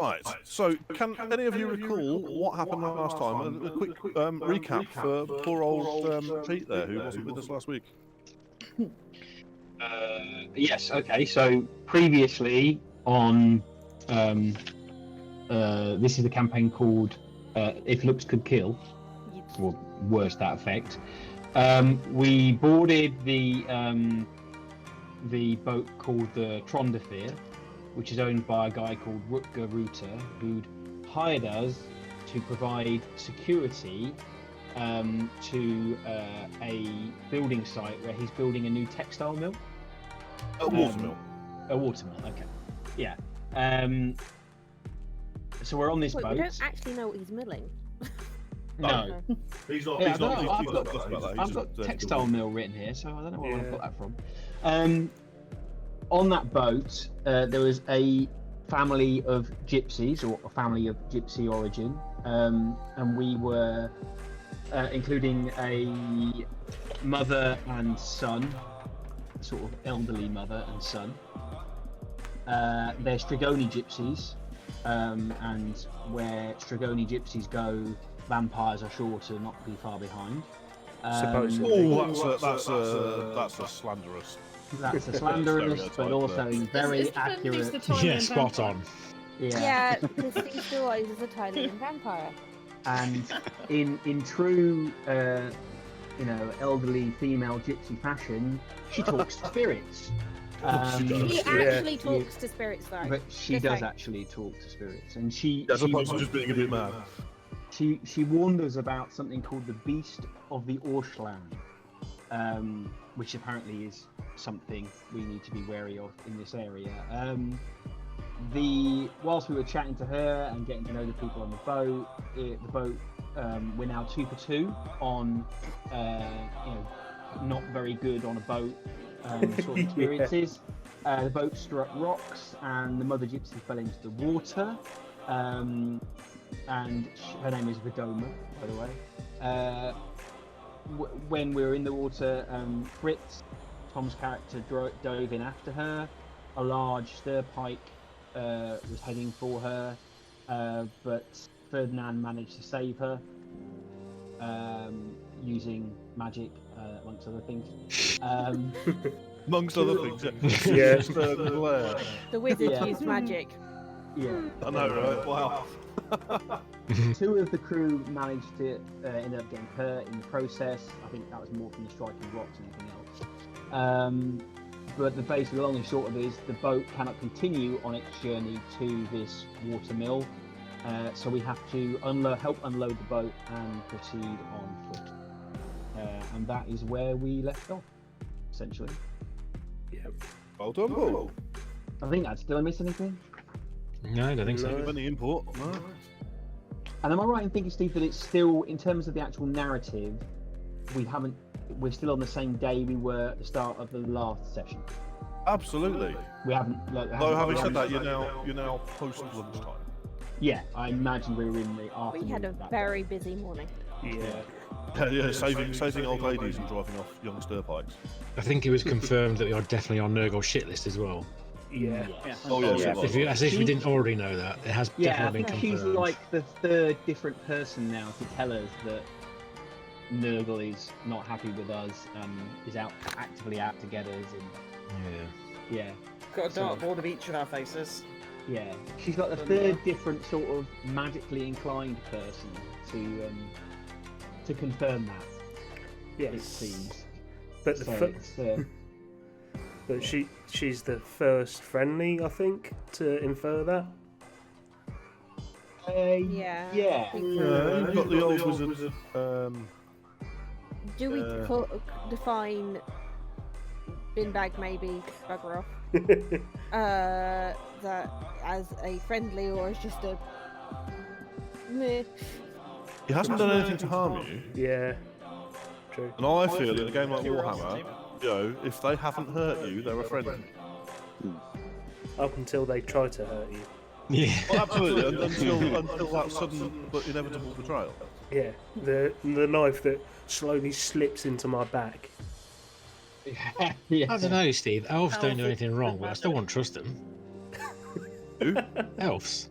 Right. So, can any of you recall what happened last time? A quick recap for poor old Pete there, who wasn't with us last week. Yes. Okay. So previously on, this is the campaign called "If Looks Could Kill," or worse that effect. We boarded the boat called the Trondafir, which is owned by a guy called Rutger Reuter, who'd hired us to provide security to a building site where he's building a new textile mill. A watermill. A watermill, okay. Yeah. So we're on this boat. We don't actually know what he's milling. No. He's not. Yeah, I've got textile mill written here, so I don't know where I got that from. On that boat, there was a family of gypsies, or a family of gypsy origin, and we were including a mother and son, sort of elderly mother and son. They're Strigoni gypsies, and where Strigoni gypsies go, vampires are sure to not be far behind. That's a slanderous. That's a slanderous, but also very accurate. Yeah, spot on. Yeah, because Steve Stillwise is a Thailand vampire. And in true, elderly female gypsy fashion, she talks to spirits. She actually talks to spirits, though. But she does actually talk to spirits, and as opposed to just being a bit mad. She warned us about something called the Beast of the Orshland, which apparently is something we need to be wary of in this area. Whilst we were chatting to her and getting to know the people on the boat, we're now 2 for 2 on, not very good on a boat sort of experiences. The boat struck rocks, and the mother gypsy fell into the water. And her name is Vidoma, by the way. When we were in the water, Fritz, Tom's character, dove in after her. A large stirpike was heading for her, but Ferdinand managed to save her using magic, amongst other things. Amongst other things, yeah. The wizard used magic. Yeah. I know, right? Wow. 2 of the crew managed to end up getting hurt in the process. I think that was more from the striking rocks than anything else. But the basic long and short of it is the boat cannot continue on its journey to this water mill, so we have to help unload the boat and proceed on foot. And that is where we left off, essentially. Yeah. Well done, Paul. I think that's. Did I miss anything? No, I don't think so. Any import? No. And am I right in thinking, Steve, that it's still, in terms of the actual narrative, we're still on the same day we were at the start of the last session? Absolutely. We haven't. Though, having said that, you're now post lunchtime. Yeah, I imagine we were in the afternoon. We had a very busy morning. Yeah, saving old ladies and driving off young stirpikes. I think it was confirmed that you're definitely on Nurgle shit list as well. Yeah. Oh yeah. As if we didn't already know that, it has definitely been confirmed. She's like the 3rd different person now to tell us that Nurgle is not happy with us and is actively out to get us. And yeah. Got a dartboard of each of our faces. Yeah, she's got the 3rd different sort of magically inclined person to confirm that. Yes. It seems. But but she's the first friendly, I think, to infer that. Yeah. You've got the old wizard. Do we define Binbag maybe bugger off? That as a friendly or as just a meh? He hasn't done anything to harm you. Yeah. True. And I feel in a game like Warhammer, if they haven't hurt you, they're a friend. Up until they try to hurt you. Yeah. Well, absolutely. until that sudden but inevitable betrayal. Yeah. The knife that slowly slips into my back. Yeah. I don't know, Steve. Elves don't do anything wrong, but I still won't trust them. Who? Elves.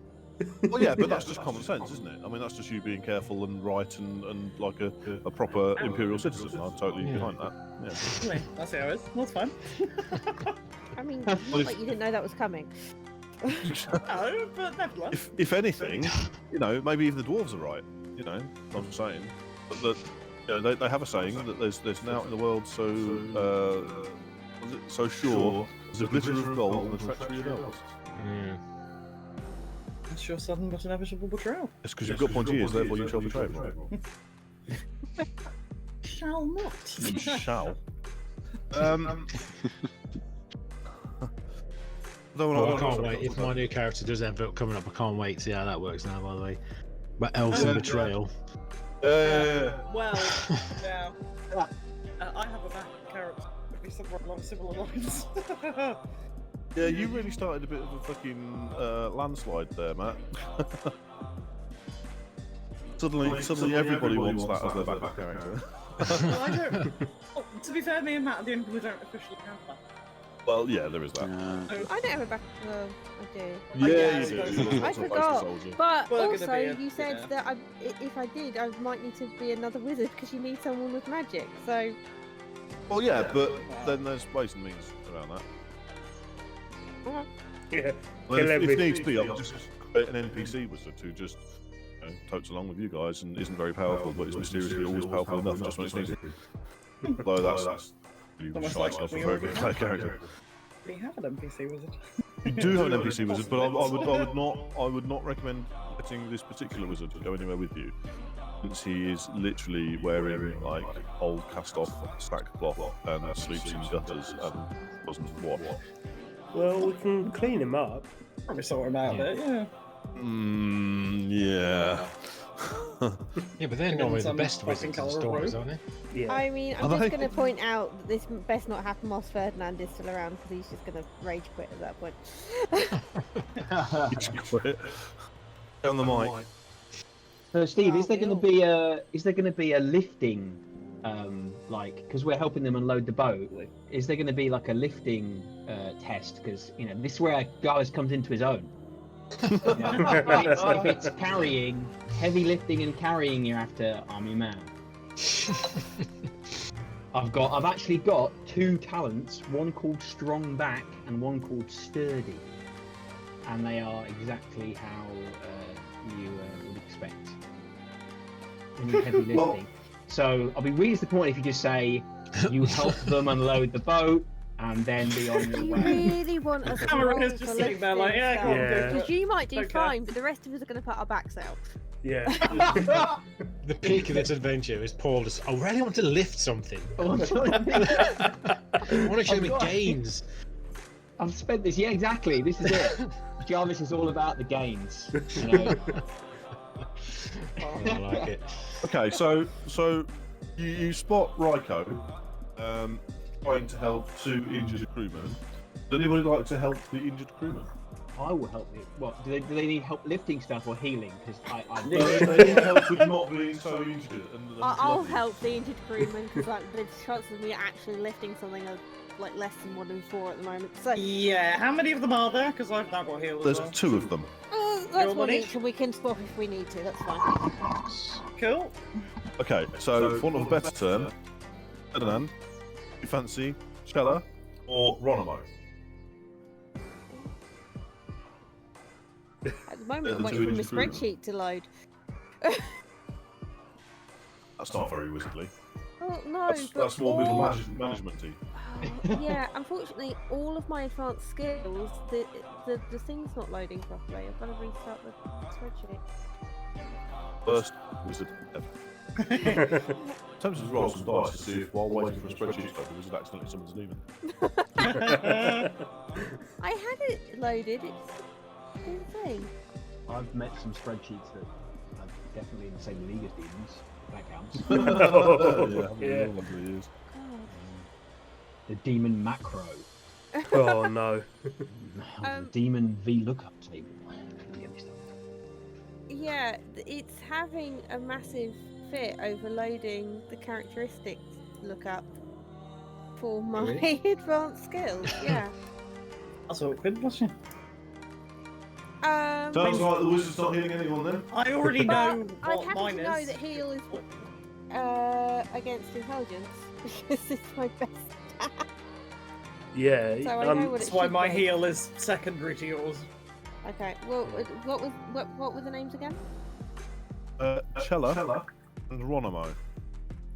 Well, yeah, but that's just common sense, isn't it? I mean, that's just you being careful and right and like a proper imperial citizen. I'm totally behind that. Yeah. Anyway, that's how it is. That's fine. I mean, not like you didn't know that was coming. No, but nevertheless. If anything, you know, maybe even the dwarves are right. You know, I'm saying, but that you know, they have a saying that there's an out in the world so so sure as a glitter of gold and the treachery of elves. Yeah. That's your sudden but inevitable betrayal. It's because you've got pointy ears, therefore you shall betray me. Shall not. You shall. Well, I can't wait. If my new character does end up coming up, I can't wait to see how that works now, by the way. But elves and betrayal. Well, yeah. I have a backup character. It'd be somewhat along similar lines. Yeah, you really started a bit of a fucking landslide there, Matt. Suddenly everybody wants that as their backup character. Well, I don't. Oh, to be fair, me and Matt are the only people who don't officially have that. Well, yeah, there is that. I don't have a back. Well, I do. Yeah, you do. I forgot. But Well, also, you said yeah. that if I did, I might need to be another wizard because you need someone with magic. So. Well, yeah, but then there's ways and means around that. Yeah. Well, Kill if every- needs be, I'll just create an NPC wizard who just totes along with you guys and isn't very powerful, but is mysteriously always powerful enough just when it's needed. Although that's really Almost shite like stuff for we a very already good have. character. We have an NPC wizard. You do have an NPC wizard, but I would not recommend letting this particular wizard go anywhere with you, since he is literally wearing like old cast-off sackcloth and sleeps in gutters and doesn't wash. Well, we can clean him up. Probably sort him out a bit, yeah. Yeah. Yeah, but they're Give normally him the some best fucking wizards in colour of stories, robe. aren't they? Yeah. I mean, I'm Are just they? going to point out that this best not happen whilst Ferdinand is still around because he's just going to rage quit at that point. It's quit. On the mic. So Steve, is there going to be a lifting, like, because we're helping them unload the boat? Is there going to be like a lifting test? Because you know this is where a guy comes into his own. You know, if it's carrying, heavy lifting and carrying, you're after, I'm your man. I've actually got 2 talents, one called strong back and one called sturdy, and they are exactly how you would expect. When you heavy lifting. So I'll be really disappointed if you just say you help them unload the boat and then be on your You way. really want us to Cameron roll is for just sitting there like, yeah, go on, Yeah. go for because it. you might do Okay. fine, but the rest of us are going to put our backs out. Yeah. The peak of this adventure is Paul just, I really want to lift something. I want to show me gains. I've spent this. Yeah, exactly. This is it. Jarvis is all about the gains. You know? Oh, I like it. Okay, so you spot Ryko trying to help 2 injured crewmen. Does anybody like to help the injured crewmen? I will help you. What? Do they need help lifting stuff or healing? Because I They need help with not being so injured. And I'll lovely. help the injured crewman because like the chances of me actually lifting something are like less than 1 in 4 at the moment. So Yeah, how many of them are there? Because I've now got healed as There's well. 2 of them. that's Your one money? each, and we can swap if we need to. That's fine. Cool. Okay, so for want of a better term, Ferdinand, you fancy Chella or Ronimo? At the moment, I'm the waiting two for my injured crewmen. spreadsheet to load. That's not very wizardly. Oh no, That's but more middle all... management-y. Yeah, unfortunately, all of my advanced skills, the thing's not loading properly. I've got to restart the spreadsheet. First wizard ever. Tempted to roll some dice to see if while waiting for a spreadsheet to load, the wizard accidentally summons a demon. I had it loaded. It's doing the thing. I've met some spreadsheets that are definitely in the same league as demons. That counts. Yeah. God. The demon macro. Oh no. The demon VLOOKUP table. Yeah, it's having a massive fit overloading the characteristics lookup for my Really? advanced skills. Yeah. That's awkward, wasn't it? Sounds like the wizard's not healing anyone then. I already know I'm what happy mine to know is. that heal is against intelligence because it's my best stat. Yeah. So I know what That's it why should my be. heal is secondary to yours. Okay. Well, what were the names again? Chella and Ronimo.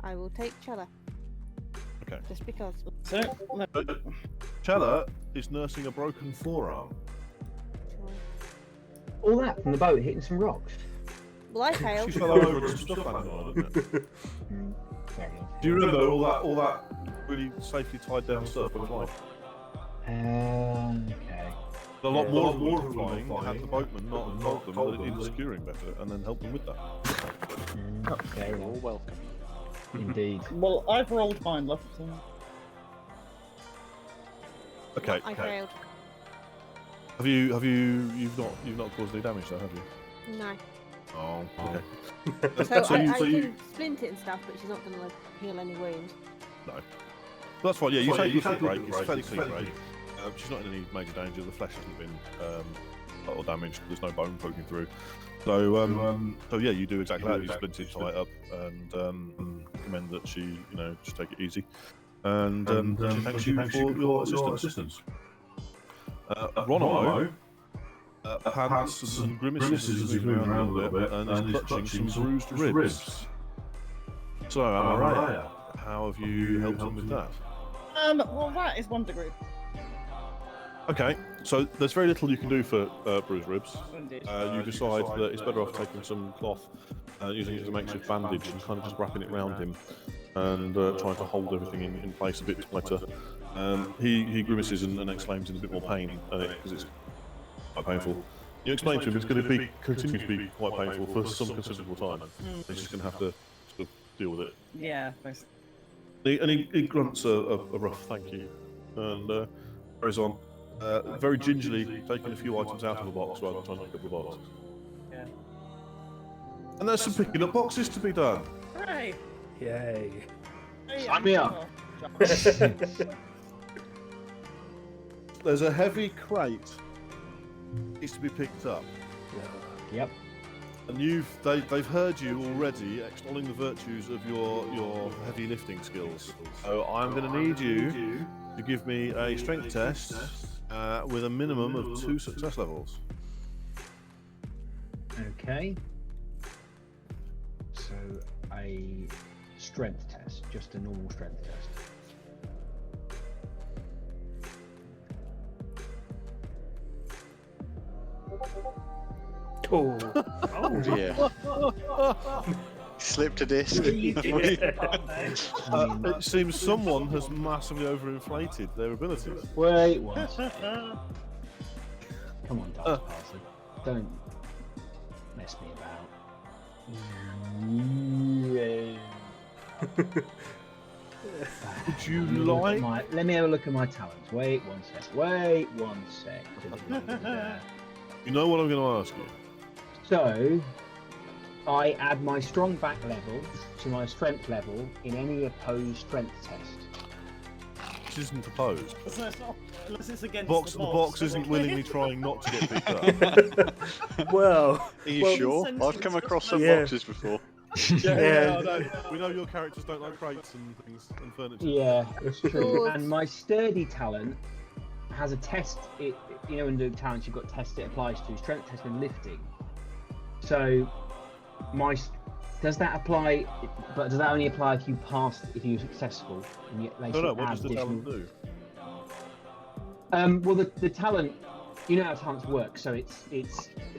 I will take Chella. Okay. Just because. So, no, Chella is nursing a broken forearm. All that from the boat hitting some rocks. Well, I failed. She fell over and some stuff landed on her, didn't it? Fair enough. Do you remember all that really safely tied down stuff when flying? Okay. A lot more of them were flying had the boatman not told them that it needed securing better and then helped them with that. Fair You're all enough. welcome. Indeed. well, I've rolled mine, love. So. Okay. I failed. You've not caused any damage though, have you? No. Oh, okay. So, So I you can splint it and stuff, but she's not going to heal any wounds. no. That's fine. Yeah, you take a quick break. It's a fairly clean break. She's not in any major danger. The flesh hasn't been or damaged. There's no bone poking through. So yeah, you do exactly that. You splint it, tie it up, and recommend that she, just take it easy. And she thanks you for your assistance. Ronimo pants and grimaces as he's moving around a little bit, and is clutching some bruised ribs. So, Amaraya, how have you helped him with that? Well, that is 1 degree. Okay, so there's very little you can do for bruised ribs. Indeed. You decide that it's better off taking some cloth, using it as a makeshift bandage, and kind of just wrapping it around him, and trying to hold everything in place a bit tighter. He grimaces and exclaims in a bit more pain because it's quite painful. You explain to him it's going to continue to be quite painful for some considerable time. He's just going to have to sort of deal with it. Yeah, basically. And he grunts a rough thank you, and carries on. Very gingerly taking a few items out of the box rather than trying to pick up the box. Yeah. And there's some picking up boxes to be done. Hooray! Yay. Hey, Sign me up. There's a heavy crate needs to be picked up, Yep. and they've heard you already extolling the virtues of your heavy lifting skills. So I'm going to need you to give me a strength test with a minimum of 2 success levels. Okay. So a strength test, just a normal strength test. Oh. Oh dear. Slipped a disc. It seems someone has massively overinflated their abilities. Wait one second. Come on, Dr. Parsley. Don't mess me about. Would you like? Let me have a look at my talents. Wait one sec. You know what I'm going to ask you? So, I add my strong back level to my strength level in any opposed strength test. Which isn't opposed. So it's not, unless it's against The the box isn't willingly trying not to get picked up. Well, Are you sure? I've come across some Yeah. boxes before. Yeah. No. We know your characters don't like crates and things and furniture. Yeah, it's true. Swords. And my sturdy talent has a test. In the talents you've got tests it applies to strength test and lifting. So, does that apply? But does that only apply if you're successul? And yet they No, should what add does the additional- talent do? Well, the talent, you know how talents work. So the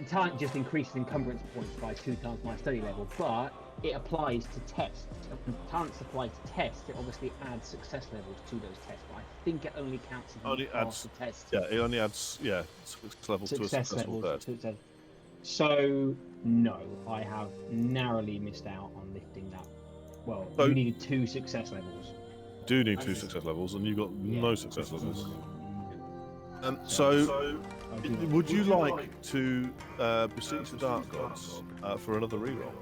talent just increases encumbrance points by 2 times my study level, but it applies to tests. When talents apply to tests, it obviously adds success levels to those tests. But I think it only counts if you Only pass adds- the test. Yeah, it only adds success levels to a Success successful levels. test. To test. So no, I have narrowly missed out on lifting that. Well, So- you needed 2 success levels. Do need 2 success levels, and you got no success levels. So Would you like to beseech the Dark Gods for another reroll?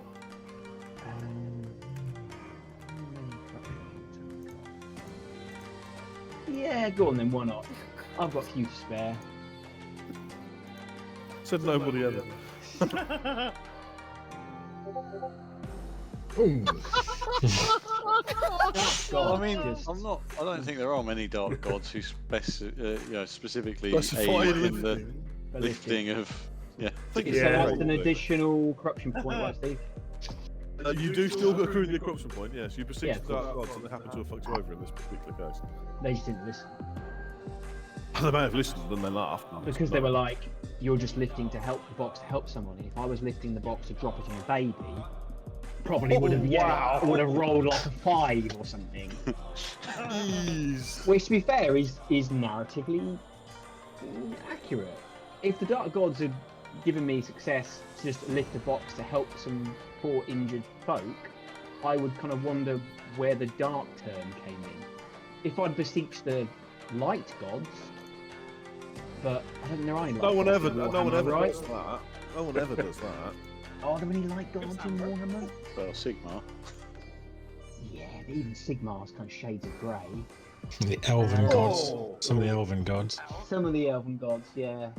Yeah, go on then. Why not? I've got a few to spare. Said nobody ever. Ooh. I mean, I don't think there are many dark gods who specifically Specify aid in the lifting. lifting of. Yeah. So that's an additional corruption point, right, Steve? You do still accrue the corruption point, yes. You Yeah, besiege of the dark gods and they happen to have fucked you over in this particular case. They just didn't listen. They may have listened and they laughed. Because they were like, you're just lifting to help the box to help someone. If I was lifting the box to drop it on a baby, probably would have rolled like a 5 or something. Which, to be fair, is narratively accurate. If the Dark Gods had given me success to just lift a box to help some poor injured folk, I would kind of wonder where the dark term came in. If I'd beseeched the light gods, but I don't think there are any light No one gods ever in does Warhammer, that. No one ever does that. Are there any light gods in Warhammer? Well, Sigma. Yeah, but even Sigmar's kind of shades of grey. The elven gods. Some of the elven gods. Some of the elven gods, yeah.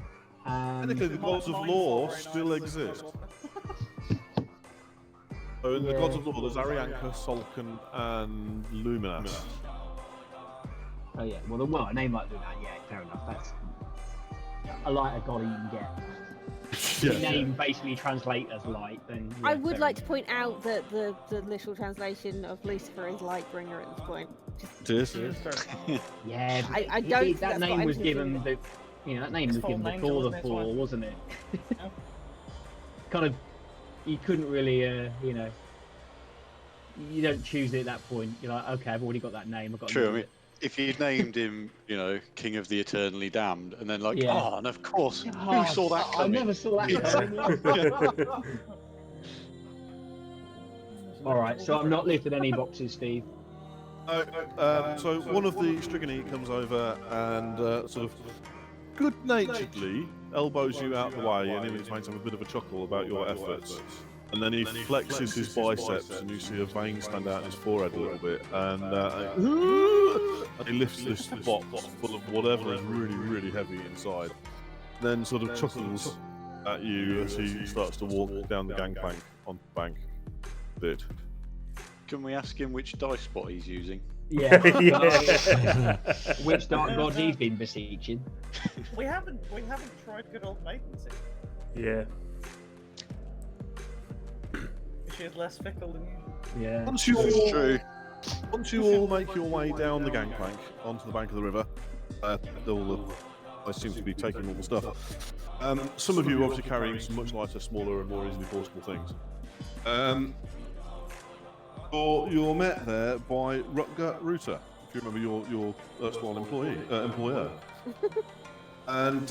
Technically, the gods of law still exist. So in the gods of law, there's Arianka, Solkan, and Luminas. Oh yeah, well, a name like that, yeah, fair enough. That's a lighter god you can get. Yeah. The name basically translates as light. Then yeah, I would fair like to enough. point out that the literal translation of Lucifer is Lightbringer at this point. Cheers. Yeah, but I don't think that that's what name I'm was thinking. given that name was It's given fallen before angel, the isn't it? fall, wasn't it? Kind of, you couldn't really, you don't choose it at that point. You're like, okay, I've already got that name. I've got. to True. I use mean, it. if you'd named him, King of the Eternally Damned, and then like, Yeah. and of course, Oh, who saw that I coming? never saw that coming. All right, so I'm not lifting any boxes, Steve. So one of the Strigony comes over and sort of good-naturedly elbows you out the way, and he makes a bit of a chuckle about your efforts. And then he flexes his biceps, and you see a vein stand out in his forehead a little bit, and he lifts this box full of whatever is really, really heavy inside. Then sort of chuckles at you as he starts to walk down the gangplank onto the bank. Bit. Can we ask him which dice spot he's using? Yeah. Yeah. Which dark god he's been beseeching? We haven't tried good old Vacancy. Yeah. She is less fickle than usual. Yeah. Once you all make your way down the gangplank onto the bank of the river, they seem to be taking all the stuff. Some of you are obviously carrying some much lighter, smaller, and more easily portable things. You're met there by Rutger Rooter, if you remember your erstwhile employer. And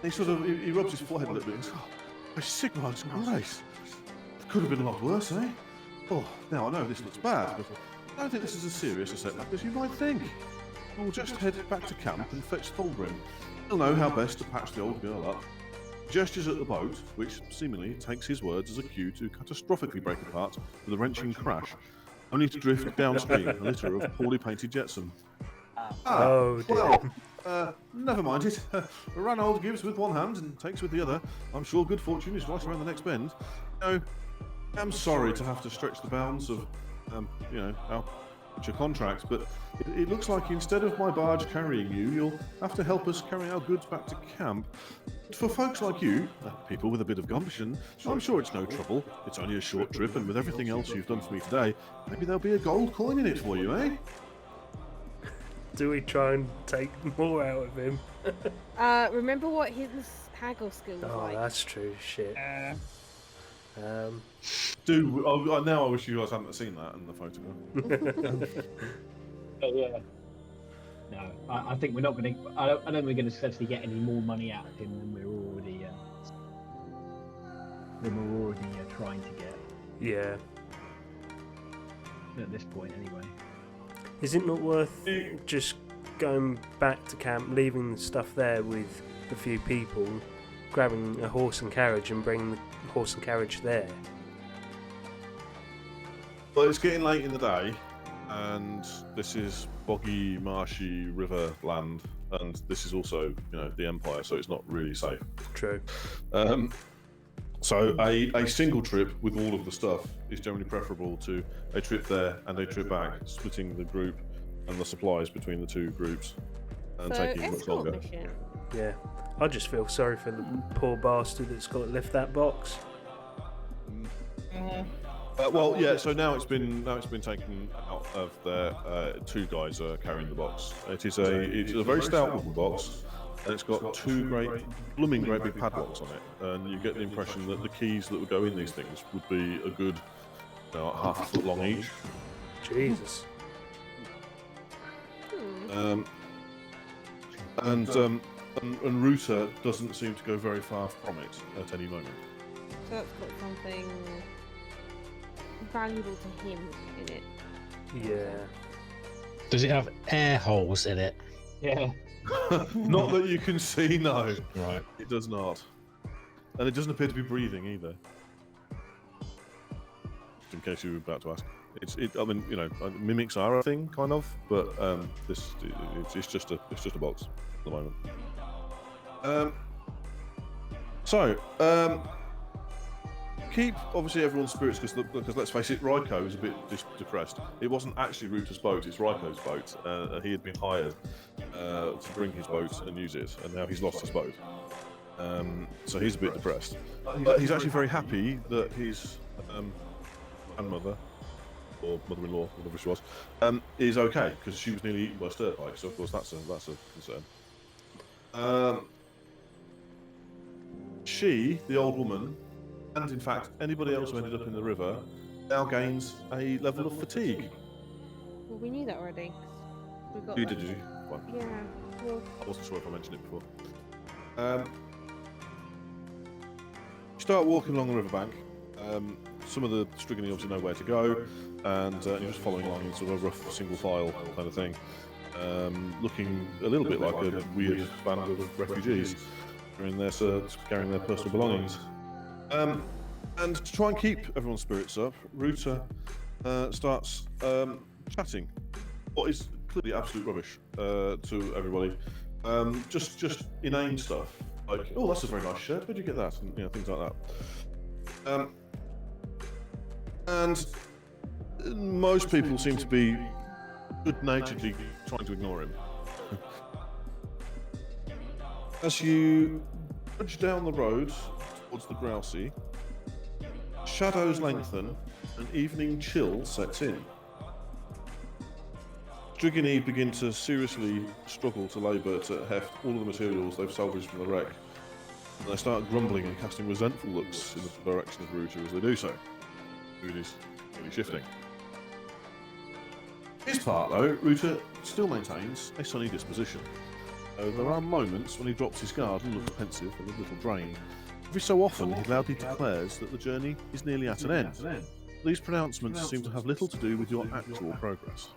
he rubs his forehead a little bit and says, "Oh, Sigmar's grace. It could have been a lot worse, eh? Oh, now I know this looks bad, but I don't think this is as serious a setback as you might think. We'll just head back to camp and fetch Thulgrim. He'll know how best to patch the old girl up." Gestures at the boat, which seemingly takes his words as a cue to catastrophically break apart with a wrenching crash, only to drift downstream in a litter of poorly painted jetsam. Oh dear. Well, never mind it. Ranald gives with one hand and takes with the other. I'm sure good fortune is right around the next bend. I'm sorry to have to stretch the bounds of, our future contracts, but it looks like instead of my barge carrying you, you'll have to help us carry our goods back to camp. For folks like you, people with a bit of gumption, I'm sure it's no trouble. It's only a short trip, and with everything else you've done for me today, maybe there'll be a gold coin in it for you, eh? Do we try and take more out of him? Remember what his haggle skill was Oh, like? that's true. Shit. Now I wish you guys hadn't seen that in the photograph. Yeah. No, I think we're not going to. I don't think we're going to successfully get any more money out of him than we're already trying to get Yeah. at this point, anyway. Is it not worth just going back to camp, leaving the stuff there with a few people, grabbing a horse and carriage and bringing the horse and carriage there? Well, it's getting late in the day. and this is boggy, marshy river land, and this is also, the Empire, so it's not really safe. True. So a single trip with all of the stuff is generally preferable to a trip there and a trip back, splitting the group and the supplies between the two groups, and So taking much escort longer. mission. Yeah. I just feel sorry for the poor bastard that's got to lift that box. Well, yeah. So now it's been taken out of there. Two guys are carrying the box. It's a very stout wooden box, and it's got two great big padlocks on it. And you get the impression that the keys that would go in these things would be a good, half a foot long each. Jesus. And Ruta doesn't seem to go very far from it at any moment. So that's got something valuable to him in it. Yeah. Does it have air holes in it? Yeah. Not that you can see, no. Right. It does not. And it doesn't appear to be breathing either. Just in case you were about to ask. Mimics are a thing, kind of, but it's just a box at the moment. Keep obviously everyone's spirits because let's face it, Raiko is a bit depressed. It wasn't actually Ruta's boat; it's Raiko's boat. He had been hired to bring his boat and use it, and now he's lost his boat. So he's a bit depressed. But he's actually very happy that his grandmother or mother-in-law, whatever she was, is okay because she was nearly eaten by stir pike. So of course that's a concern. She, the old woman, and in fact anybody else who ended up in the river, now gains a level of fatigue. Well, we knew that already. We got You that. did you? Well, Yeah. Well, I wasn't sure if I mentioned it before. You start walking along the riverbank. Some of the Strigony obviously know where to go, and you're just following along in sort of a rough single file kind of thing, looking a little bit like a weird band of refugees who are in their search, carrying their personal belongings. And to try and keep everyone's spirits up, Ruta starts chatting what is clearly absolute rubbish to everybody. Just inane stuff like, "Oh, that's a very nice shirt. Where'd you get that?" And things like that. And most people seem to be good-naturedly trying to ignore him. As you trudge down the road towards the Grousey, shadows lengthen and evening chill sets in. Strigony begin to seriously struggle to labour to heft all of the materials they've salvaged from the wreck, and they start grumbling and casting resentful looks in the direction of Ruta as they do so. Mood is really shifting. His part, though, Ruta still maintains a sunny disposition. There are moments when he drops his guard and looks pensive and a little drained. Every so often, he loudly declares that the journey is nearly at an end. These pronouncements seem to have little to do with your actual progress.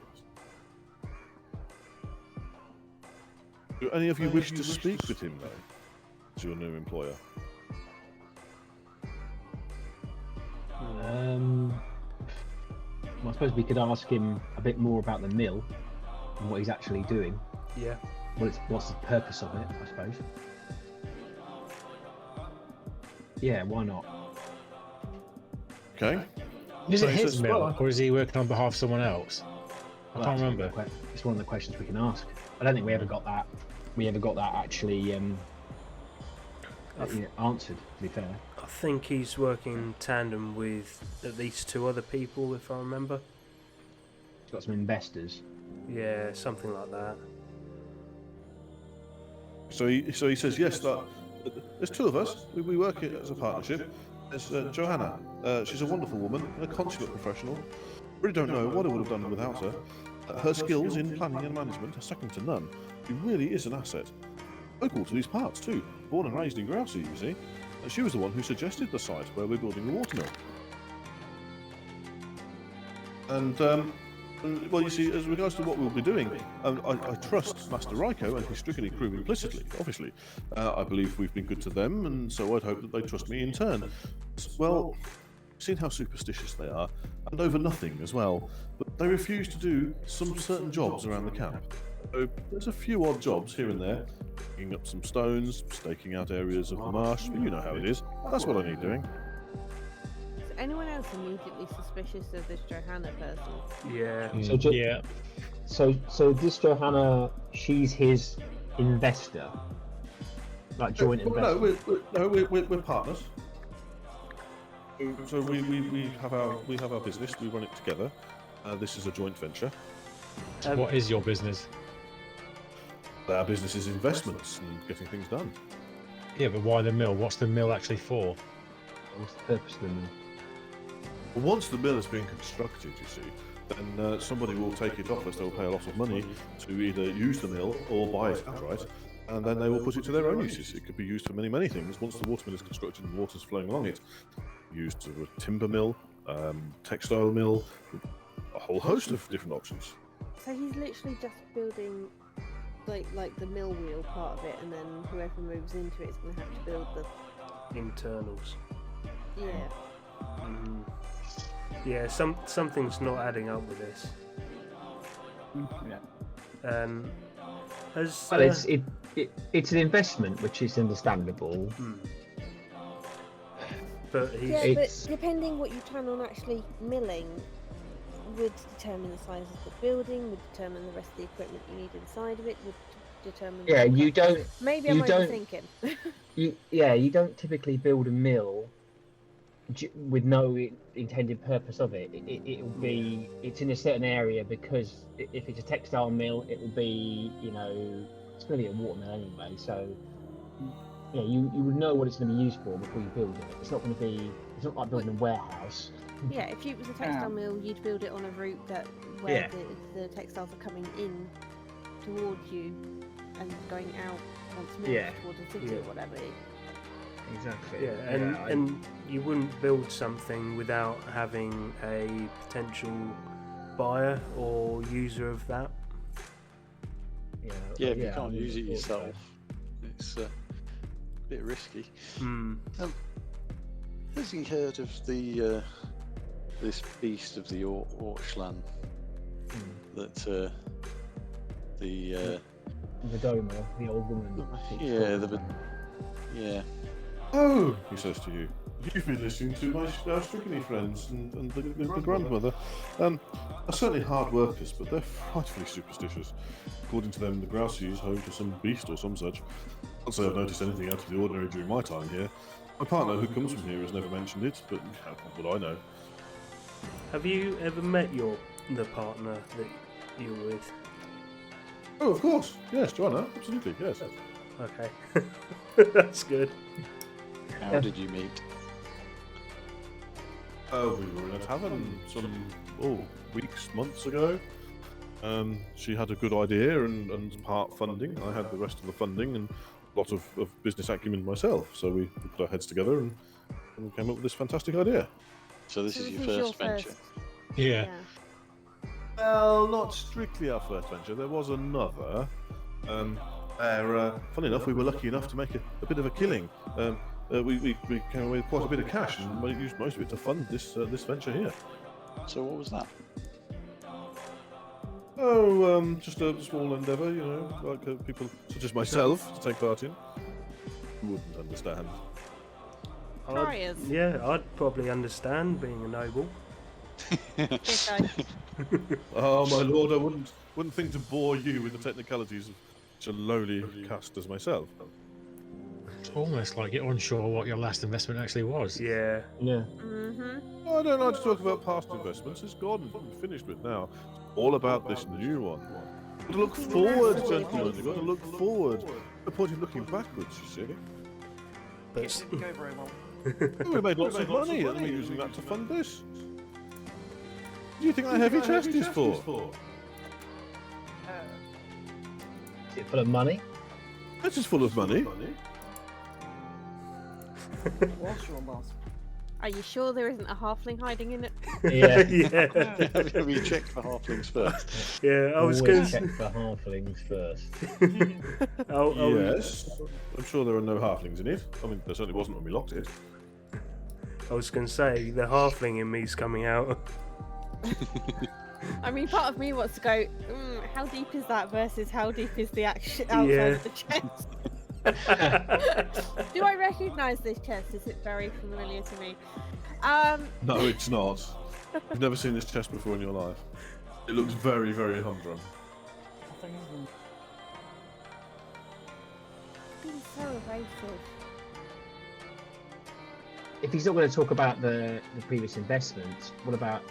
Do any of you wish to speak with him, though, as your new employer? Well, I suppose we could ask him a bit more about the mill and what he's actually doing. Yeah. What's the purpose of it, I suppose. Yeah, why not? Okay. Is So it he his says, mill, "Well, or is he working on behalf of someone else? I can't remember. It's one of the questions we can ask. I don't think we ever got that. Actually answered. To be fair. I think he's working in tandem with at least two other people, if I remember. He's got some investors. Yeah, something like that. So he says, yes, there's two of us. We work as a partnership. There's Johanna. She's a wonderful woman and a consummate professional. Really don't know what I would have done without her. Her skills in planning and management are second to none. She really is an asset. Local to these parts too. Born and raised in Grousey, you see. She was the one who suggested the site where we're building the water mill. And well, you see, as regards to what we'll be doing, I trust Master Raiko and his Strigony crew implicitly, obviously. I believe we've been good to them, and so I'd hope that they trust me in turn. Well, seeing how superstitious they are, and over nothing as well. But they refuse to do some certain jobs around the camp. So there's a few odd jobs here and there, picking up some stones, staking out areas of the marsh, but you know how it is. That's what I need doing. Is anyone else immediately suspicious of this Johanna person? Yeah. So this Johanna, she's his investor, like joint investor. No, we're partners. So we have our business. We run it together. This is a joint venture. What is your business? Our business is investments and getting things done. Yeah, but why the mill? What's the mill actually for? What's the purpose of the mill? Well, once the mill has been constructed, you see, then somebody will take it off us. They will pay a lot of money to either use the mill or buy it outright, and then they will put it to their own uses. It could be used for many, many things. Once the watermill is constructed and the water's flowing along it, used as a timber mill, textile mill, a whole host of different options. So he's literally just building like the mill wheel part of it, and then whoever moves into it is going to have to build the Internals. yeah. Yeah, something's not adding up with this. Yeah. Has, Well, it's an investment, which is understandable. But he's, Yeah, It's- but depending what you plan on actually milling would determine the size of the building, would determine the rest of the equipment you need inside of it, would determine... Yeah, you don't. Maybe I'm you don't- overthinking. You don't typically build a mill with no intended purpose of it. It'll be. It's in a certain area because if it's a textile mill, it will be. It's going to be a watermill anyway. So, you would know what it's going to be used for before you build it. It's not going to be. It's not like building a warehouse. Yeah, if it was a textile mill, you'd build it on a route where the textiles are coming in towards you and going out once more towards the city or whatever. Exactly. yeah, and you wouldn't build something without having a potential buyer or user of that. Yeah, if you can't use it yourself, it's a bit risky. Has he heard of the this beast of the Orchland that the Vidoma, the old woman. yeah. Oh, he says to you, you've been listening to my Stricony friends and the grandmother. Are certainly hard workers, but they're frightfully superstitious. According to them, the Grousey is home to some beast or some such. Can't say I've noticed anything out of the ordinary during my time here. My partner, who comes from here, has never mentioned it, but what would I know? Have you ever met the partner that you're with? Oh, of course. Yes, Joanna. Absolutely, yes. Okay. That's good. How did you meet? We were in a tavern some weeks, months ago. She had a good idea and part funding. I had the rest of the funding and a lot of business acumen myself. So we put our heads together and we came up with this fantastic idea. So this is your first venture? Yeah. Well, not strictly our first venture. There was another. Funny enough, we were lucky enough to make a bit of a killing. We came away with quite a bit of cash and we used most of it to fund this venture here. So what was that? Oh, just a small endeavour, like people such as myself to take part in. You wouldn't understand. Friars. I'd probably understand being a noble. Oh my lord, I wouldn't think to bore you with the technicalities of such a lowly caste as myself. It's almost like you're unsure what your last investment actually was. Yeah. Yeah. I don't like to talk about past investments. It's gone and finished with now. It's all about this new one. You've got to look forward, gentlemen. You've got to look forward. The point of looking backwards, you see. But It didn't go very well. We made lots of money and we're using that to fund this. What do you think that heavy chest is for? Is it full of money? This is full of money. What's your boss? Are you sure there isn't a halfling hiding in it? Yeah. yeah. Have you checked for halflings first? Yeah, I was Always going check for halflings first. Yes. I'm sure there are no halflings in it. I mean, there certainly wasn't when we locked it. I was going to say, the halfling in me's coming out. I mean, part of me wants to go, how deep is that versus how deep is the outside of the chest? Do I recognise this chest? Is it very familiar to me? No, it's not. You've never seen this chest before in your life. It looks very, very humdrum. Being so evasive. If he's not going to talk about the previous investments, what about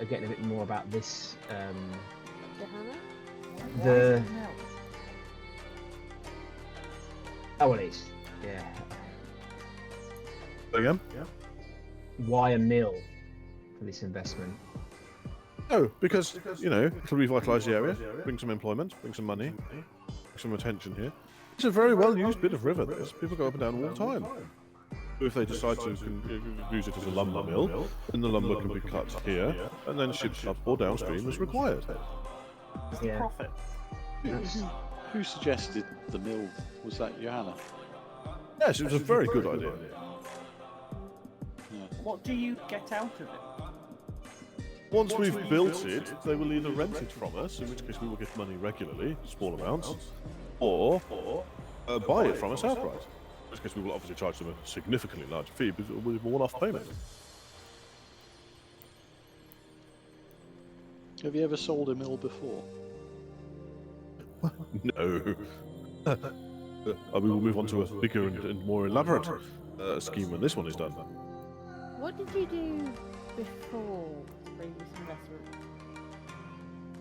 getting a bit more about this? Johanna? Oh, it is. Yeah. Again? Why a mill for this investment? Oh, because, you know, to revitalise the area, bring some employment, bring some money, bring some attention here. It's a very well used bit of river. People go up and down all the time. If they decide to use it as a lumber mill, then the lumber can be cut here and then shipped up or downstream as required. Yeah. Profit. Who suggested the mill? Was that Johanna? Yes, it was a very good idea. What do you get out of it? Once we've built it, they will either rent it from us, in which case we will get money regularly, small amounts, or buy it from us outright. In which case we will obviously charge them a significantly larger fee with a one-off payment. Have you ever sold a mill before? No. We will move on to a bigger and more elaborate scheme when this one is done. What did you do before the previous investment?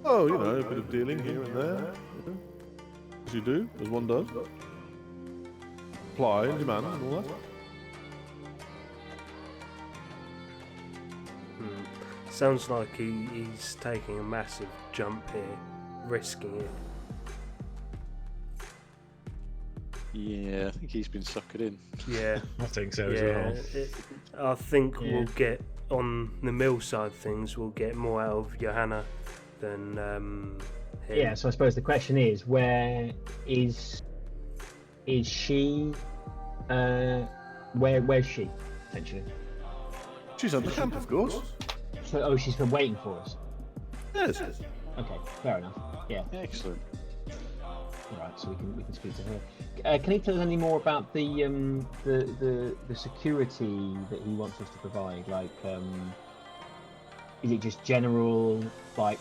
Oh, you know, a bit of dealing here and there. You know, as you do, as one does. Supply and demand and all that. Sounds like he's taking a massive jump here, risking it. Yeah, I think he's been suckered in. Yeah, I think so as well. I think we'll get on the mill side of things. We'll get more out of Johanna than him. Yeah. So I suppose the question is, where is she? Where's she? Essentially. She's under camp, of course. So, she's been waiting for us. Yes. Okay, fair enough. Yeah. Excellent. Right, so we can speak to her. Can he tell us any more about the security that he wants us to provide? Like, is it just general, like,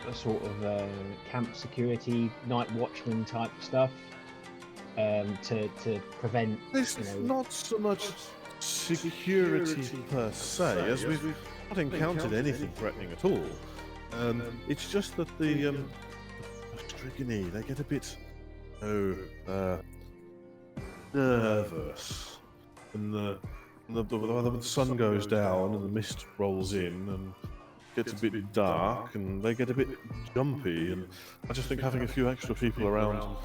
a sort of camp security, night watchman type stuff, to prevent? It's not so much security per se, as we've not encountered anything threatening at all. It's just that the Strigony, they get a bit nervous, and the sun goes down and the mist rolls in and gets a bit dark and they get a bit jumpy, and I just think having a few extra people around,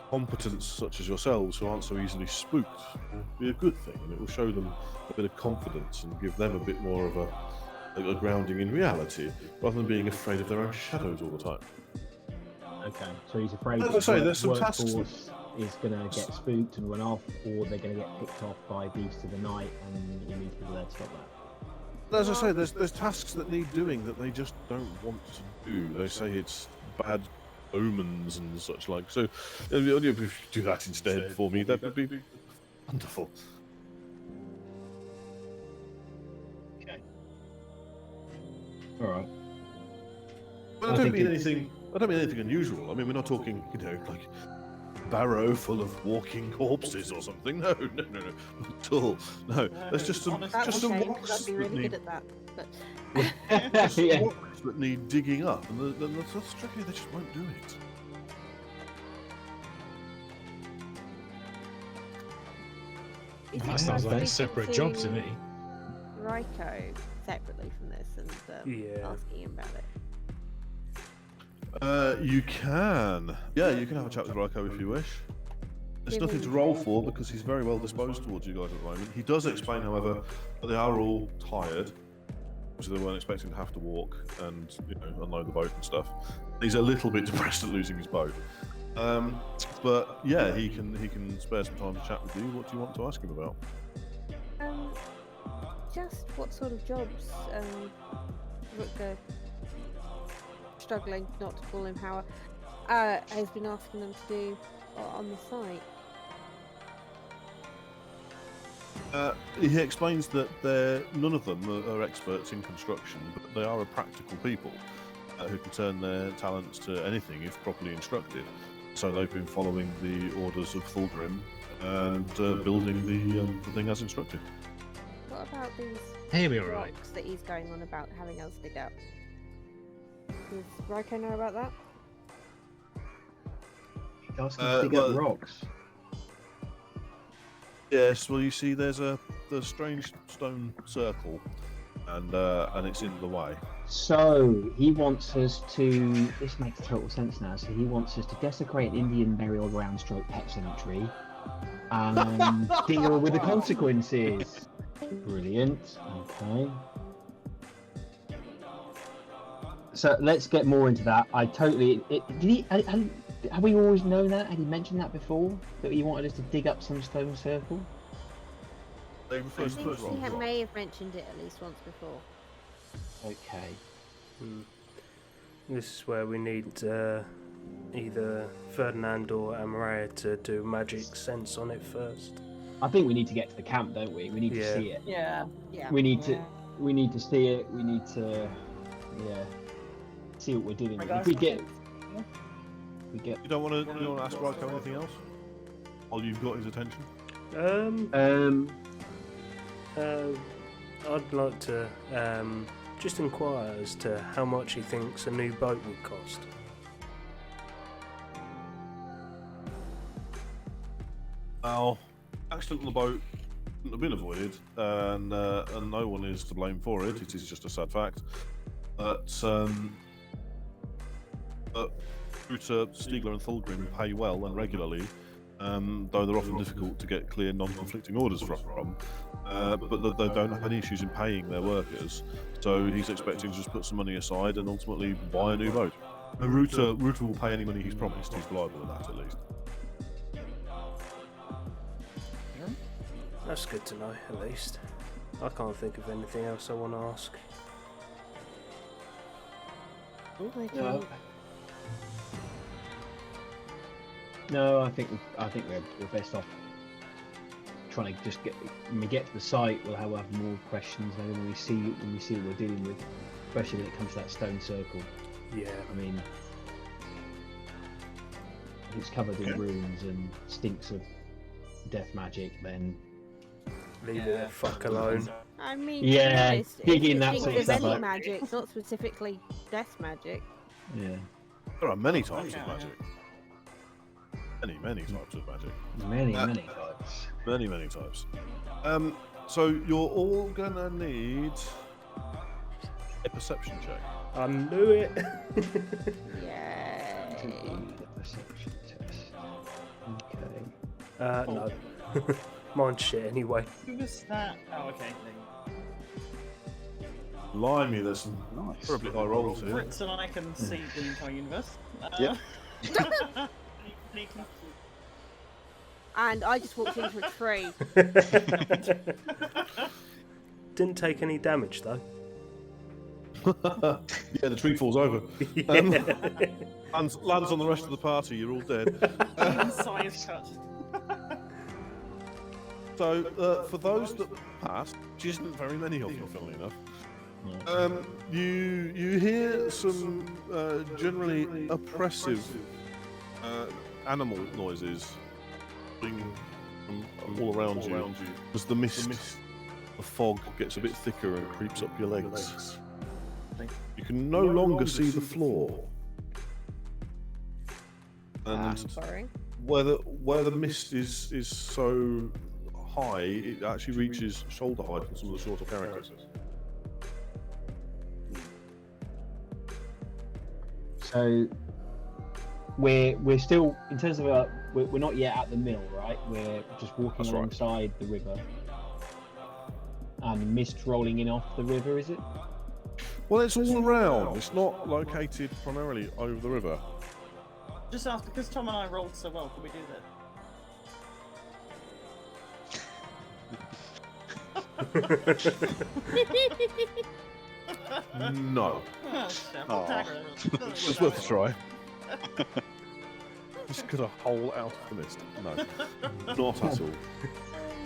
competents such as yourselves who aren't so easily spooked, will be a good thing, and it will show them a bit of confidence and give them a bit more of a grounding in reality, rather than being afraid of their own shadows all the time. Okay, so he's afraid As I that say, the there's some tasks workforce is going to get spooked and run off, or they're going to get picked off by beasts of the night, and you need people there to stop that. As I say, there's tasks that need doing that they just don't want to do. They say it's bad omens and such like. So, if you do that instead for me, that would be wonderful. Okay. All right. But I don't mean anything unusual. I mean, we're not talking, like a barrow full of walking corpses or something. No, not at all. No, there's just some rocks I'd be really good at that. just Yeah. rocks that need digging up, and that's tricky. They just won't do it. That sounds like a separate job to me. Ryko separately from this and asking him about it. You can. Yeah, you can have a chat with Ryko if you wish. There's nothing to roll for because he's very well disposed towards you guys at the moment. He does explain, however, that they are all tired, so they weren't expecting to have to walk and unload the boat and stuff. He's a little bit depressed at losing his boat, but yeah, he can spare some time to chat with you. What do you want to ask him about? Just what sort of jobs Rutger struggling not to call him Howard, has been asking them to do on the site? He explains that none of them are experts in construction, but they are a practical people who can turn their talents to anything if properly instructed. So they've been following the orders of Fulgrim and building the thing as instructed. What about these He'll be alright. rocks that he's going on about having us dig up? Does Ryko know about that? He asked us to dig up rocks. Yes, well, you see, there's a strange stone circle, and it's in the way. So he wants us to. This makes total sense now. So he wants us to desecrate Indian burial ground stroke pet cemetery and deal with the consequences. Brilliant. Okay. So let's get more into that. I totally. Have we always known that? Had he mentioned that before? That he wanted us to dig up some stone circle? They I refer to think it as he rock. may have mentioned it at least once before. Okay. This is where we need either Ferdinand or Amaria to do magic sense on it first. I think we need to get to the camp, don't we? We need to see it. Yeah. Yeah. We need to see it. We need to see what we're dealing with. If we get You don't want to ask Ryko anything else? While you've got his attention? I'd like to just inquire as to how much he thinks a new boat would cost. Well, accident on the boat couldn't have been avoided, and no one is to blame for it. It is just a sad fact. But Ruta, Stiegler, and Thulgrim pay well and regularly, though they're often difficult to get clear, non-conflicting orders from. But they don't have any issues in paying their workers, so he's expecting to just put some money aside and ultimately buy a new boat. And Ruta will pay any money he's promised. He's reliable with that, at least. That's good to know, at least. I can't think of anything else I want to ask. No, I think we're best off trying to just when we get to the site. We'll have more questions. Maybe when we see what we're dealing with, especially when it comes to that stone circle. Yeah. I mean, if it's covered in runes and stinks of death magic, then Leave it the fuck alone. I mean, Yeah, it's digging that things sort of of stuff any up. magic, not specifically death magic. yeah, There are many types of magic. Many types of magic. many types. Many types. So you're all gonna need a perception check. I knew it. Yay. The perception test. Okay. No. Mine's shit anyway. Who was that? Oh, okay. Blimey, there's some Nice. terribly high rolls here. Fritz and I can see the entire universe. Yep. And I just walked into a tree. Didn't take any damage though. Yeah, the tree falls over. Yeah. Lands on the rest of the party. You're all dead. Size cut. So, for those that passed, which isn't very many of you, funnily enough, you hear some generally oppressive animal noises from all around you as the mist, the fog gets a bit thicker and creeps up your legs. You can no longer see the floor. And Sorry. where the mist is so high, it actually reaches shoulder height for some of the shorter characters. So we're still, in terms of we're not yet at the mill, right? We're just walking That's right. alongside the river, and mist rolling in off the river. Is it? Well, it's all around. It's not located primarily over the river. Just ask, because Tom and I rolled so well, can we do that? No. It's worth a try. Just got a hole out of the mist. No, not at all.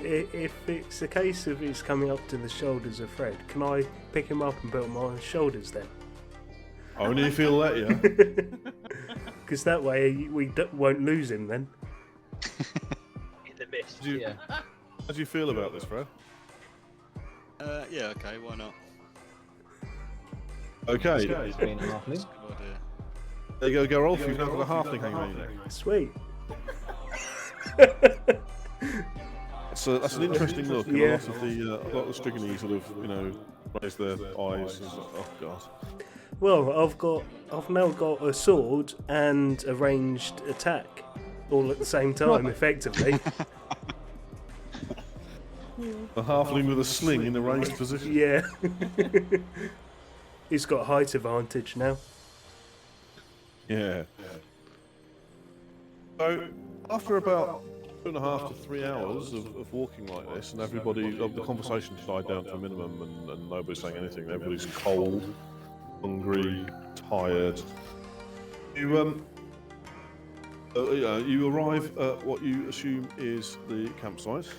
If it's a case of it's coming up to the shoulders of Fred, can I pick him up and put him on his shoulders then? Only if he'll let you. Because that way we won't lose him then. In the mist. Yeah. How do you feel about this, Fred? Yeah, okay, why not? Okay. He's being a halfling. That's a good idea. There you go, Geralt. You've now got a halfling hanging on your neck. Sweet. So that's an interesting look. And Yeah. a lot of the Strigony sort of, raise their eyes. And, oh god. Well, I've now got a sword and a ranged attack, all at the same time, effectively. A halfling with a sling in a raised position. Yeah. He's got height advantage now. Yeah. So after about 2.5 to 3 hours of walking like this, and the conversation died down to a minimum, and nobody's saying anything. Everybody's cold, hungry, tired. You arrive at what you assume is the campsite.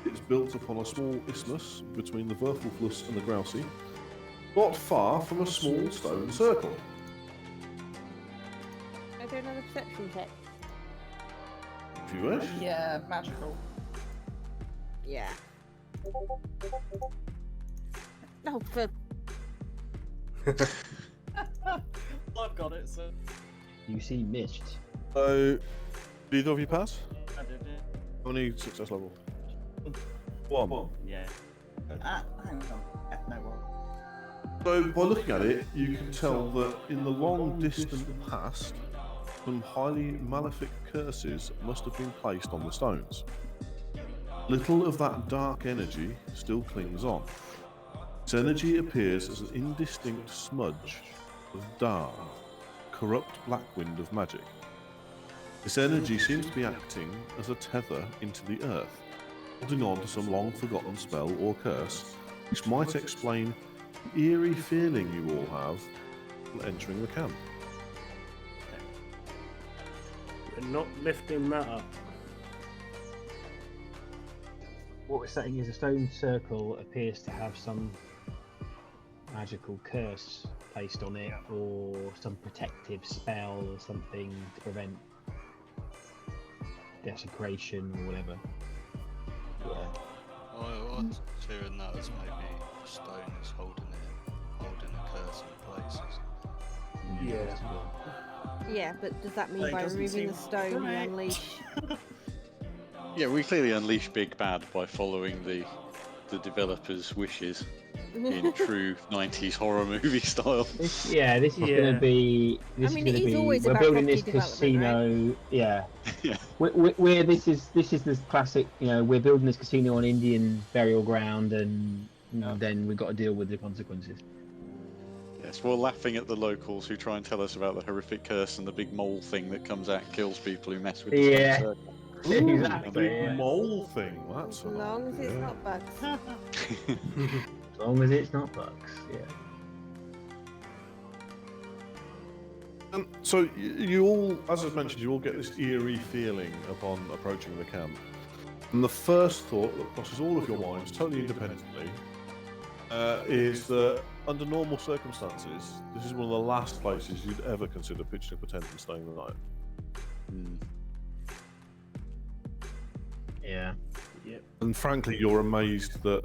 It's built upon a small isthmus between the Verfulflues and the Grousey, not far from a small stone circle. I do another perception check. If you wish. Yeah, magical. Yeah. No, for I've got it, so You see mist. So, did either of you pass? I did it. How many success level? One. Yeah. Hang on. No one. So, by looking at it, you can tell that in the long distant past, some highly malefic curses must have been placed on the stones. Little of that dark energy still clings on. Its energy appears as an indistinct smudge of dark, corrupt black wind of magic. This energy seems to be acting as a tether into the earth, holding on to some long-forgotten spell or curse, which might explain the eerie feeling you all have when entering the camp. We're not lifting that up. What we're saying is a stone circle appears to have some magical curse placed on it, or some protective spell or something to prevent desecration or whatever. Yeah. I was hearing that as maybe the stone is holding a curse in place. Yeah. yeah, but does that mean It by doesn't removing the seem stone you correct. unleash? Yeah, we clearly unleash Big Bad by following the developers' wishes in true 90s horror movie style. This is Yeah. going to be. This I mean, is it going is to be. always We're about building property this development, casino. Yeah. Yeah. We're this is the classic. We're building this casino on Indian burial ground, and then we've got to deal with the consequences. Yes, we're laughing at the locals who try and tell us about the horrific curse and the big mole thing that comes out and kills people who mess with the Yeah. stone circle. Exactly. Big Yeah. mole thing. That's As long as it's not bugs. As long as it's not bugs. Yeah. So you all, as I've mentioned, you all get this eerie feeling upon approaching the camp. And the first thought that crosses all of your minds, totally independently, is that under normal circumstances, this is one of the last places you'd ever consider pitching up a tent and staying the night. Yeah. And frankly, you're amazed that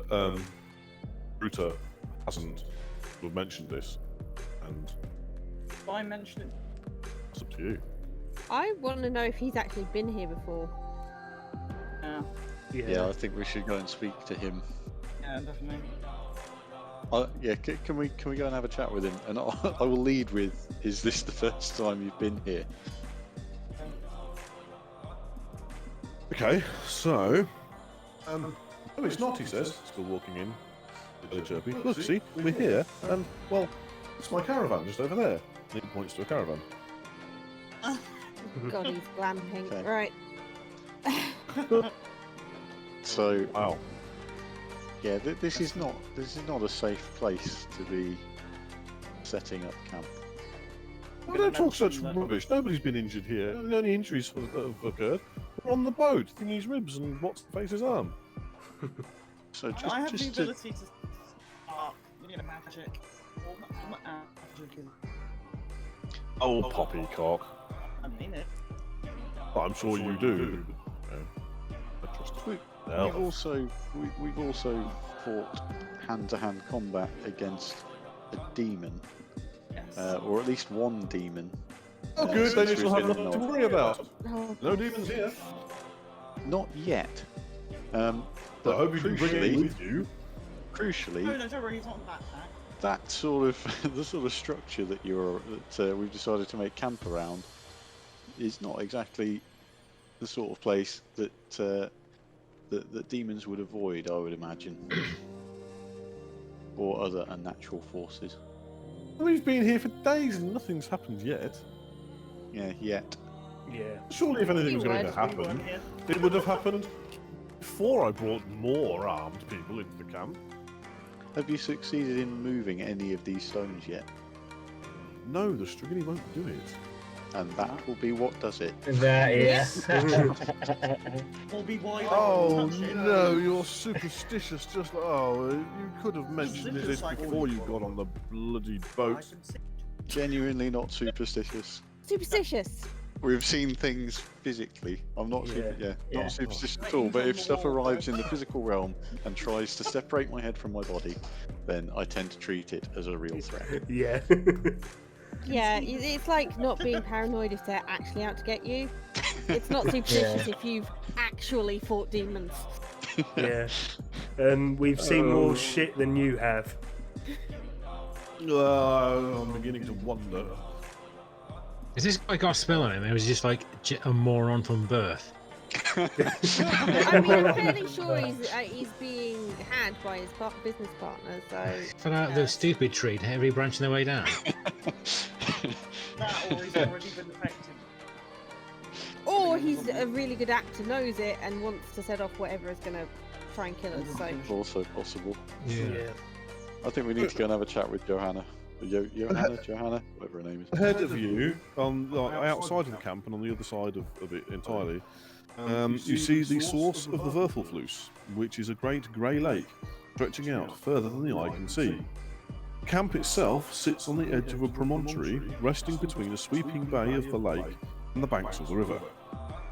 Ruta hasn't sort of mentioned this, and I mentioned it. it's up to you. I want to know if he's actually been here before. Yeah. Yeah, I think we should go and speak to him. Yeah, definitely. Yeah, can we go and have a chat with him? And I will lead with, is this the first time you've been here? Okay, so no, it's not. He says, still walking in, very chirpy. Look, see, we're here, and well, it's my caravan just over there. And he points to a caravan. God, he's glamping. Okay. Right. So, Wow. yeah, this is not a safe place to be setting up camp. Well, don't talk such rubbish. Nobody's been injured here. The only injuries that have occurred were on the boat, Thingy's ribs and what's the face's arm. So just, I have just the ability to start, magic. Well, not magic is. Oh, poppycock. I mean it. I'm sure you do. I trust you. We've also fought hand-to-hand combat against a demon, Yes. or at least one demon. Oh, good. Then you since shall we've have been nothing to north. worry about. Oh, No demons here. Not yet. I But hope you can bring it crucially, with you. crucially, No, don't worry, he's not on the backpack. that sort of the sort of structure that we've decided to make camp around is not exactly the sort of place that that demons would avoid, I would imagine, or other unnatural forces. We've been here for days and nothing's happened yet. Yeah, yet. Yeah. Surely, if anything was going to Keyword. happen, it would have happened before I brought more armed people into the camp. Have you succeeded in moving any of these stones yet? No, the Strigony won't do it. And that will be what does it. That, yeah. Or be wide Oh touch it. no, you're superstitious. Just you could have mentioned this before you got on the bloody boat. Genuinely not superstitious. superstitious. We've seen things physically. I'm not Yeah. not superstitious at all. But if stuff arrives in the physical realm and tries to separate my head from my body, then I tend to treat it as a real threat. Yeah. Yeah, it's like not being paranoid if they're actually out to get you. It's not superstitious if you've actually fought demons. Yeah. And we've seen more shit than you have. I'm beginning to wonder. Has this guy got a spell on him, or is he just like a moron from birth? I mean, I'm fairly sure he's being had by his business partner, so... Fell out of the stupid tree, every branching their way down. That, or he's already been affected. Or he's a really good actor, knows it, and wants to set off whatever is going to try and kill us, so... Also possible. Yeah. I think we need to go and have a chat with Johanna. Johanna, whatever her name is. Ahead of you, outside of the camp and on the other side of it entirely, you see the source of the Verfulflues, which is a great grey lake stretching out further than the eye can see. The camp itself sits on the edge of a promontory resting between a sweeping bay of the lake and the banks of the river.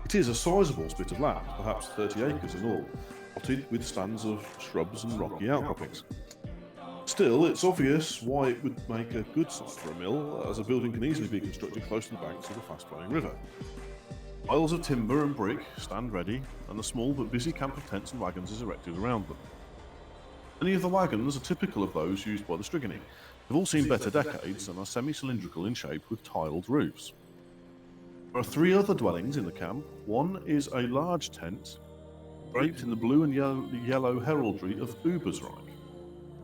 It is a sizable spit of land, perhaps 30 acres in all, dotted with stands of shrubs and rocky outcroppings. Still, it's obvious why it would make a good site for a mill, as a building can easily be constructed close to the banks of the fast-flowing river. Piles of timber and brick stand ready, and a small but busy camp of tents and wagons is erected around them. Many of the wagons are typical of those used by the Strigony. They've all seen better decades and are semi-cylindrical in shape with tiled roofs. There are 3 other dwellings in the camp. One is a large tent, draped in the blue and yellow heraldry of Ubersreich,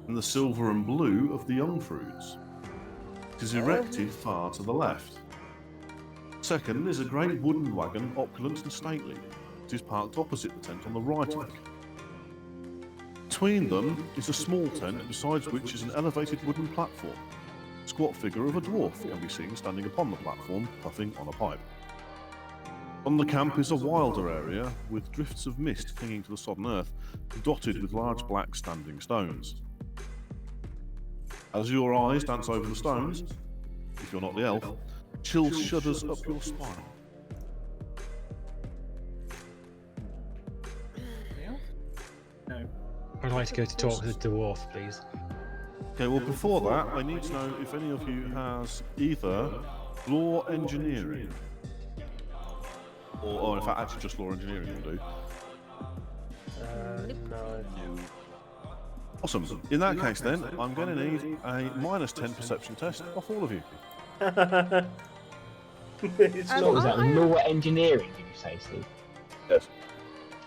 and the silver and blue of the Jungfruits. It is erected far to the left. Second is a great wooden wagon, opulent and stately. It is parked opposite the tent on the right of it. Between them is a small tent, besides which is an elevated wooden platform. The squat figure of a dwarf can be seen standing upon the platform, puffing on a pipe. On the camp is a wilder area, with drifts of mist clinging to the sodden earth, dotted with large black standing stones. As your eyes dance over the stones, if you're not the elf, chill shudders up your spine. No. I'd like to go to talk to the dwarf, please. Okay, well before that, I need to know if any of you has either law engineering, or in fact actually just law engineering will do. No. Awesome. In that case then, I'm going to need a -10 perception test off all of you. It's What was not. that? Law engineering, did you say, Steve? Yes.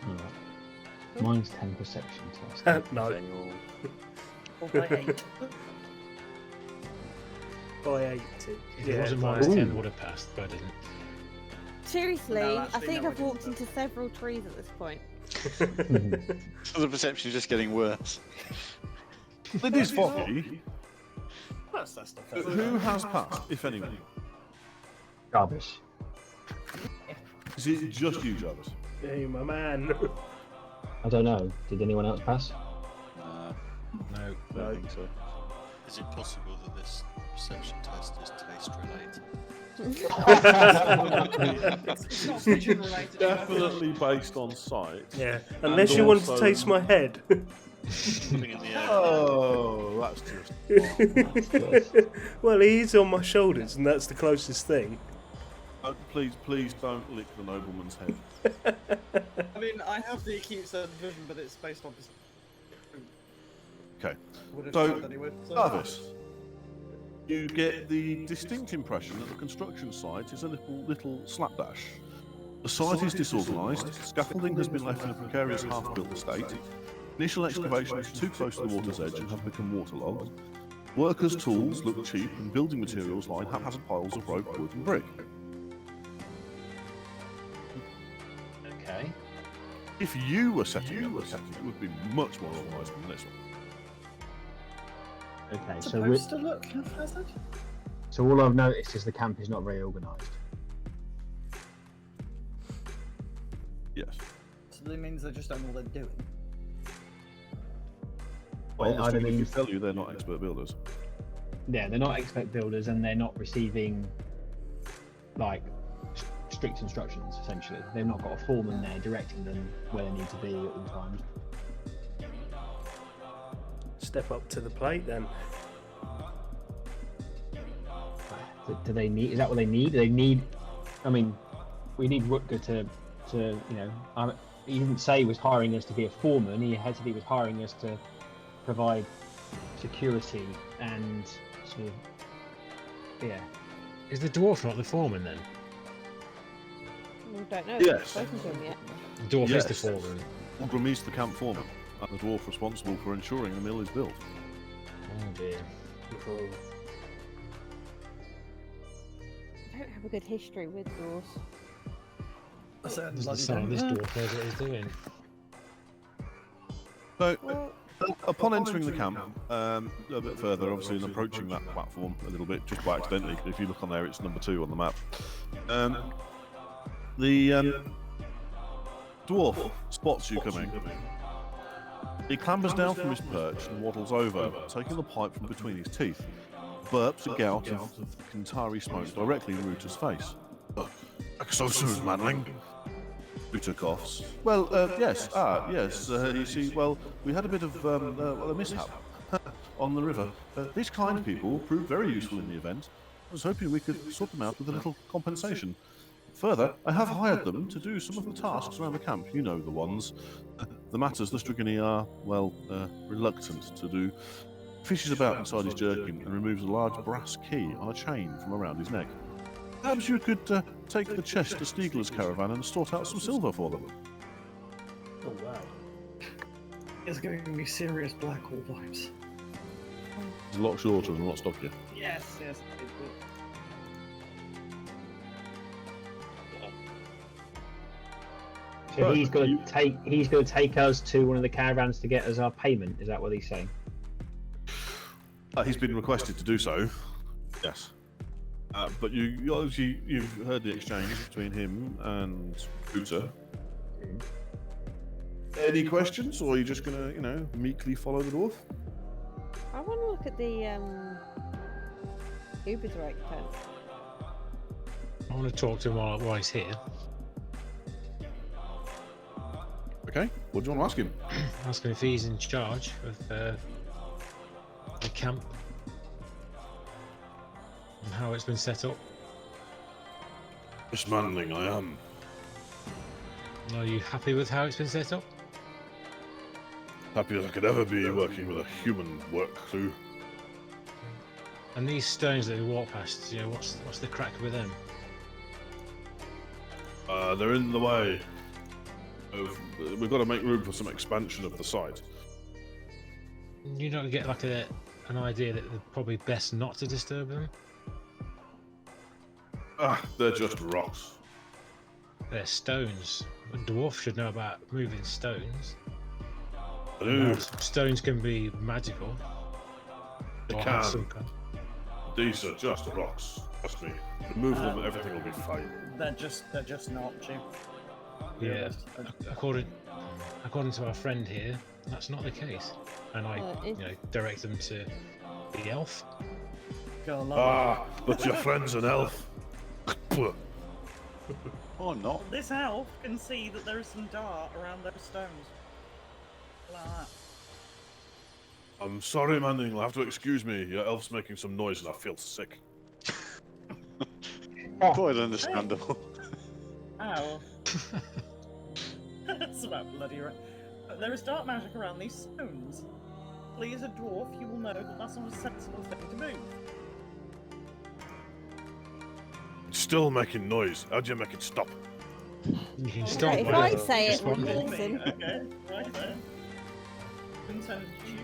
Right. Mine's 10 perception test. No. Or by 8. By 80. If it wasn't minus 10, I would have passed, but I didn't. Seriously, No, I actually, think no, I I've walked didn't. into several trees at this point. So the perception is just getting worse. It is foggy. passed that stuff. Who has passed, if anyone? Jarvis. Is it just you, Jarvis? Hey, my man. I don't know. Did anyone else pass? No, I don't think so. Is it possible that this perception test is taste related? It's not vision related. Definitely based on sight. Yeah, unless you want to also- taste my head. Something in the air. Oh, that's just. Well, he's on my shoulders, and that's the closest thing. Please don't lick the nobleman's head. I mean, I have the acute sense of vision, but it's based on. Okay. Would have So, thought that he would, so- Jarvis, you get the distinct impression that the construction site is a little slapdash. The site is disorganised, scaffolding has been left in a precarious half-built estate, initial excavations too close to the water's edge and have become waterlogged, workers' tools look cheap and building materials line haphazard piles of rope, wood and brick. Okay. If you were setting up the camp, it would be much more organised than this one. Okay. It's So we supposed to look haphazard. so all I've noticed is the camp is not very organised. Yes. So that means they just don't know what they're doing. Well, Well, the either thing means- can tell you they're not expert builders. Yeah, they're not expert builders and they're not receiving like strict instructions. Essentially, they've not got a foreman there directing them where they need to be at all times. Step up to the plate, then. Do they need? Is that what they need? Do they need? I mean, we need Rutger to he didn't say he was hiring us to be a foreman. He said he was hiring us to provide security and sort of, yeah. Is the dwarf not the foreman then? We don't know. Yes. We haven't spoken to him yet. The dwarf is the Yes. foreman. Ulgrim is the camp foreman, and the dwarf responsible for ensuring the mill is built. Oh dear. I don't have a good history with dwarves. I said, Doesn't bloody sound this don't. dwarf knows what he's doing. So, Well, upon entering the camp, a bit further, obviously, and approaching that platform a little bit, just by accidentally, if you look on there, it's number 2 on the map. The dwarf spots you coming. He clambers down from his perch and waddles over, taking the pipe from between his teeth. Burps a gout of Kintari smoke directly in Ruta's face. So soon, manling. Ruta coughs. Well, yes, yes. You see, well, we had a bit of a mishap on the river. These kind people proved very useful in the event. I was hoping we could sort them out with a little compensation. Further, I have hired them to do some of the tasks around the camp. You know the ones. The matters the Strigony are, well, reluctant to do. Fishes about inside his jerkin and removes a large brass key on a chain from around his neck. Perhaps you could take the chest to Sneegler's caravan and sort out some silver for them. Oh, wow. It's giving me serious black hole vibes. It's a lot shorter and a lot stockier. Yes, yes. So he's going to take us to one of the caravans to get us our payment. Is that what he's saying? He's been requested to do so. Yes. But you obviously you've heard the exchange between him and Ruta. Any questions, or are you just gonna, meekly follow the dwarf? I want to look at the Ubersreich tent. I want to talk to him while he's here. Okay. What do you want to ask him? Ask him if he's in charge of the camp and how it's been set up. Miss Manling, I am. Are you happy with how it's been set up? Happy as I could ever be working with a human work crew. And these stones that we walk past, what's the crack with them? They're in the way. We've got to make room for some expansion of the site. You don't get like an idea that they're probably best not to disturb them? They're just rocks. They're stones. A dwarf should know about moving stones. I do. Stones can be magical. They or have can. some kind. These are just rocks. Trust me. Remove them, everything will be fine. They're just not, Jim. Yeah. According to our friend here, that's not the case. And I, direct them to the elf. But your friend's an elf. Or not. This elf can see that there is some dart around those stones. Like that. I'm sorry, Manning. You'll have to excuse me. Your elf's making some noise and I feel sick. Quite understandable. Ow. That's about bloody right. But there is dark magic around these stones. Lee, as a dwarf, you will know that that's not a sensible thing to move. It's still making noise. How do you make it stop? You can stop. If I say it, will you Ignore me, listen? okay, right there. Intended you.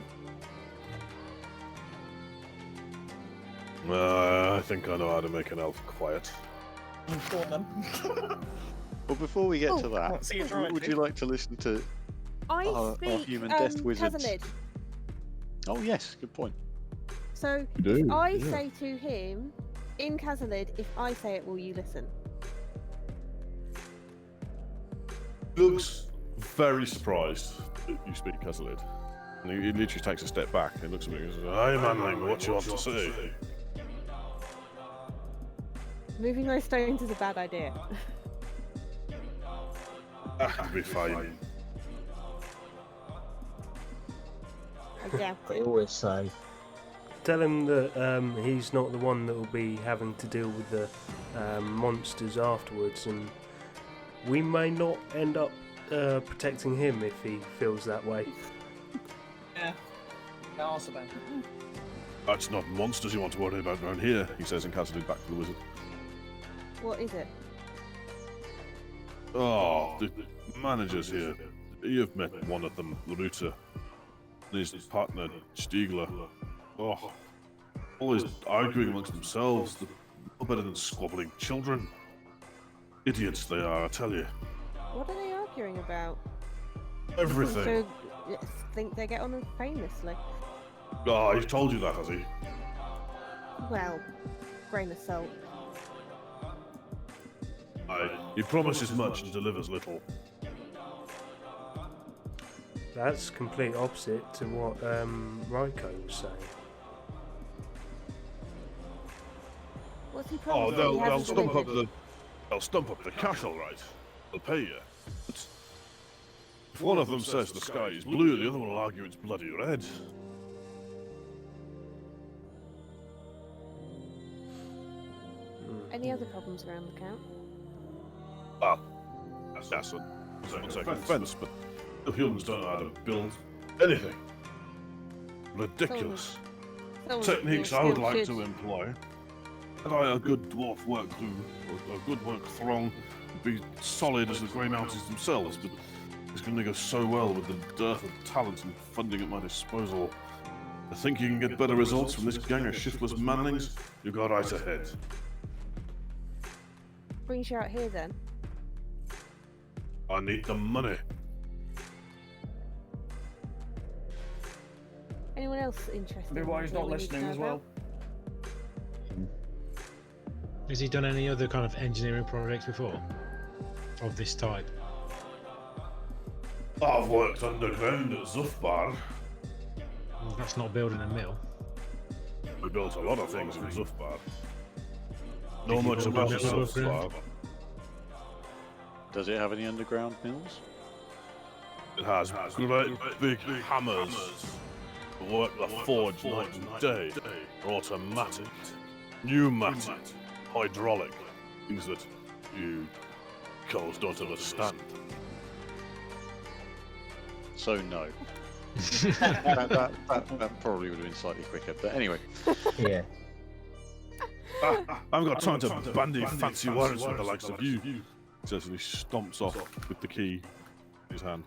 I think I know how to make an elf quiet. For them. Well, before we get to that, See you try, would you like to listen to our speak human death wizards? Kazalid. Oh yes, good point. So if I say to him in Kazalid, if I say it, will you listen? Looks very surprised that you speak Kazalid. And he literally takes a step back and looks at me and says, "Hey, Manling, what you want to say?" Moving those stones is a bad idea. That'll be fine. I doubt They it. always say. Tell him that he's not the one that will be having to deal with the monsters afterwards, and we may not end up protecting him if he feels that way. Yeah. Ask about it. That's not monsters you want to worry about around here, he says and casts it back to the wizard. What is it? Oh, the managers here. You've met one of them, Laruta. And his partner, Stiegler. Oh, always arguing amongst themselves. They're no better than squabbling children. Idiots they are, I tell you. What are they arguing about? Everything. So, think they get on famously. Oh, he's told you that, has he? Well, grain of salt. Aye, he promises much and delivers little. That's complete opposite to what Raiko was saying. What's he Oh, promising? they'll stump up the castle, right? They'll pay you. But if one of them says the sky is blue, the other one will argue it's bloody red. Any other problems around the camp? Well, that's not taking offence, but the humans don't know how to build anything. Ridiculous. Techniques I would like to employ. Had I a good dwarf work crew, or a good work throng, would be solid as the Grey Mountains themselves, but it's going to go so well with the dearth of talent and funding at my disposal. I think you can get better results from this gang of shiftless manlings? You go right ahead. Brings you out here then? I need the money. Anyone else interested? Maybe why he's in not what we need to listening know as well. Has he done any other kind of engineering projects before? Of this type? I've worked underground at Zufbar. Well, that's not building a mill. We built a lot of things in Zufbar. Know much about Zufbar. Does it have any underground mills? It has great big hammers. Work the forge night and day. Automatic, pneumatic, hydraulic. Things that you cows don't understand. So no. that probably would have been slightly quicker, but anyway. Yeah. I've got time to bandy fancy words with the likes of you. He says, and he stomps off with the key in his hand.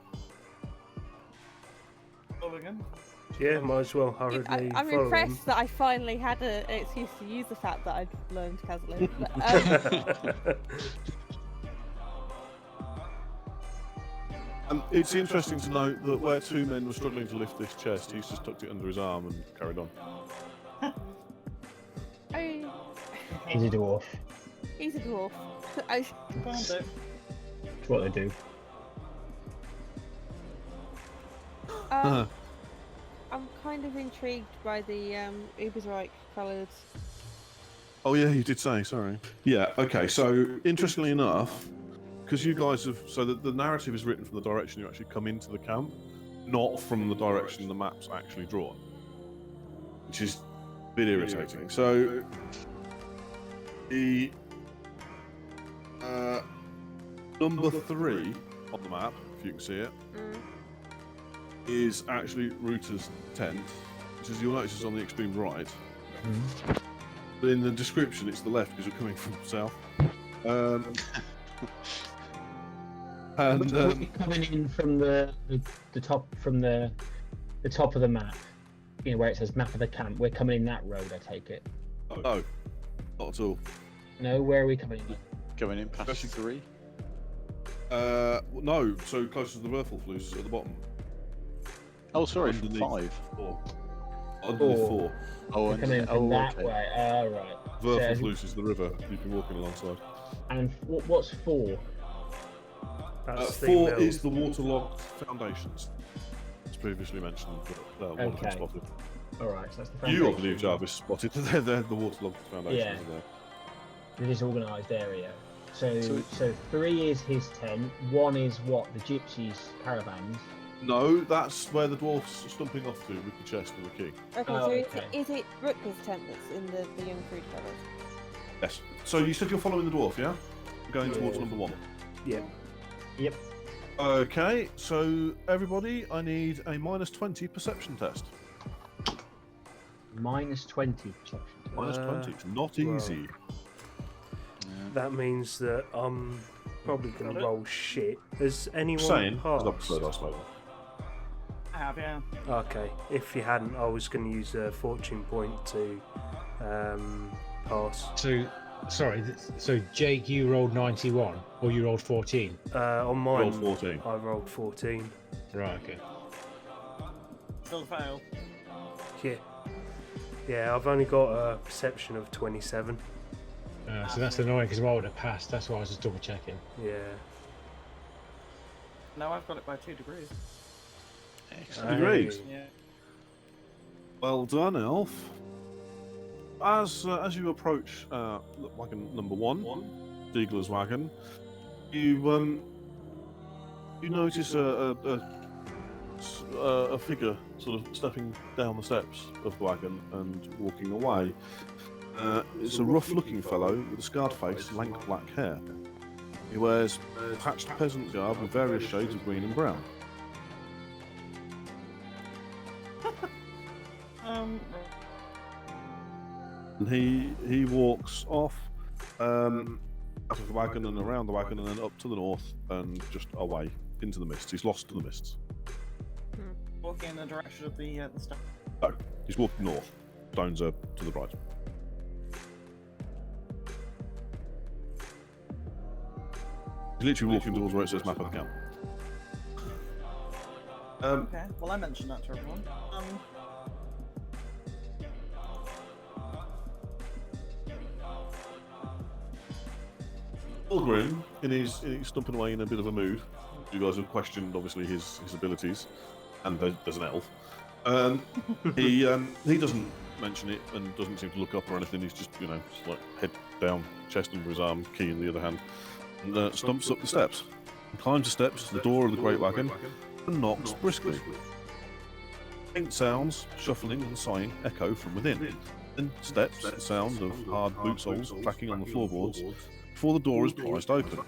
Yeah, might as well hurriedly I'm follow impressed him. that I finally had an excuse to use the fact that I'd learned Kazalid. It's interesting to note that where two men were struggling to lift this chest, he's just tucked it under his arm and carried on. I, He's a dwarf. he's a dwarf. Found it. That's what they do. I'm kind of intrigued by the Ubersreich coloured. Oh yeah, you did say. Sorry. Yeah. Okay. So interestingly enough, because you guys have, so the narrative is written from the direction you actually come into the camp, not from the direction the map's actually drawn, which is a bit irritating. So the number 3 on the map, if you can see it, is actually Router's tent, which is, you'll notice, is on the extreme right. But in the description, it's the left because you're coming from the south. And We're coming in from the top, from the top of the map, you know, where it says map of the camp. We're coming in that road, I take it. no, not at all. No, where are we coming in? Going in past 3. No, so close to the Verfulflues at the bottom. Oh, sorry, Underneath 5. 4. Underneath 4. Oh, We're coming in from that okay. way. Oh, right. Verfulflues is the river you've been walking alongside. And what's 4? That's the 4 mill. is the waterlogged foundations, as previously mentioned. But, one of them Okay. spotted. All right, so that's the You, I foundation. believe, Jarvis spotted. They're the waterlogged foundations. Yeah. There. The disorganised area. So 3 is his tent. 1 is what, the gypsies' caravans. No, that's where the dwarf's stumping off to with the chest and the key. Okay, Oh, so okay. is it Rutger's tent that's in the young fruit colours? Yes. So you said you're following the dwarf, yeah? Going towards number 1. Yeah. Yep. Okay, so everybody, I need a -20 perception test. -20 perception. -20. It's not well, easy. That means that I'm probably going to roll shit. Has anyone Saying, passed? because I prefer dice roll. I have, yeah. Okay, if you hadn't, I was going to use a fortune point to pass. So, sorry. So Jake, you rolled 91, or you rolled 14? On mine, Roll 14. I rolled 14. Right. Okay. Still a fail. Yeah. Yeah, I've only got a perception of 27. So that's annoying because I would have passed. That's why I was just double checking. Yeah. No, I've got it by 2 degrees. Excellent. Degrees. Yeah. Well done, Elf. As you approach wagon number 1, Diegler's wagon, you notice a figure sort of stepping down the steps of the wagon and walking away. It's a rough-looking fellow with a scarred face, lank black hair. He wears patched peasant garb with various shades of green and brown. And he walks off out of the wagon and around the wagon and then up to the north and just away into the mists. He's lost to the mists. Walking in the direction of the stone. No, he's walking north. Stones are to the right. He's literally walking towards where it says map of the camp. Okay, well I mentioned that to everyone. Ulgrim, he's stumping away in a bit of a mood. You guys have questioned, obviously, his abilities, and there's an elf. He doesn't mention it and doesn't seem to look up or anything. He's just, just like head down, chest under his arm, key in the other hand, and stumps up the steps. He climbs the steps to the door of the great wagon and knocks briskly. Faint sounds, shuffling and sighing, echo from within. Then steps, the sound of hard boot soles clacking on the floorboards before the door is prized open.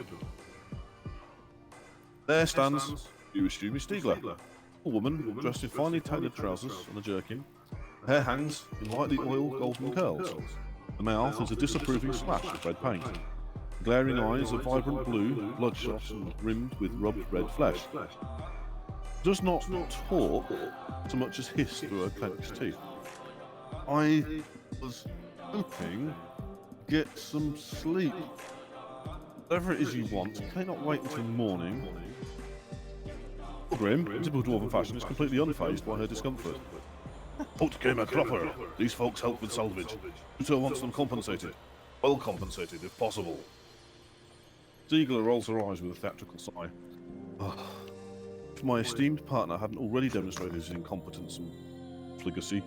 There stands, you assume, is Stiegler, a woman dressed in finely tailored trousers and a jerkin. Her hair hangs in lightly oiled golden curls. The mouth is a disapproving splash of red paint. The glaring eyes are vibrant blue, bloodshot and rimmed with rubbed red flesh. Does not talk so much as hiss through her clenched teeth. I was hoping to get some sleep. Whatever it is you want, can I not wait until morning? Grim, in typical dwarven fashion, is completely unfazed by her discomfort. Out came a cropper. These folks help with salvage. Uto wants them compensated. Well compensated, if possible. Ziegler rolls her eyes with a theatrical sigh. If my esteemed partner hadn't already demonstrated his incompetence and profligacy,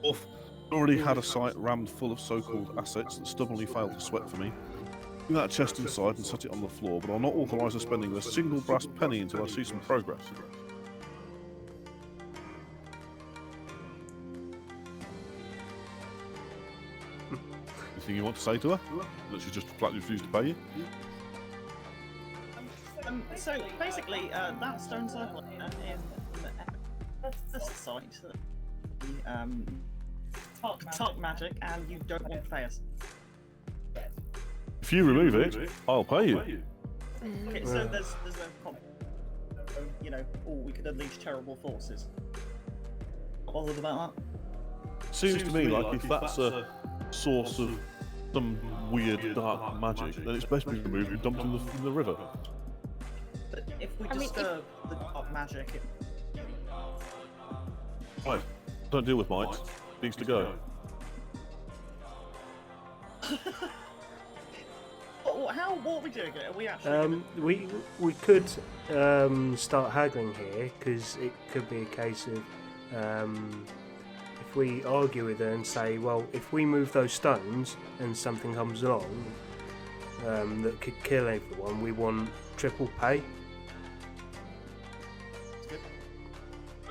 Orf already had a site rammed full of so-called assets that stubbornly failed to sweat for me. Bring that chest inside and set it on the floor, but I'll not authorise the spending of a single brass penny until I see some progress. Anything you want to say to her? That she just flatly refused to pay you? So basically, that stone circle is the site that talk magic, and you don't want to pay us. If you remove it, I'll pay you. Okay, so there's no comp. You know, or we could unleash terrible forces. Not bothered about that. Seems to me like if that's a source of some weird dark magic, then it's best to be removed and dumped in the river. But if we disturb the dark magic, Right, don't deal with might. Needs to go. what are we doing? Are we actually? We could start haggling here, because it could be a case of if we argue with her and say, well, if we move those stones and something comes along that could kill everyone, we want triple pay.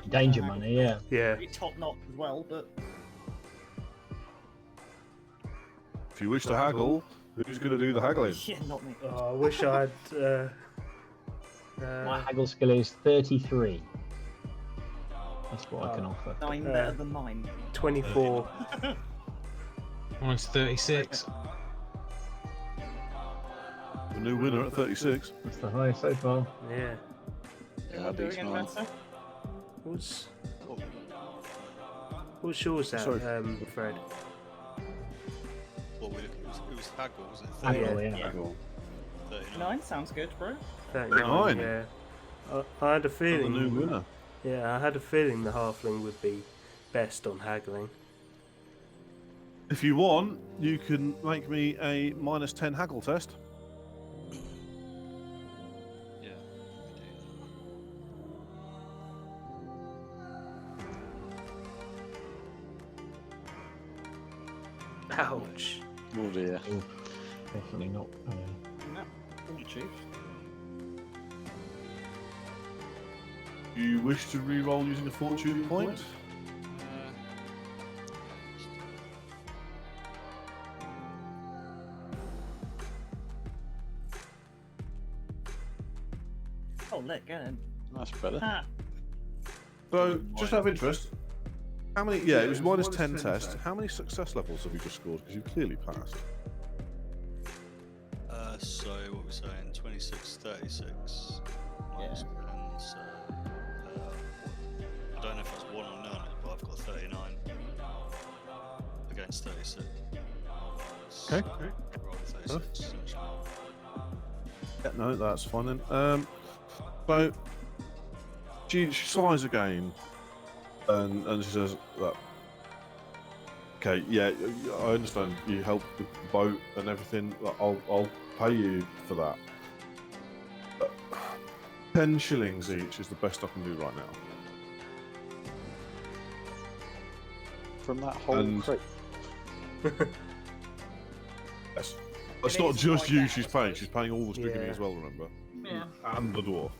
Danger money, yeah. Yeah. Top notch as well, but If you wish to haggle, who's going to do the haggling? yeah, not me. Oh, I wish I had. My haggle skill is 33. That's what I can offer. 9 better than mine. 24. Mine's 36. The new winner at 36. That's the highest so far. Yeah. Yeah, Doing any man. better? What's yours at, Sorry. Fred? Well, it was haggle, wasn't it? Haggle, Yeah. yeah. Haggle. 9 sounds good, bro. 39, yeah. I had a The feeling. new winner. Yeah, I had a feeling the halfling would be best on haggling. If you want, you can make me a -10 haggle test. Yeah. Ouch. Oh dear. Definitely not. No, chief. You wish to re-roll using a fortune point? Oh, look, good. That's better. Ah, So, just out of interest, how many? Yeah, it was -10 test. How many success levels have you just scored? Because you clearly passed. So what we're saying, 26, 36. Minus 10, so I don't know if that's 1 or none, but I've got 39 against 36. So Okay. roll 36. essentially. Yeah, no, that's fine then. So she sighs again, and she says that. Okay, yeah, I understand. You helped with the boat and everything. I'll pay you for that. But 10 shillings each is the best I can do right now. From that whole And- crate. Yes. It's not is just like you that. she's paying. She's paying all the stricken Yeah. as well. Remember. yeah. And the dwarf.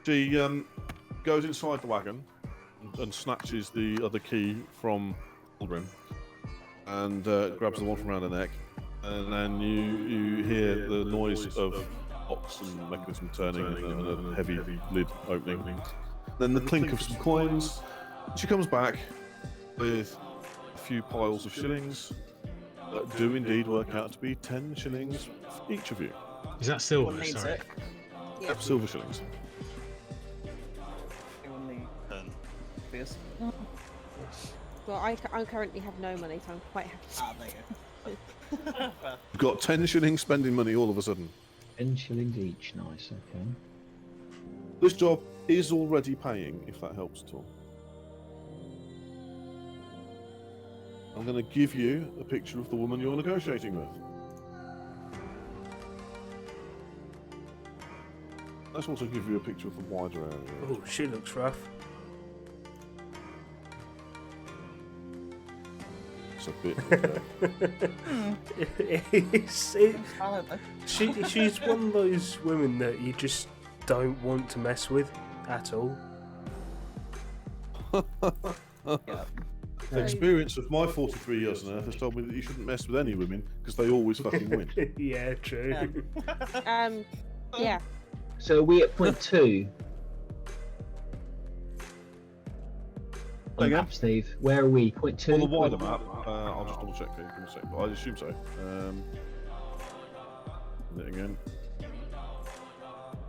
She goes inside the wagon and snatches the other key from Aldrin and grabs the one from around her neck, and then you hear the noise of locks and mechanism turning and a heavy lid opening. Then the clink of some coins. She comes back with a few piles of shillings that do indeed work out to be 10 shillings for each of you. Is that silver? Everyone needs Sorry. it. Yeah. Silver shillings. Everyone needs 10. this. Well, I currently have no money, so I'm quite happy. Ah, there you go. Fair. You've got 10 shillings spending money all of a sudden. 10 shillings each, nice, okay. This job is already paying, if that helps at all. I'm going to give you a picture of the woman you're negotiating with. Let's also give you a picture of the wider area. Oh, she looks rough. It's a bit. She's one of those women that you just don't want to mess with at all. The experience of my 43 years on Earth has told me that you shouldn't mess with any women because they always fucking win. Yeah, true. Yeah. So are we at point 2? On Again? map, Steve. Where are we? Point 2? On the wider map, I'll just double check here. Give me a second, but I assume so. It again.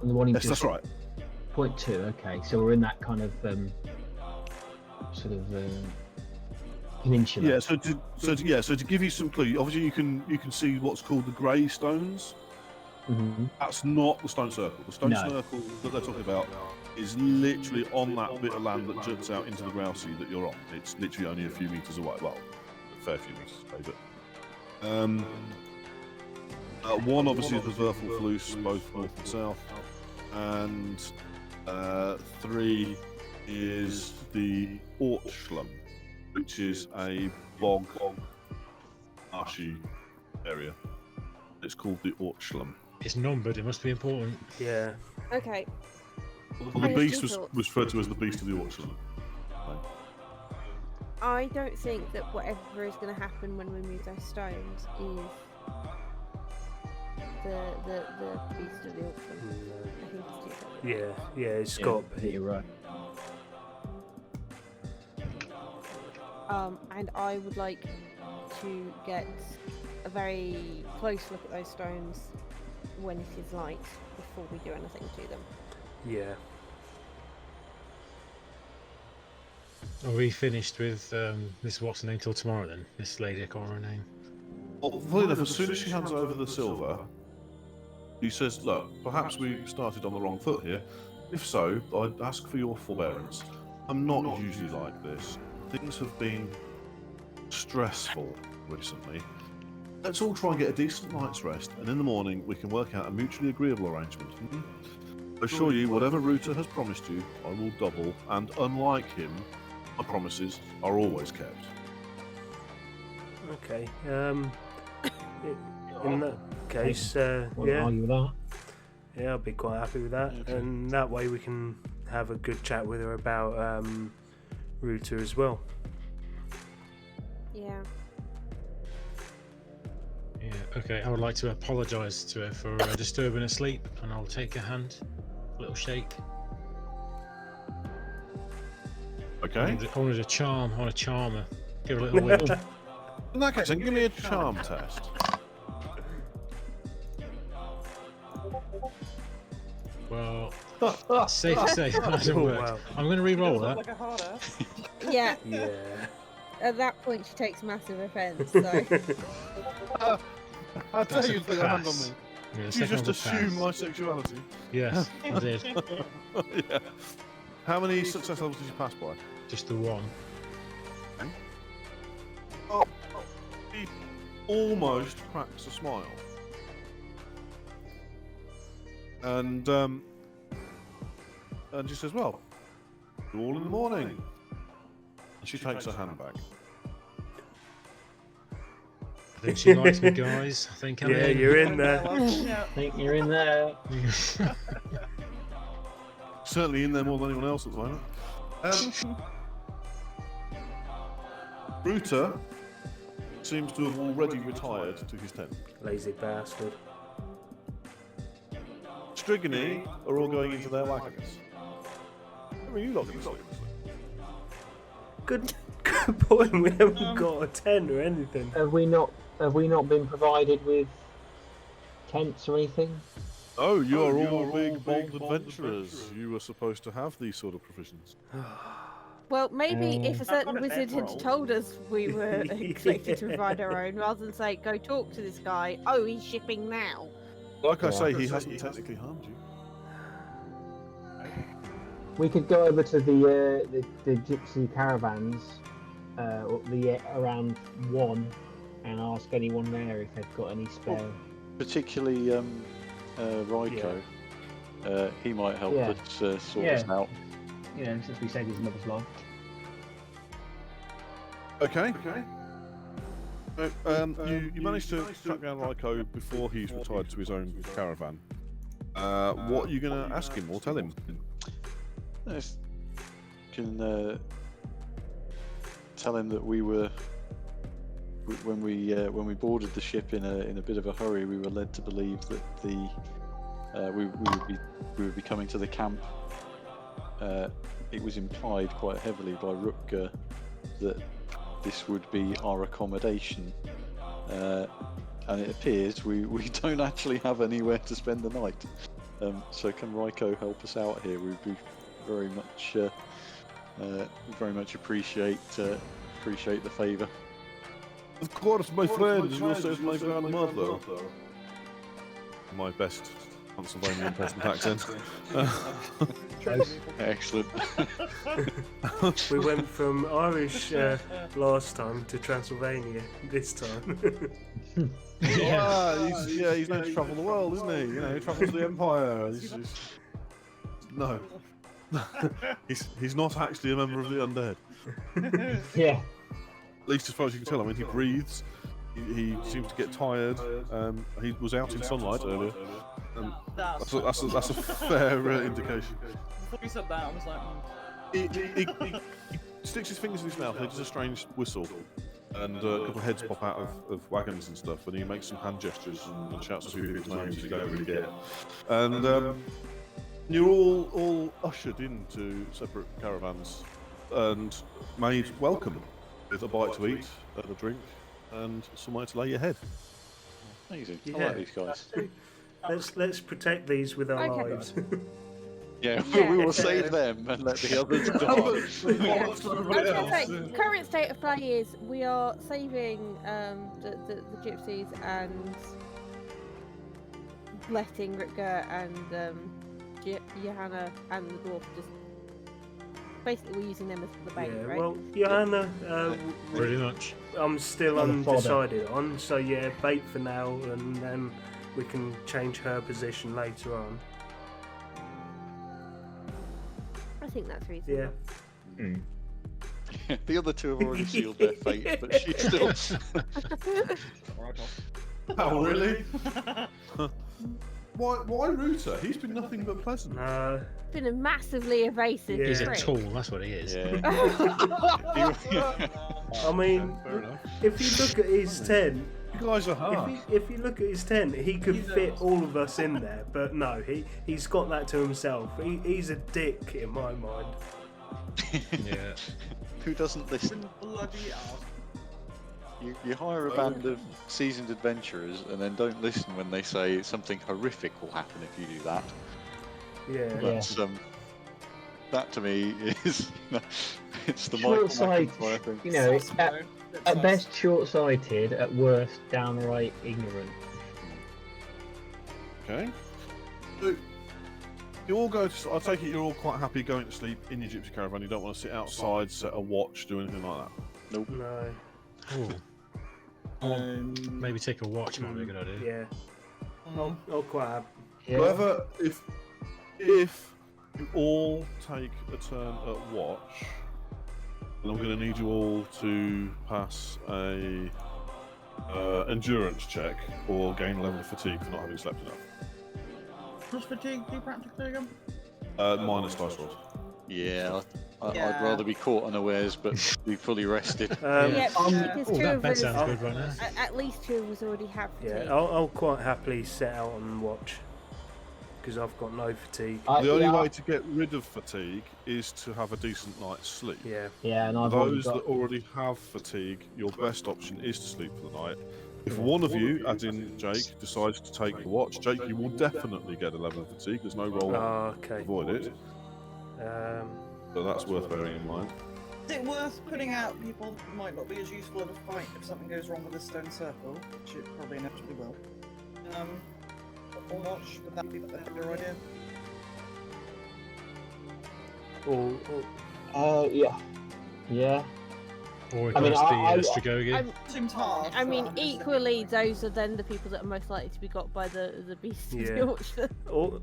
On the one in Yes, that's right. Point 2. Okay, so we're in that kind of sort of peninsula. Yeah. So to give you some clue, obviously you can see what's called the grey stones. Mm-hmm. That's not the stone circle. The stone No. circle that they're talking about is literally on that bit of land that juts out into the grousey that you're on. It's literally only a few metres away. Well, a fair few metres away, but one obviously is the Verfulflues, both north and south, and 3 is the Ortschlum, which is a bog, marshy area. It's called the Ortschlum. It's numbered, it must be important. Yeah. Okay. Well, the beast was referred to as the beast of the Ortschlum. I don't think that whatever is going to happen when we move those stones is the beast of the Orphan. I think it's too separate. Yeah, it's got. Yeah, you're right. And I would like to get a very close look at those stones when it is light before we do anything to them. Yeah. Are we finished with this what's her name till tomorrow then? This lady, I can't remember her name. Well, funny enough, as soon as she hands over the silver, he says, "Look, perhaps we started on the wrong foot here. If so, I'd ask for your forbearance. I'm not usually like this. Things have been stressful recently. Let's all try and get a decent night's rest, and in the morning we can work out a mutually agreeable arrangement. I assure you, whatever Ruta has promised you, I will double, and unlike him, my promises are always kept." Okay. In that case, Won't yeah. argue with that. Yeah, I'll be quite happy with that, Okay. and that way we can have a good chat with her about Ruta as well. Yeah. Yeah, okay, I would like to apologise to her for disturbing her sleep, and I'll take her hand. A little shake. Okay. I wanted a charm, I want to charm her. Give her a little whip. In that case, then give me a charm test. Well, safe to say that hasn't worked. Wow. I'm going to re-roll that. Like a hard ass. Yeah. Yeah. At that point, she takes massive offence. So. I tell you, put your hand on Pass. me. Yeah, You second just one was assume pass. my sexuality. Yes, I did. Yeah. How many success levels did you pass by? Just the one. He almost cracks a smile. And she says, "Well, you're all in the morning." And she takes her hand back. I think she likes me, guys. I think I'm Yeah, in. you're in there. Yeah. I think you're in there. Certainly in there more than anyone else at the moment. Ruta seems to have already retired to his tent. Lazy bastard. Strigony are all going into their wagons. I mean, you lot can sleep. Good point. We haven't got a tent or anything. Have we not been provided with tents or anything? Oh, you are all big, bold adventurers. You were supposed to have these sort of provisions. Well, maybe if a I've certain got a wizard had bedroll. told us we were expected to provide our own, rather than say, "Go talk to this guy." Oh, he's shipping now. Like I say, he hasn't technically harmed you. We could go over to the gypsy caravans around 1 and ask anyone there if they've got any spare. Particularly Ryko. He might help us sort us out. You know, since we saved his mother's life. Okay. You managed to track down Ryko before he's retired to his own caravan. What are you going to ask him or tell him? Can tell him that we were when we boarded the ship in a bit of a hurry. We were led to believe that we would be coming to the camp. It was implied quite heavily by Rutger that this would be our accommodation, and it appears we don't actually have anywhere to spend the night. So can Ryko help us out here? We'd be very much appreciate the favour. Of course, my friend, you said my grandmother. My best Pennsylvanian peasant accent. Excellent. We went from Irish last time to Transylvania this time. He's known to travel the world, isn't he? You know, he travels the empire. No. he's not actually a member of the undead. Yeah. At least as far as you can tell. I mean, he breathes. He seems to get tired. He was out in sunlight earlier. That's a fair indication. Before you said that, I was like... He sticks his fingers in his mouth and he does a strange whistle. And a couple of heads pop out of wagons and stuff, and he makes some hand gestures and shouts a few people's names you don't really get. And you're all ushered into separate caravans and made welcome with a bite to eat and a drink and somewhere to lay your head. Amazing. I like these guys. Let's protect these with our lives. Yeah, we will save them and let the others die. I was going to say, current state of play is we are saving the gypsies and letting Rutger and Johanna and the dwarf just... Basically, we're using them as the bait, right? Well, Johanna, pretty much. I'm still undecided on, so yeah, bait for now, and then we can change her position later on. I think that's reasonable. Yeah. The other two have already sealed their fate, but she's still... Oh, really? Why Rooter? He's been nothing but pleasant. Been a massively evasive He's a prick. tool, that's what he is. I mean, if you look at his tent, you guys are hard. If you look at his tent, he could fit all of us in there, but no, he's got that to himself. He's a dick in my mind. Yeah. Who doesn't listen? Bloody ass. You hire a band of seasoned adventurers and then don't listen when they say something horrific will happen if you do that. Yeah. But that to me is it's the short-sighted. You know, at best short-sighted, at worst downright ignorant. Okay. So, you all go to. I take it you're all quite happy going to sleep in your gypsy caravan. You don't want to sit outside, set a watch, do anything like that. Nope. No. Maybe take a watch might be a good idea. Yeah. I'll quite happy. Yeah. However, if you all take a turn at watch, then I'm going to need you all to pass a endurance check or gain a level of fatigue for not having slept enough. What's fatigue do practically again? Minus dice rolls. Yeah, I'd rather be caught unawares but be fully rested. Because two of us, sounds good right now. at least two of us already have fatigue. Yeah, I'll quite happily set out and watch because I've got no fatigue. The only way to get rid of fatigue is to have a decent night's sleep. Yeah. Yeah, and those that already have fatigue, your best option is to sleep for the night. If one of you, as in Jake, decides to take the watch, Jake, you will definitely get a level of fatigue. There's no roll to avoid it. So that's worth bearing in mind. Is it worth putting out people that might not be as useful in a fight if something goes wrong with the stone circle, which it probably inevitably will? Or watch, would that be the better idea? Yeah. Or I mean, across the I- Stragogi. Seems hard. I mean, but I'm just equally, those are then the people that are most likely to be got by the beasts of Yeah. Yorkshire. Or,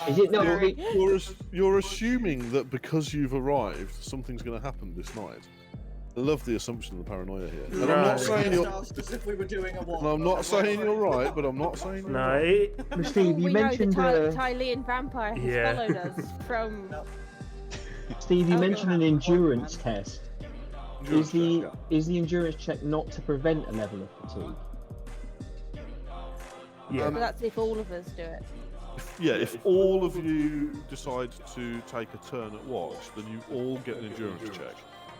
Is it not? Sorry. You're assuming that because you've arrived, something's going to happen this night. I love the assumption of the paranoia here. And I'm No. not saying you're. asked as if we were doing a what? And I'm not saying you're right, but I'm not saying you're no, right. Steve, we you know mentioned the Tylean vampire has Yeah. followed us from. Steve, you Oh, mentioned an endurance test. Endurance check, yeah. Is the endurance check not to prevent a level of fatigue? yeah. But that's if all of us do it. Yeah, if all of you decide to take a turn at watch, then you all get an endurance check.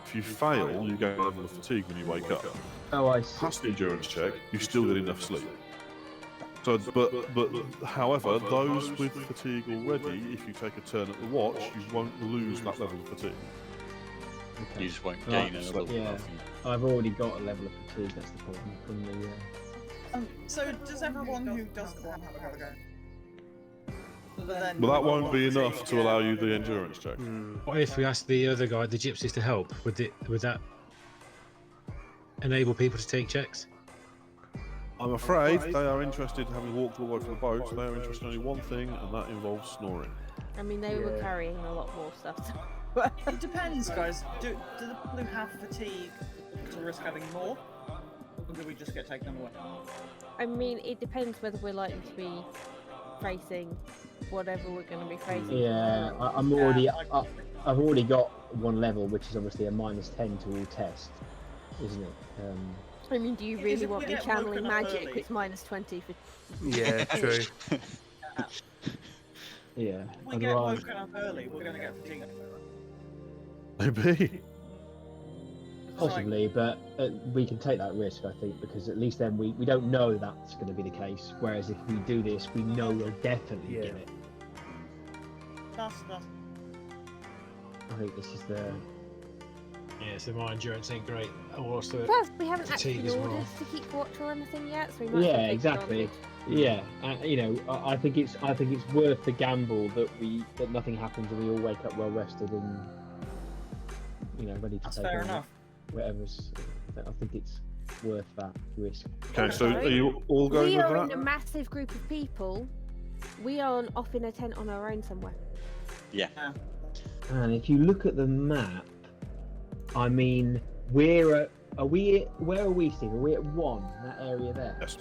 If you fail, you get a level of fatigue when you wake up. Oh, I see. Past the endurance check, you still get enough sleep. So, but however, those with fatigue already, if you take a turn at the watch, you won't lose that level of fatigue. Okay. You just won't Right, gain a level. yeah. I've already got a level of fatigue. That's the problem from the. So does everyone who doesn't have a go? But that won't be enough to allow you the endurance check. What if we asked the other guy, the gypsies, to help? Would that enable people to take checks? I'm afraid they are interested, having walked all the way from the boat, they are interested in only one thing, and that involves snoring. I mean, they were Yeah. carrying a lot more stuff. It depends, guys. Do the people who have fatigue to risk having more, or do we just get taken away? I mean, it depends whether we're likely to be facing whatever we're going to be facing. Yeah, I'm already. I've already got one level, which is obviously a -10 to all tests, isn't it? I mean, do you Is really if want we me get channeling woken up magic? early- It's -20 for. Yeah, true. Yeah. If we get Otherwise, woken up early, we're going to get fatigue. Maybe. possibly, but we can take that risk, I think, because at least then we don't know that's going to be the case. Whereas if we do this, we know we'll definitely Yeah. get it. That's I think this is the. Yeah, so my endurance ain't great. Also, Plus, we haven't actually fatigue been as ordered well. to keep watch or anything yet, so we might. Yeah, as well take exactly. advantage. Yeah, you know, I think it's worth the gamble that nothing happens and we all wake up well rested and ready to That's take fair on enough. whatever's. I think it's worth that risk. Okay, so are you all going We with are in that? a massive group of people. We are off in a tent on our own somewhere. Yeah. And if you look at the map, I mean, where are we, Steve? Are we at 1, that area there? Yes.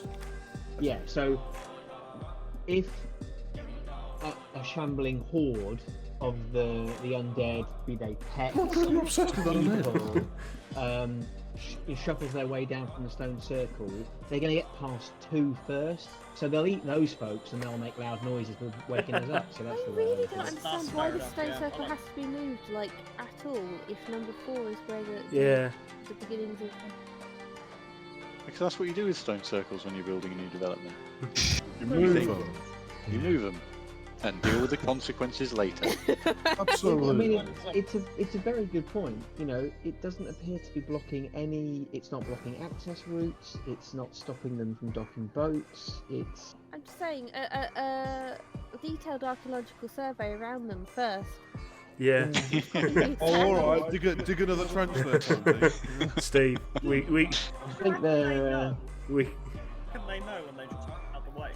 Yeah, so if a shambling horde of the undead, be they pets, I'm obsessed with undead. people, shuffles their way down from the stone circle, they're going to get past 2 first. So they'll eat those folks and they'll make loud noises with waking us up. So that's I the way. really I don't look at it. understand That's why fair the enough, stone yeah. circle has to be moved, like, at all, if number 4 is where Yeah. the beginnings of. Because that's what you do with stone circles when you're building a new development. You move think- them. You move them and deal with the consequences later. Absolutely. I mean, it's a very good point. You know, it doesn't appear to be blocking any. It's not blocking access routes. It's not stopping them from docking boats. It's I'm just saying, a detailed archaeological survey around them first. Yeah. Oh, all right, dig another trench there, Tony. Steve, we I think they're. we Can they know when they just out the way?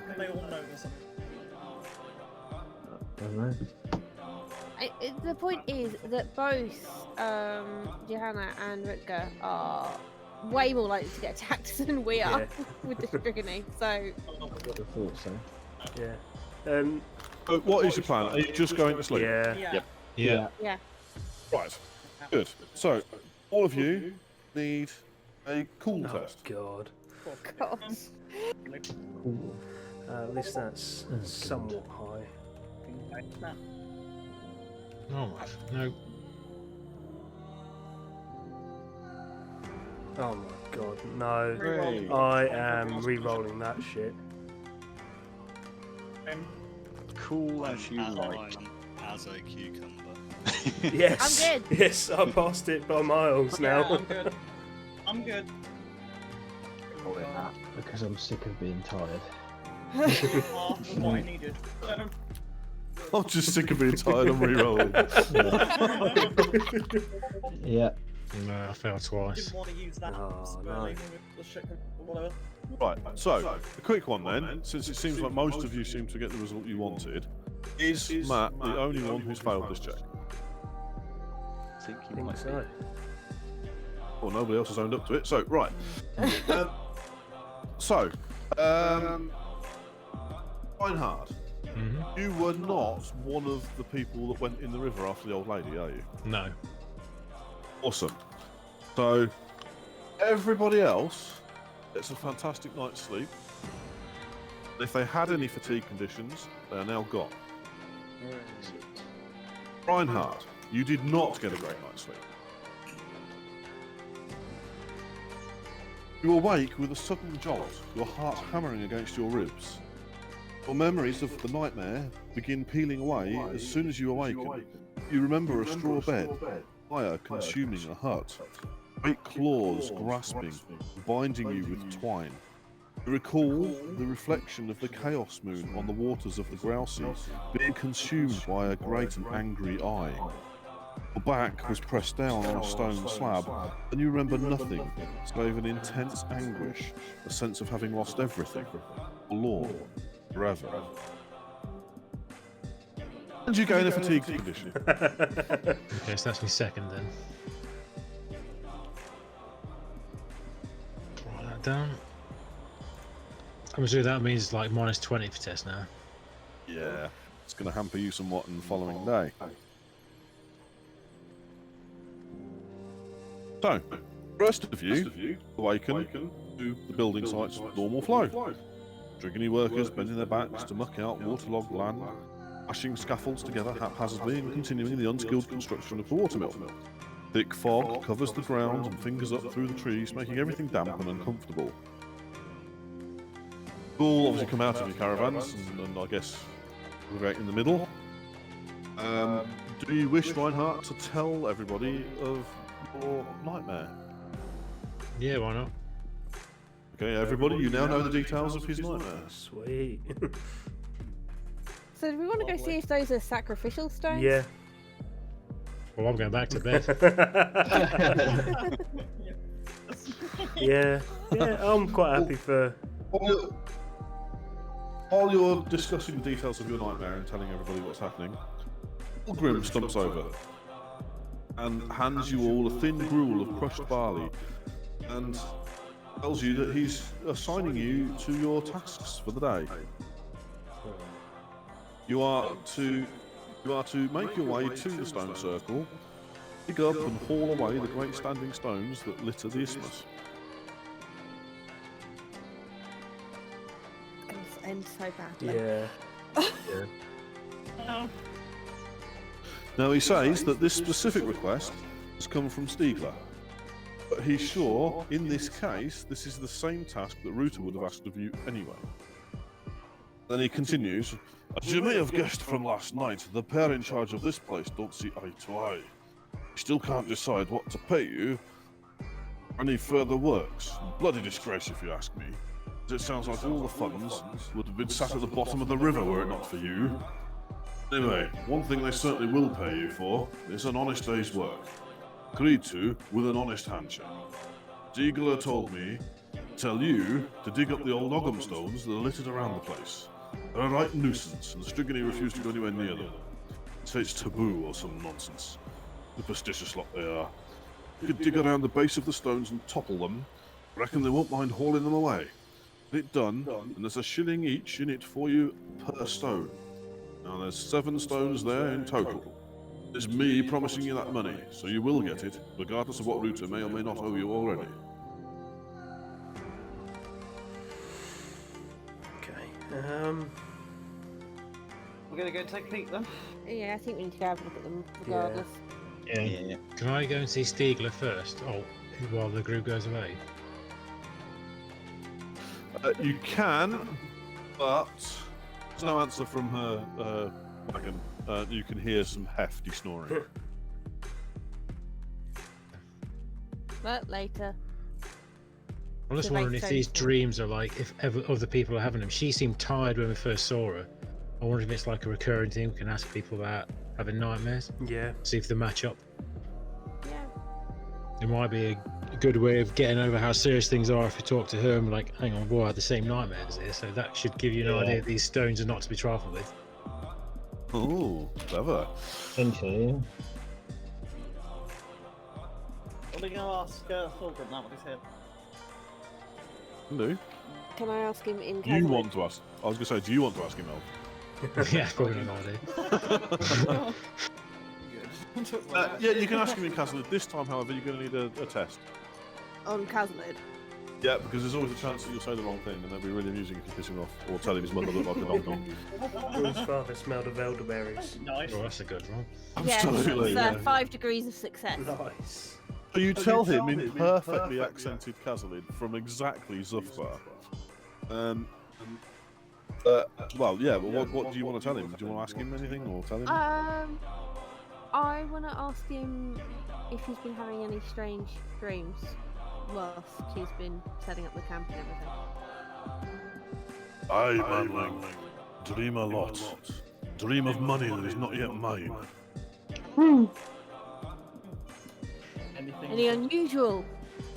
Can they all know there's something? I don't know. The point is that both Johanna and Rutger are way more likely to get attacked than we are Yeah. with the Strigony, so. I thought so. yeah. So what is your plan? Are you just going to sleep? Yeah. Yeah. Yeah. Yeah. Right. Good. So, all of you need a cool Oh test. God. God. Cool. At least that's somewhat high. Oh my. No. Oh my God, no. Great. I am re-rolling that shit. Cool as you like. As a cucumber. Yes. I'm good. Yes, I passed it by miles now. Yeah, I'm good. I'm good. Because I'm sick of being tired. Half of what I needed. I'm just sick of being tired. I'm re-rolling. Yeah. No, I failed twice. Didn't want to use that. Oh, no. Sterling with the shit or whatever. Right, so a quick one then, since it seems like most of you seem to get the result you wanted. Is Matt the only one who's failed this check? I think I you think might so. Well, nobody else has owned up to it. So, right. Reinhard, you were not one of the people that went in the river after the old lady, are you? No. Awesome. So, everybody else gets a fantastic night's sleep. And if they had any fatigue conditions, they are now gone. Reinhard, you did not get a great night's sleep. You awake with a sudden jolt, your heart hammering against your ribs. Your memories of the nightmare begin peeling away as soon as you awaken. You remember a straw bed, fire consuming a hut, great claws grasping, binding you with twine. You recall the reflection of the chaos moon on the waters of the Grousey being consumed by a great and angry eye. Your back was pressed down on a stone slab, and you remember nothing save an intense anguish, a sense of having lost everything, forlorn, forever. And you gain a fatigue condition. Okay, so that's my second then. Write that down. I'm assuming that means like -20 for test now. Yeah, it's going to hamper you somewhat in the following day. So, the rest of you awaken to the building site's normal flow. Drigany workers bending their backs to muck out waterlogged land, lashing scaffolds together haphazardly and continuing the unskilled construction of the watermill. Thick fog covers the ground and fingers up through the trees, making everything damp and uncomfortable. You all obviously come out of your caravans and I guess we're in the middle. Do you wish Reinhardt to tell everybody of your nightmare? Yeah, why not? Okay, everybody, you now know the details of his nightmare. Sweet. So do we want to go see if those are sacrificial stones? Yeah. Well, I'm going back to bed. Yeah. Yeah, I'm quite happy for... While you're discussing the details of your nightmare and telling everybody what's happening, Grim stumps over and hands you all a thin gruel of crushed barley and tells you that he's assigning you to your tasks for the day. You are to make your way to the stone circle, dig up and haul away the great standing stones that litter the isthmus. End so badly. Yeah. Now he says that this specific request has come from Stiegler, but he's sure in this case this is the same task that Ruta would have asked of you anyway. Then he continues, as you may have guessed from last night, the pair in charge of this place don't see eye to eye. We still can't decide what to pay you for any further works. Bloody disgrace if you ask me. It sounds like all the funds would have been sat at the bottom of the river were it not for you. Anyway, one thing they certainly will pay you for is an honest day's work. Agreed to with an honest handshake. Ziegler told me to tell you to dig up the old Ogham stones that are littered around the place. They're a right nuisance, and the Strigony refuse to go anywhere near them. Say it's taboo or some nonsense. Superstitious lot they are. You could dig around the base of the stones and topple them. I reckon they won't mind hauling them away. Get it done, and there's a shilling each in it for you per stone. Now there's 7 stones there in total. It's me promising you that money, so you will get it, regardless of what Ruta may or may not owe you already. Okay. We're gonna go take a peek then. Yeah, I think we need to go have a look at them regardless. Yeah. Can I go and see Stiegler first? Oh, while the group goes away? You can, but there's no answer from her wagon. You can hear some hefty snoring. But later. I'm just So wondering they if say these so. dreams are like if ever other people are having them. She seemed tired when we first saw her, I wonder if it's like a recurring thing. We can ask people about having nightmares. Yeah. See if they match up. Yeah. It might be a good way of getting over how serious things are if you talk to her and be like, hang on, boy, I had the same nightmares here. So that should give you an idea these stones are not to be trifled with. Oh, clever. Essentially, yeah. What are you going to ask Thorgrim now what he's here? No. Can I ask him in You Caslid? want to ask? I was going to say, do you want to ask him, Elf? Yeah, probably no idea. Yeah, you can ask him in Castle. This time, however, you're going to need a test. On Caslid? Yeah, because there's always a chance that you'll say the wrong thing, and that'd be really amusing if you piss him off, or tell him his mother looked like a donkey. Will's father smelled of elderberries. Nice. Oh, that's a good one. Absolutely. Yeah, Yeah. 5 degrees of success. Nice. So you tell him in perfectly accented Kazalid from exactly Zufbar. Well, yeah, but what do you want to tell him? Do you want to ask him anything or tell him? I want to ask him if he's been having any strange dreams whilst he's been setting up the camp and everything. Aye, manling. Dream a lot. Dream of money that is not yet mine. Any unusual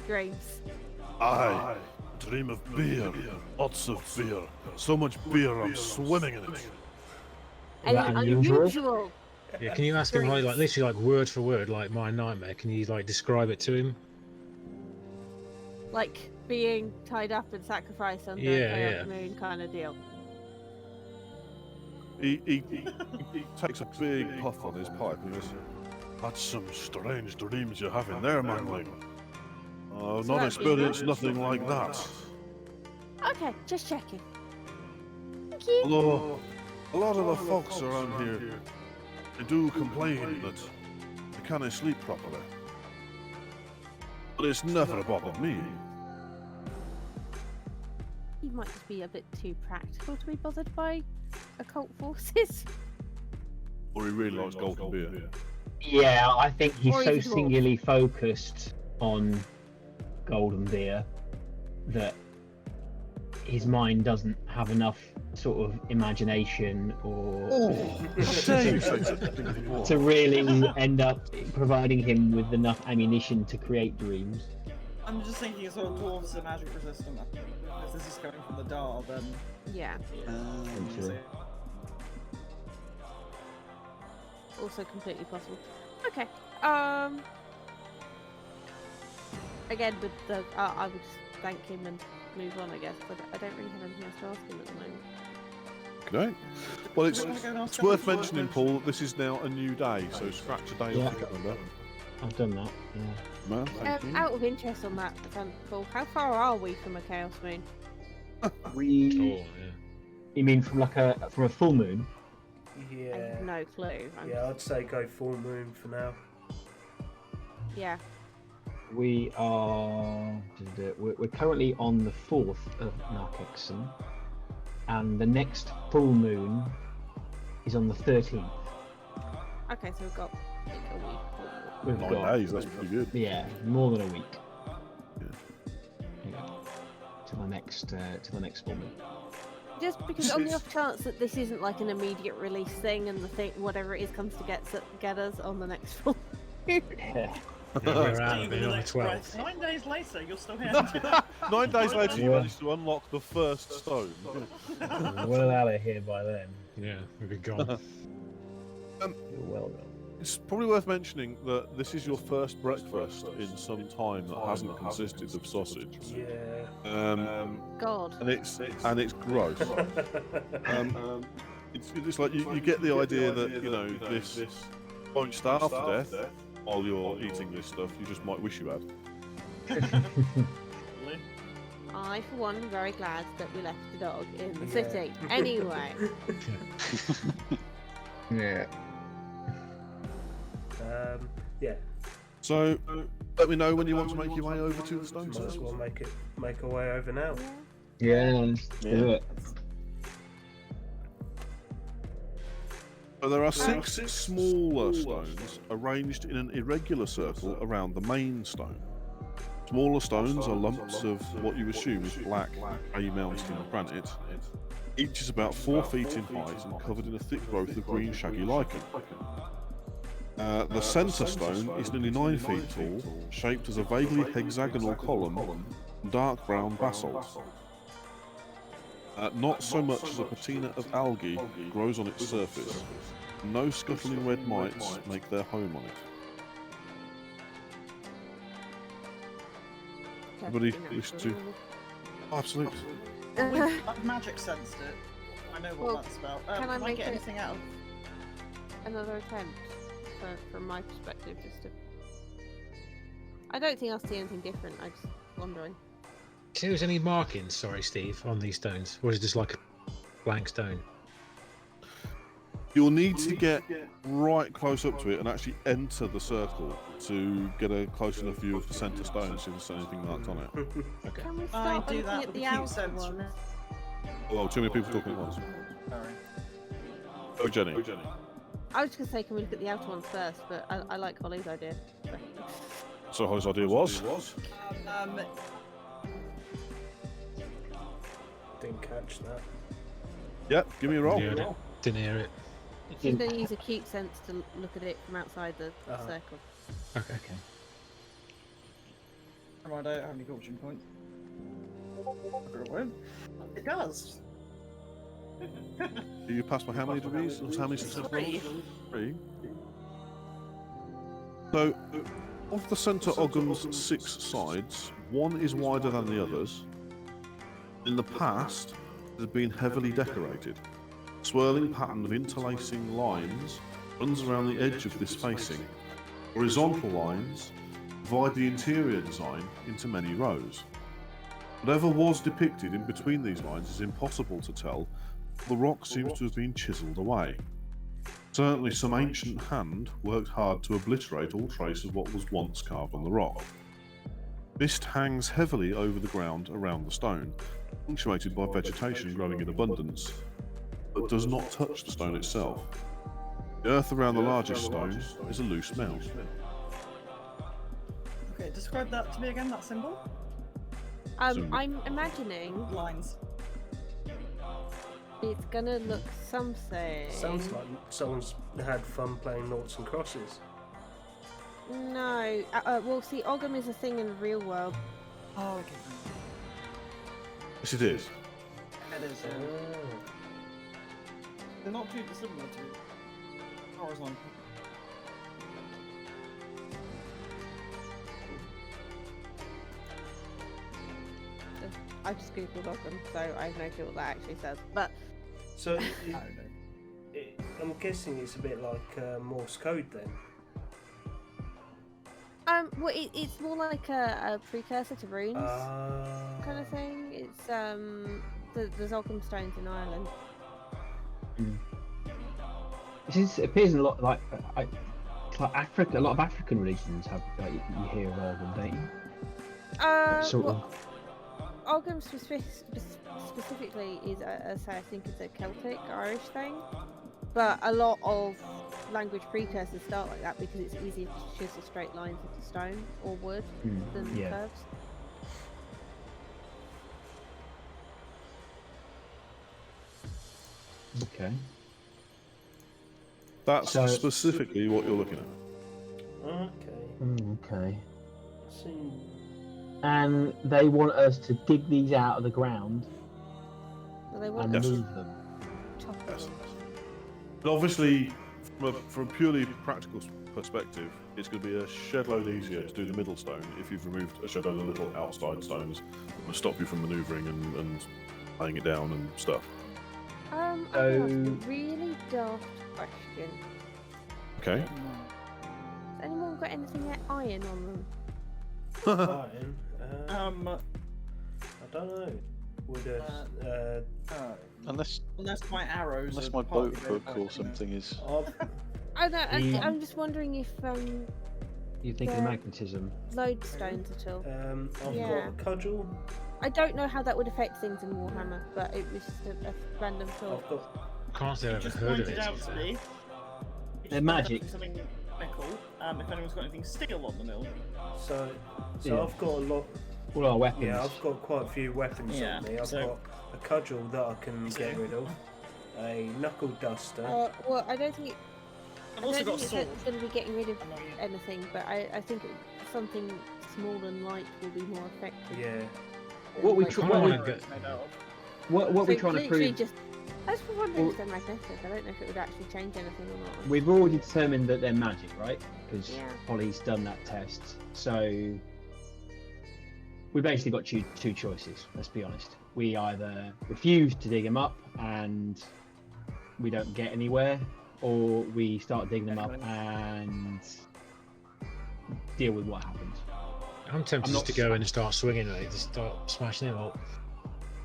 dreams? Aye. Dream of beer. Lots of beer. So much beer I'm swimming in it. Any that unusual? unusual? Yeah, can you ask him like literally like word for word, like my nightmare? Can you like describe it to him? Like being tied up and sacrificed under a chaos moon kind of deal. He takes a big puff on his pipe and he goes, "That's some strange dreams you're having there, manling. I've not experienced nothing like that. Okay, just checking. Thank you. Although, a lot of the folks around here, they do complain that they can't sleep properly. But it's never bothered me. He might just be a bit too practical to be bothered by occult forces. Or he really likes golden beer. Yeah, I think he's Or so he's a dwarf. singularly focused on golden beer that his mind doesn't have enough sort of imagination or to really end up providing him with enough ammunition to create dreams. I'm just thinking sort of dwarves are magic resistant. If this is coming from the Dar, then... Yeah. Essentially. Also completely possible. Okay. Again, with the I would just thank him and move on, I guess. But I don't really have anything else to ask him at the moment. Okay. Well, it's worth mentioning, Paul, that this is now a new day, so scratch a day off the calendar. I've done that. Yeah. Man, thank you. Out of interest on that front, Paul, how far are we from a chaos moon? We. You mean from from a full moon? I Yeah. have no clue. Yeah, I'd say go full moon for now. Yeah. We are. We're currently on the 4th of Narkexon, and the next full moon is on the 13th. Okay, so we've got like a week. We've 9 got, days, that's pretty good. yeah, more than a week. Yeah. Yeah. To the next full moon. Just because on the off chance that this isn't like an immediate release thing, and the thing, whatever it is, comes to get us on the next full moon. Yeah. We're out of it on the 12th. Right, 9 days later, you're still here. 9 days later, you managed to unlock the first stone. Well out of here by then. Yeah, we'll be gone. You're well done. It's probably worth mentioning that this is your first breakfast in some time that hasn't consisted of sausage. Yeah. God. And it's gross. It's like you get the idea that this won't starve to death while you're eating this stuff. You just might wish you had. I, for one, am very glad that we left the dog in the city. Anyway. Yeah. Yeah. So let me know when you want to make your way over to the stone Might as circle. well make our way over now. Yeah, let's do it. So there are 6 smaller stones arranged in an irregular circle around the main stone. Smaller stones are lumps of what you assume is black grey mountain granite. Each is about 4 feet in height and covered in a thick growth of green shaggy lichen. The centre stone is nearly 9 feet tall, shaped as a vaguely hexagonal column from dark brown basalt. Not so much as a patina of algae grows on its surface. No scuttling red mites make their home on it. Everybody wish to... Oh, absolutely. I've magic sensed it. I know what that's about. Can I make get it anything out of another attempt from my perspective? Just to... I don't think I'll see anything different. I'm just wondering. See, there's any markings, sorry, Steve, on these stones? Or is it just like a blank stone? You'll need to get right close up to it and actually enter the circle to get a close enough view of the centre stone, see if there's anything marked on it. Okay. Can we I start do looking that at with the a cute outer sense. one? Oh, too many people talking at once. Sorry. Oh, Jenny. I was just gonna say, can we look at the outer ones first? But I like Holly's idea. So Holly's idea was? Didn't catch that. Yep, give me a roll. Yeah, didn't hear it. She's gonna use a cute sense to look at it from outside the circle. Okay. Oh, I don't have any fortune points. It does. Do you pass by how many degrees? How many success rolls? 3. So, of the centre ogham's 6 sides, one is wider than the others. In the past, it has been heavily decorated. A swirling pattern of interlacing lines runs around the edge of this facing. Horizontal lines divide the interior design into many rows. Whatever was depicted in between these lines is impossible to tell. The rock seems to have been chiselled away. Certainly some ancient hand worked hard to obliterate all trace of what was once carved on the rock. Mist hangs heavily over the ground around the stone, punctuated by vegetation growing in abundance, but does not touch the stone itself. The earth around the largest stone is a loose melt. Okay, describe that to me again, that symbol. I'm imagining Lines. it's gonna look something. Sounds like someone's had fun playing noughts and crosses. No. Well, see, Ogham is a thing in the real world. Oh, okay. Yes, it is. It is. They're not too dissimilar to horizontal. I just googled Ogham, so I have no clue what that actually says. But So I'm guessing it's a bit like Morse code then. well, it's more like a precursor to runes kind of thing. It's there's Ogham stones in Ireland. It appears in a lot like Africa. A lot of African religions have you hear of Ogham, don't you? Sort of. Ogham specifically is, I think it's a Celtic, Irish thing. But a lot of language precursors start like that because it's easier to chisel straight lines into stone or wood than curves. Okay. That's specifically what you're looking at. Okay. Okay. See. And they want us to dig these out of the ground Well, they want and to move them. chop Yes. them. But obviously, from a purely practical perspective, it's going to be a shed load easier to do the middle stone if you've removed a shed load of little outside stones to stop you from manoeuvring and laying it down and stuff. I'm gonna ask a really daft question. Okay. Has anyone got anything iron on them? Iron. Um, I don't know. Would Unless my arrows. unless are my partly boat red, hook or something is. I know. Yeah. I'm just wondering if You think of the- magnetism? lodestones at all. I've Yeah. got a cudgel. I don't know how that would affect things in Warhammer, but it was just a random thought. I've got. Can't say I've Just ever heard of pointed it. out to me. They're magic. Something mechanical. If anyone's got anything steel on the mill. So Yeah. I've got a lot. All our weapons. Yeah, I've got quite a few weapons Yeah, on me. I've so- got a cudgel that I can get rid of, a knuckle duster. Well, I don't think it. I've I also don't got a think sword. it's going to be getting rid of Annoying. anything, but I think something small and light will be more effective. Yeah. What we Like, tr- I what we- wanna It's made out of. what so we're trying to literally prove. just. I was wondering Well- if they're magnetic. I don't know if it would actually change anything or not. We've already determined that they're magic, right? Because Yeah. Polly's done that test. So we basically got two choices. Let's be honest. We either refuse to dig them up and we don't get anywhere, or we start digging them up and deal with what happens. I'm tempted I'm just to not- go in and start swinging it, just start smashing it up.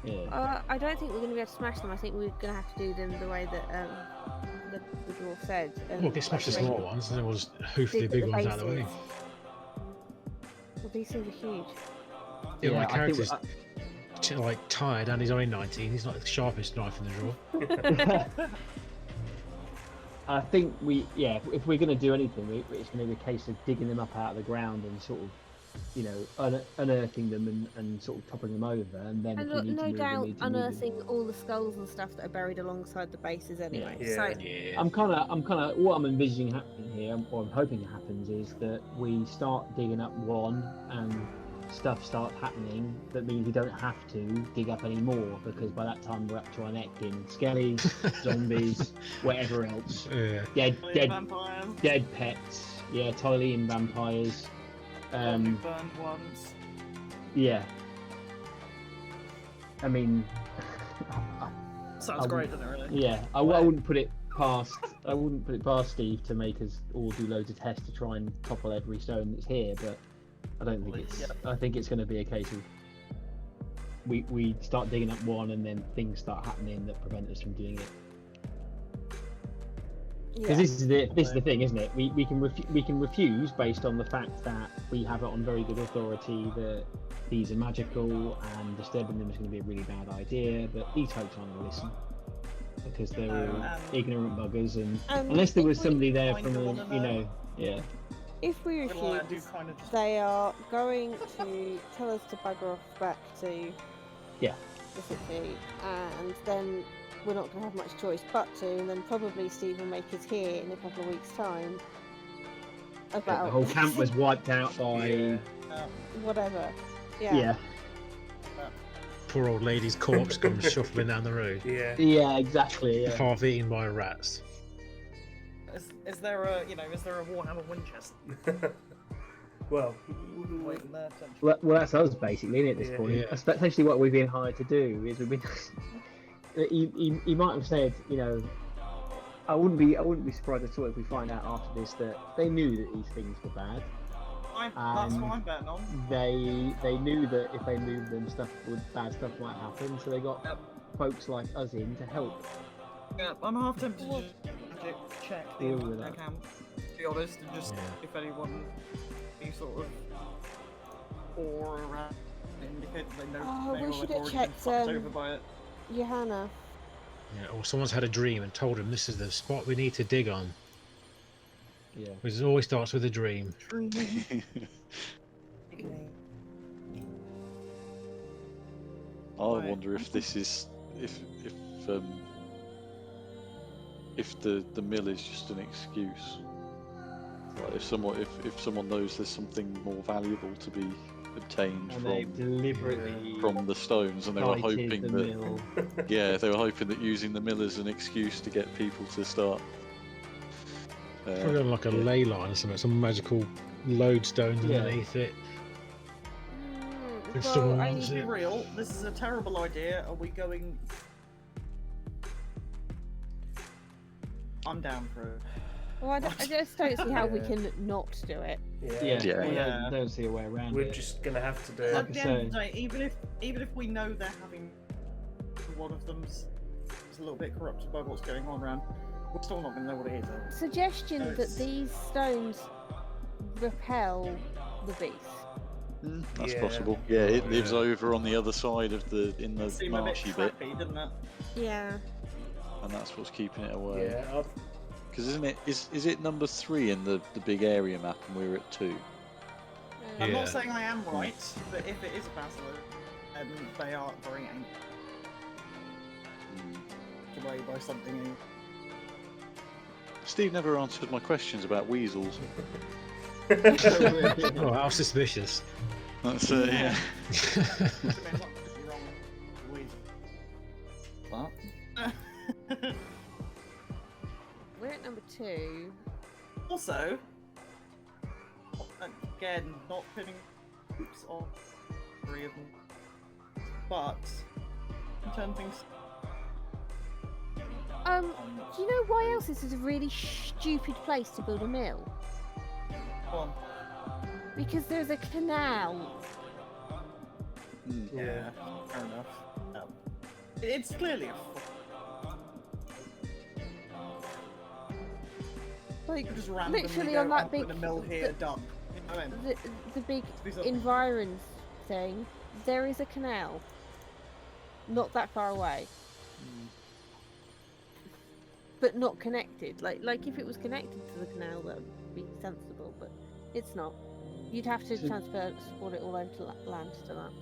Yeah. I don't think we're going to be able to smash them. I think we're going to have to do them the way that the dwarf said. We'll get smash the small ones, and then we'll just hoof the big ones out of the way. Well, these things are huge. Yeah, my I think character's like tired, and he's only 19. He's not the sharpest knife in the drawer. I think if we're going to do anything, it's going to be a case of digging them up out of the ground and sort of, unearthing them and sort of toppling them over, and then And if we need to no move doubt them, we need to move them. unearthing all the skulls and stuff that are buried alongside the bases anyway. Yeah. So Yeah. I'm kind of what I'm envisioning happening here, or I'm hoping happens, is that we start digging up one and stuff starts happening. That means we don't have to dig up any more, because by that time we're up to our neck in skellies, zombies, whatever else, Yeah. dead pets, Tylean vampires. Burned ones. Yeah. I mean, Sounds great, doesn't it? Really? yeah. I wouldn't put it past. I wouldn't put it past Steve to make us all do loads of tests to try and topple every stone that's here, but I don't think it's. I think it's going to be a case of we start digging up one, and then things start happening that prevent us from doing it. Because this is the thing, isn't it? We can refuse based on the fact that we have it on very good authority that these are magical and disturbing them is going to be a really bad idea. But these folks aren't going to listen because they're all ignorant buggers, and unless there was somebody there from yeah. if we refuse, they are going to tell us to bugger off back to the city, and then we're not going to have much choice but to, and then probably Steve will make us here in a couple of weeks' time. About The whole camp was wiped out by whatever. yeah. Poor old lady's corpse comes shuffling down the road. Yeah, exactly. Yeah. Half eaten by rats. Is there a Warhammer Winchester? Well, Waiting there, Well, that's us basically, isn't it, at this Yeah. point? Yeah. That's essentially what we've been hired to do. Is we've been. He might have said, I wouldn't be surprised at all if we find out after this that they knew that these things were bad. That's what I'm betting on. They knew that if they moved them, bad stuff might happen. So they got folks like us in to help. Yeah, I'm half tempted to just check the Deal with that. account, to be honest, and just if anyone, any sort of aura around indicate that they know Oh, we they've should have already been checked, fucked over by it. Johanna. Yeah, or someone's had a dream and told him this is the spot we need to dig on. Yeah. Which always starts with a dream. I wonder if this is if the mill is just an excuse. Like if someone knows there's something more valuable to be obtained And they deliberately from the stones, and they were lighted hoping the that mill. they were hoping that using the mill as an excuse to get people to start. Probably on like a ley line or something, some magical lodestones underneath it. If someone I wants need to be it. real. This is a terrible idea. Are we going? I'm down for it. Well, I just don't see how we can not do it. I don't see a way around We're it. just gonna have to do At it. the end of the day, even if we know they're having one of them's a little bit corrupted by what's going on around, we're still not going to know what it is. Suggestion No, that it's- these stones repel the beast. That's Yeah. possible. Yeah, it lives over on the other side of the Seemed a bit marshy bit, trappy, didn't it? Yeah. and that's what's keeping it away. Yeah, Because isn't it? Is it number 3 in the big area map, and we're at 2? I'm Yeah. not saying I am right, but if it is a basilisk, they are very angry away by something. Steve never answered my questions about weasels. Oh, how suspicious. That's I yeah. mean, I'm not completely wrong with weasel. But We're at number 2. also, again, not putting oops on 3 of them, but turn things. Do you know why else this is a really stupid place to build a mill? On. Because there's a canal. Yeah, fair enough. It's clearly a Like, just randomly literally go, on that "I'm putting big, a mill here, dump." You know what I mean? the big These are- environs thing, there is a canal. Not that far away. But not connected. Like if it was connected to the canal, that would be sensible, but it's not. You'd have to transport it all over to land to that.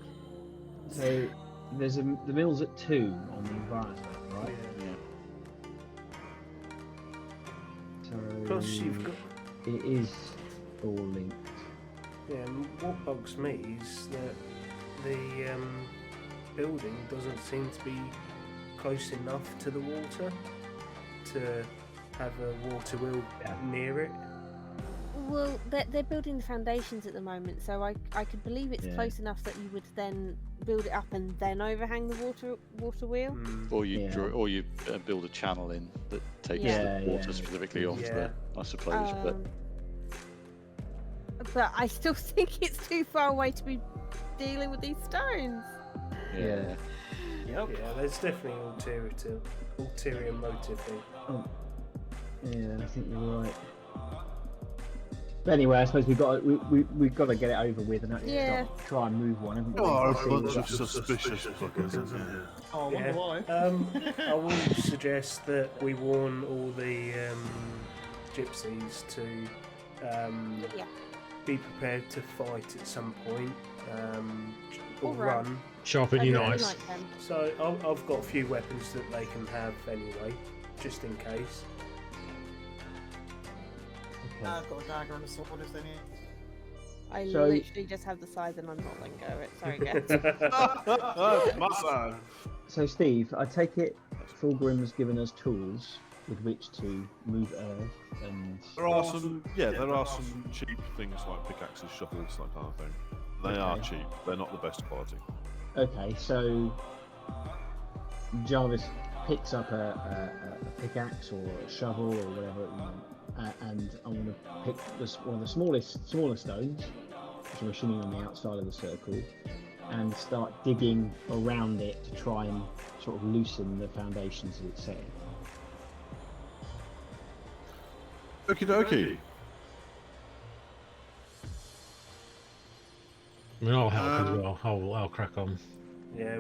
So there's the mill's at 2 on the environment, right? Yeah. So Plus, you've got. it is all linked. Yeah, and what bugs me is that the building doesn't seem to be close enough to the water to have a water wheel near it. Well, they're building the foundations at the moment, so I could believe it's close enough that you would then build it up and then overhang the water wheel. Or you build a channel in that takes Yeah. the water specifically off there, I suppose. But I still think it's too far away to be dealing with these stones. Yeah. Yep. Yeah, there's definitely ulterior motive here. Oh. Yeah, I think you're right. But anyway, I suppose we've got to get it over with and actually try and move one, haven't we? Oh, a See bunch what- of suspicious fuckers, isn't it? Oh, I wonder why. I will suggest that we warn all the gypsies to be prepared to fight at some point, or Or run. run. Sharpen your knives. Like them. So I've got a few weapons that they can have anyway, just in case. I've got a dagger and a sword if they need. I So- literally just have the size and I'm not letting go of it. Sorry, guys. Massa. So Steve, I take it Fulgrim's given us tools with which to move earth and There are some cheap things like pickaxes, shovels, that kind of thing. They are cheap. They're not the best quality. okay, so Jarvis picks up a pickaxe or a shovel or whatever, and I'm going to pick one of the smaller stones, which I'm assuming on the outside of the circle, and start digging around it to try and sort of loosen the foundations that it's setting. Okie dokie. I mean, I'll help as well. I'll crack on. Yeah,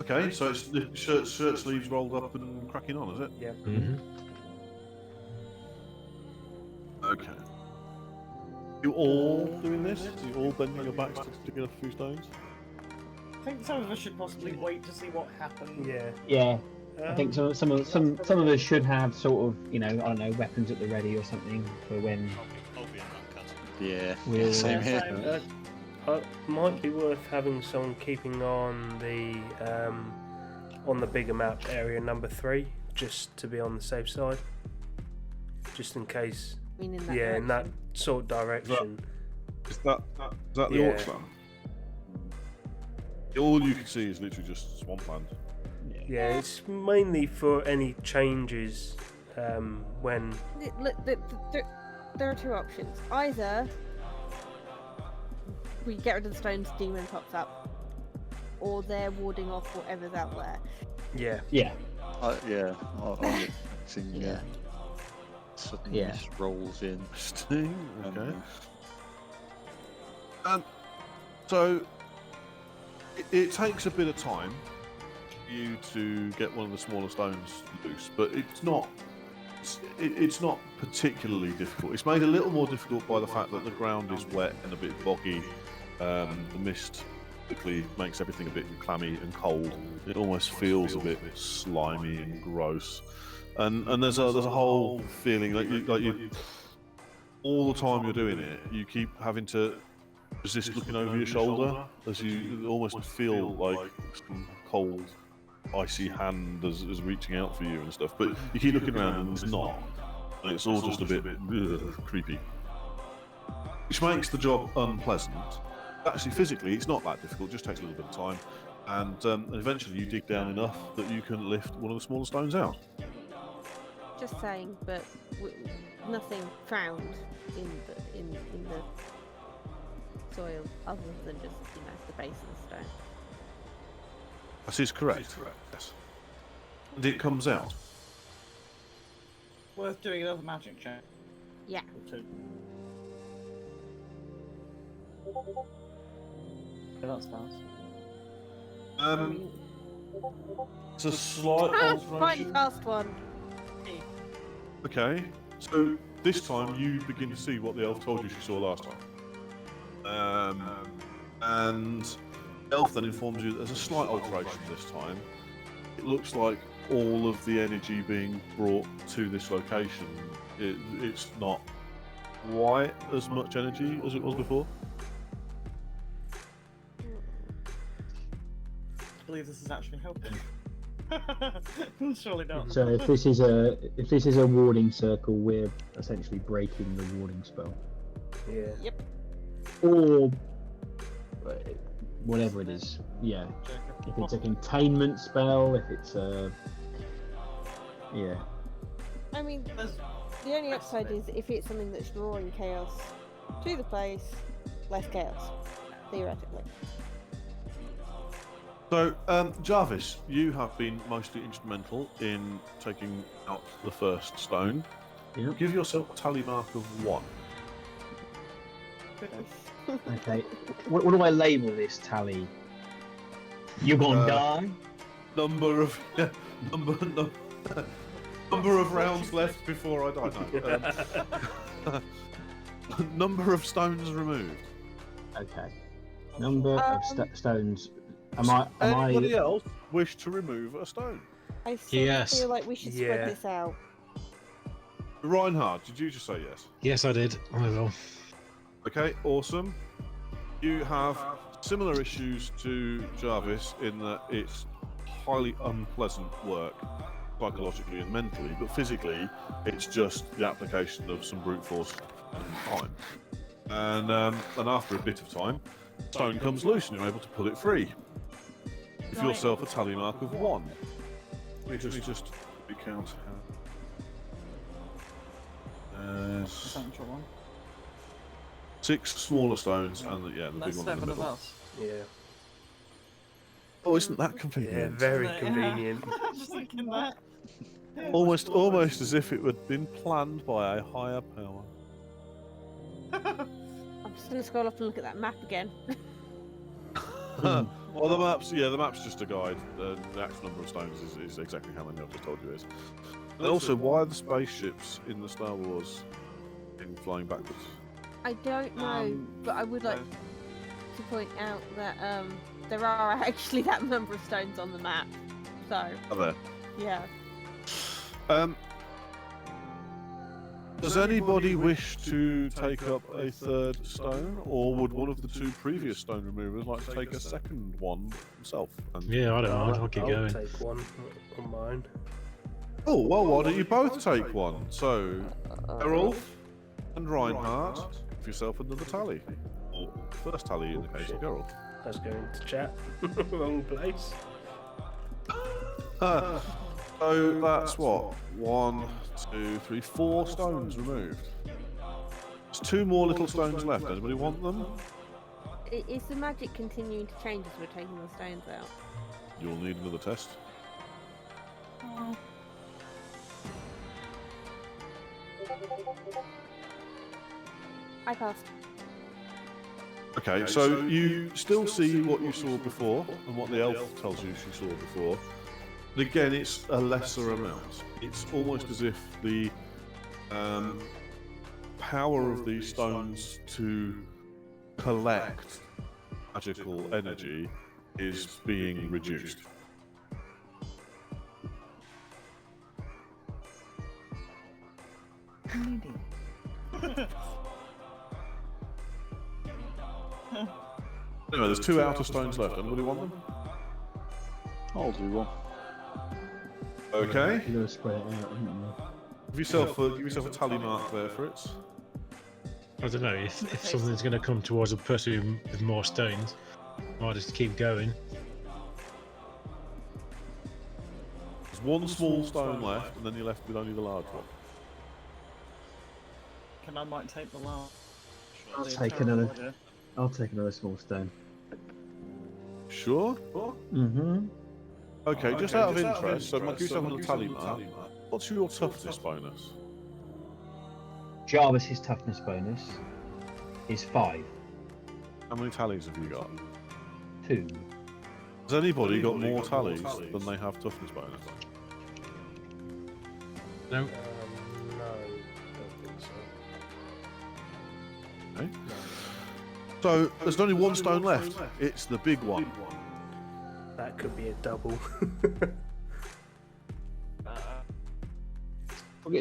Okay, so it's the shirt sleeves rolled up and cracking on, is it? yeah. Mm-hmm. Okay. You all doing this? You all bending your backs to dig up a few stones? I think some of us should possibly wait to see what happens. Yeah. Yeah, I think some of us should have sort of, I don't know, weapons at the ready or something for when I'll be in that Yeah, category. we'll. same here. Might be worth having someone keeping on the bigger map area number 3, just to be on the safe side, just in case. I mean, in that In direction. that sort of direction. Is that the Yeah. orcs land? All you can see is literally just swampland. Yeah, it's mainly for any changes when. Look, there are two options. Either we get rid of the stones, demon pops up, or they're warding off whatever's out there. Yeah. Yeah. I'm expecting suddenly Yeah. just rolls in. Interesting. Okay. And So it takes a bit of time for you to get one of the smaller stones loose, but it's not it's not particularly difficult. It's made a little more difficult by the fact that the ground is wet and a bit boggy. The mist typically makes everything a bit clammy and cold. It almost feels a bit slimy and gross. And there's a whole feeling like you all the time you're doing it, you keep having to resist looking over your shoulder as you almost feel like some cold, icy hand is reaching out for you and stuff. But you keep looking around and it's not. And it's all just a bit creepy. Which makes the job unpleasant. Actually, physically, it's not that difficult. It just takes a little bit of time. And eventually you dig down enough that you can lift one of the smaller stones out. Just saying, but nothing found in the soil other than just the base of the stone. That is correct. Yes. And it comes out. Worth doing another magic check. Yeah. Or two. Yeah, that's fast. It's a slight Fine, alteration. fast one. Okay, so this time you begin to see what the elf told you she saw last time. And the elf then informs you that there's a slight alteration this time. It looks like all of the energy being brought to this location, it's not quite as much energy as it was before. I believe this is actually helping. Surely not. So if this is a warding circle, we're essentially breaking the warding spell, Yeah. Yep. or whatever it is. Yeah. If it's a containment spell, if it's a I mean, the only upside is if it's something that's drawing chaos to the place, less chaos, theoretically. So, Jarvis, you have been mostly instrumental in taking out the first stone. Yep. Give yourself a tally mark of 1. Okay. What do I label this tally? You're gonna die. Number of number of rounds left before I die. No. Number of stones removed. Okay. Number of stones. Am Anybody I? else wish to remove a stone? I still Yes. feel like we should Yeah. spread this out. Reinhard, did you just say yes? Yes, I did. I will. Okay, awesome. You have similar issues to Jarvis in that it's highly unpleasant work, psychologically and mentally, but physically, it's just the application of some brute force and time. And after a bit of time, stone comes loose and you're able to pull it free. Give yourself a tally mark of 1. Let me just recount. Essential one. 6 smaller stones and the big That's one in the 7 of middle. us. Yeah. Oh, isn't that Yeah, convenient? very Yeah. convenient. Just thinking that. Almost as if it had been planned by a higher power. I'm just going to scroll up and look at that map again. Well, the map's just a guide. The actual number of stones is exactly how many I've just told you is. And also, why are the spaceships in the Star Wars in flying backwards? I don't know, but I would like to point out that there are actually that number of stones on the map. So, Are there? yeah. Does anybody wish to take up a 3rd stone, or would one of the 2 previous stone removers like to take a 2nd one himself? And... Yeah, I don't mind. I'll keep I'll going. take one on mine. Oh, well, why don't you both take one? So, Errol and Reinhardt, give yourself another tally. Or first tally in the case of Geralt. I was going to chat. Wrong place. So that's what? 1, 2, 3, 4 stones removed. There's 2 more little stones left. Anybody want them? Is the magic continuing to change as we're taking the stones out? You'll need another test. I passed. Okay, so you still see what you saw before and what the elf tells you she saw before. But again, it's a lesser amount. It's almost as if the power of these stones to collect magical energy is being reduced. Anyway, there's 2 outer stones left. Anybody want them? I'll do one. Okay. You're gonna spread it out, aren't you? Give yourself a tally mark there, Fritz. I don't know if something's going to come towards a person with more stones. Might just keep going. There's 1 small stone left, and then you're left with only the large one. I might take the last. I'll take another. I'll take another small stone. Sure. Mm-hmm. Okay, just out of interest, so give yourself a tally mark. What's your toughness bonus? Jarvis's toughness bonus is 5. How many tallies have you got? 2. Has anybody got more tallies than they have toughness bonus? No. No, don't think so. Okay. So there's only 1 stone left. It's the big one. That could be a double.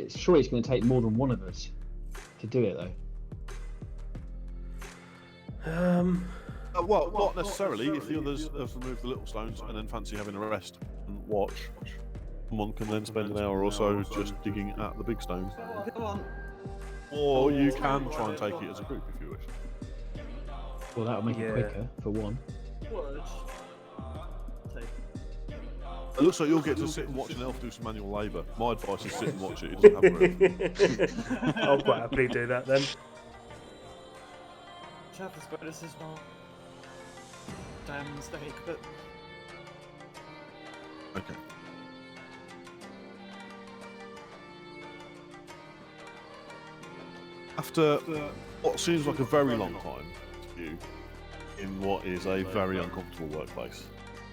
Surely it's going to take more than one of us to do it, though. Well, not necessarily. If the others have removed the little stones and then fancy having a rest and watch, someone can then spend an hour or so just digging at the big stone. Come on. Or you can try and take it as a group if you wish. Well, that'll make it quicker, for one. Would. It looks like you'll get to sit and watch an elf do some manual labour. My advice is sit and watch it. It doesn't have a room. I'll quite happily do that then. Toughness bonus is not damn mistake, but Okay. After what seems like a very long time to you, in what is a very uncomfortable workplace,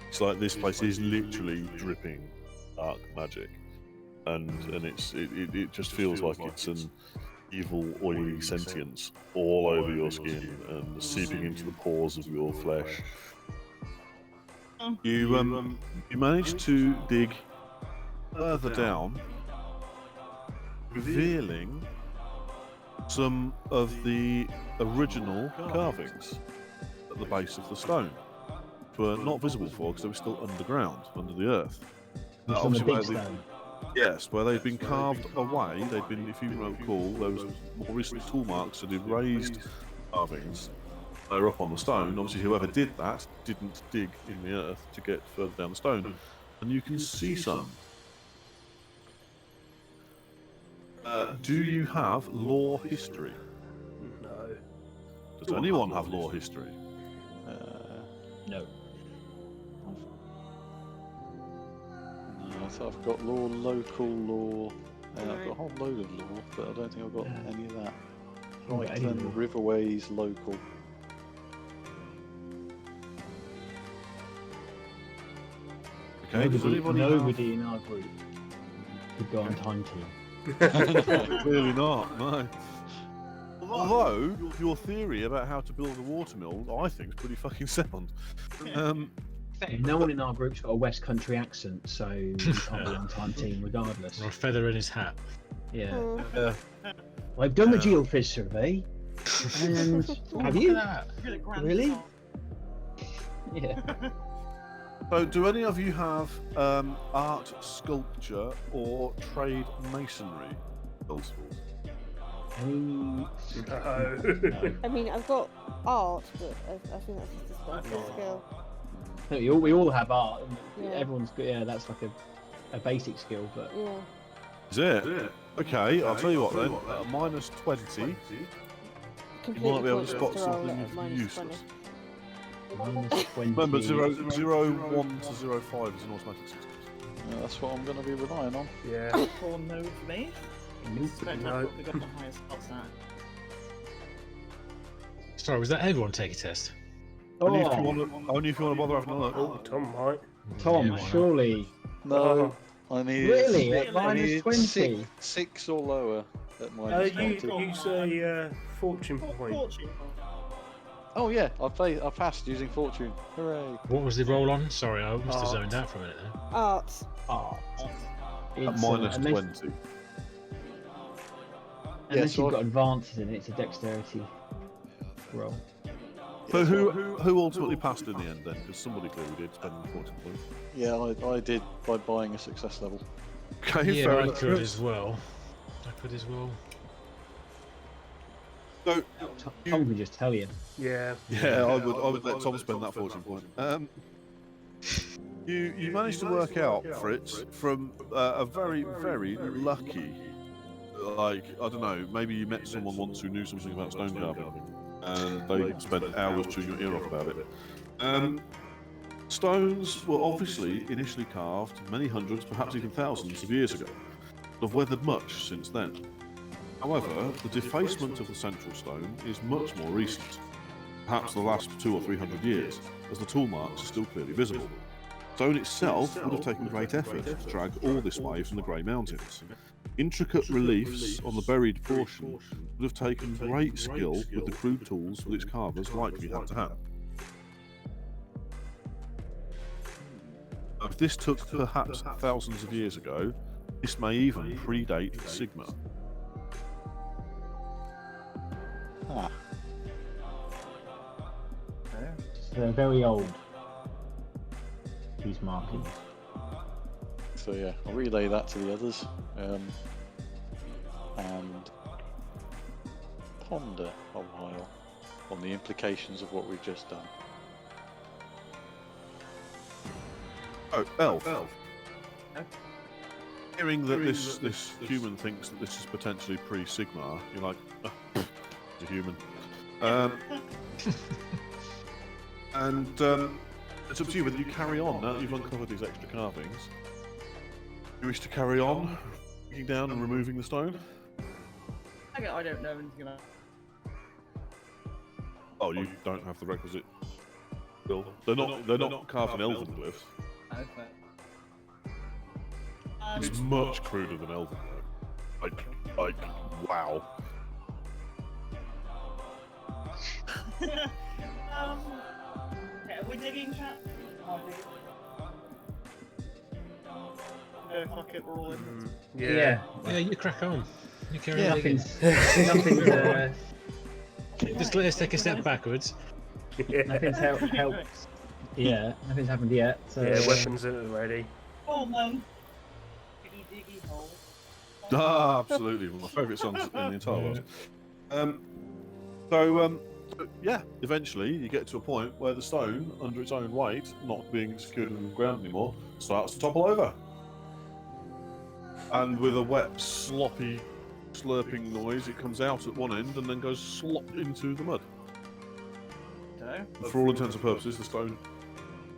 it's like this place is literally dripping dark magic, and it just feels like it's an evil, oily sentience all over your skin and seeping into the pores of your flesh. You manage to dig further down, revealing some of the original carvings at the base of the stone, which were not visible before because they were still underground, under the earth. From the Obviously big where they- stone. Yes, where they'd been carved away. They'd been, if you recall, there was more recent tool marks that had raised carvings. They were up on the stone. Obviously, whoever did that didn't dig in the earth to get further down the stone, and you can see some. Do you have lore history? No. Does anyone have lore history? No. No, so I've got lore, local lore. I've got a whole load of lore, but I don't think I've got any of that. Right, Then Riverways, local. Okay. Does anybody Nobody in our group could go on time team. Clearly not. No. Although your theory about how to build a watermill, I think, is pretty fucking sound. No one in our group's got a West Country accent, so you can't be on time team regardless. Or a feather in his hat. Yeah. Mm. I've done the geophys survey. And have you? Really? Yeah. So, do any of you have art, sculpture, or trade masonry skills? Any... No. I mean, I've got art, but I think that's just a starting skill. No, we all have art. Yeah. Everyone's good. Yeah, that's like a basic skill, but Yeah. Is it? Okay, I'll tell you what then. At minus 20, you Completely might be able to pointless spot roll something at minus useless. 20. minus 20. Remember, 0, 1 to 05 is an automatic system. Yeah, that's what I'm going to be relying on. Yeah. or no for me. Nope. Don't No. have got the highest spots at. Sorry, was that everyone take a test? Only if Oh, you want to bother having a look. Oh, Tom might. Tom, Yeah, why not? surely No, I need Really? At I minus need 20? six or lower at minus You 20. use a fortune point. Fortune. Oh yeah, I passed using fortune. Hooray! What was the roll on? Sorry, I must have Art. zoned out for a minute there. Arts. Oh. At minus unless, 20. unless so you've got advances in it, it's a dexterity roll. So who ultimately passed in the end then? Because somebody clearly did spend the 40 points. Yeah, I did by buying a success level. Okay, Yeah, fair I enough. could as well. So, Tom can just tell you. Yeah. yeah, I would let Tom spend that 40 point. You managed to work out, Fritz, from a very, very lucky, like, I don't know, maybe you met someone once who knew something about stone carving, and they spent hours chewing your ear off about it. Stones were obviously initially carved many hundreds, perhaps even thousands of years ago, but have weathered much since then. However, the defacement of the central stone is much more recent, perhaps the last 200 or 300 years, as the tool marks are still clearly visible. Stone itself would have taken great effort to drag all this way from the Grey Mountains. Intricate reliefs on the buried portion would have taken great skill with the crude tools which carvers likely had to hand. If this took perhaps thousands of years ago, this may even predate Sigma. Ah, So they're very old, these markings. so yeah, I'll relay that to the others, and ponder a while on the implications of what we've just done. Oh, Elf. Hearing that this human thinks that this is potentially pre-Sigma, you're like, oh, it's a human. And it's up to you whether you carry on now that you've uncovered these extra carvings. You wish to carry on, digging down and removing the stone? Okay, I don't know anything about. Oh, you don't have the requisite skill. They're not carved in elven glyphs. Okay. It's much cruder than elven glyph. Like, wow. Okay, are we digging, chat? I'll dig. No, fuck it, we're all in. Yeah. Yeah, you crack on. You carry on. Nothing's, nothing's, Just let's take a step backwards. nothing's helped. Yeah, nothing's happened yet. So Yeah, weapons are ready. Oh man. Diggy diggy hole. Ah, absolutely. One of my favourite songs in the entire world. Yeah, eventually you get to a point where the stone, under its own weight, not being secured in the ground anymore, starts to topple over. And with a wet, sloppy, slurping noise, it comes out at one end and then goes slop into the mud. Okay. And for all intents and purposes, the stone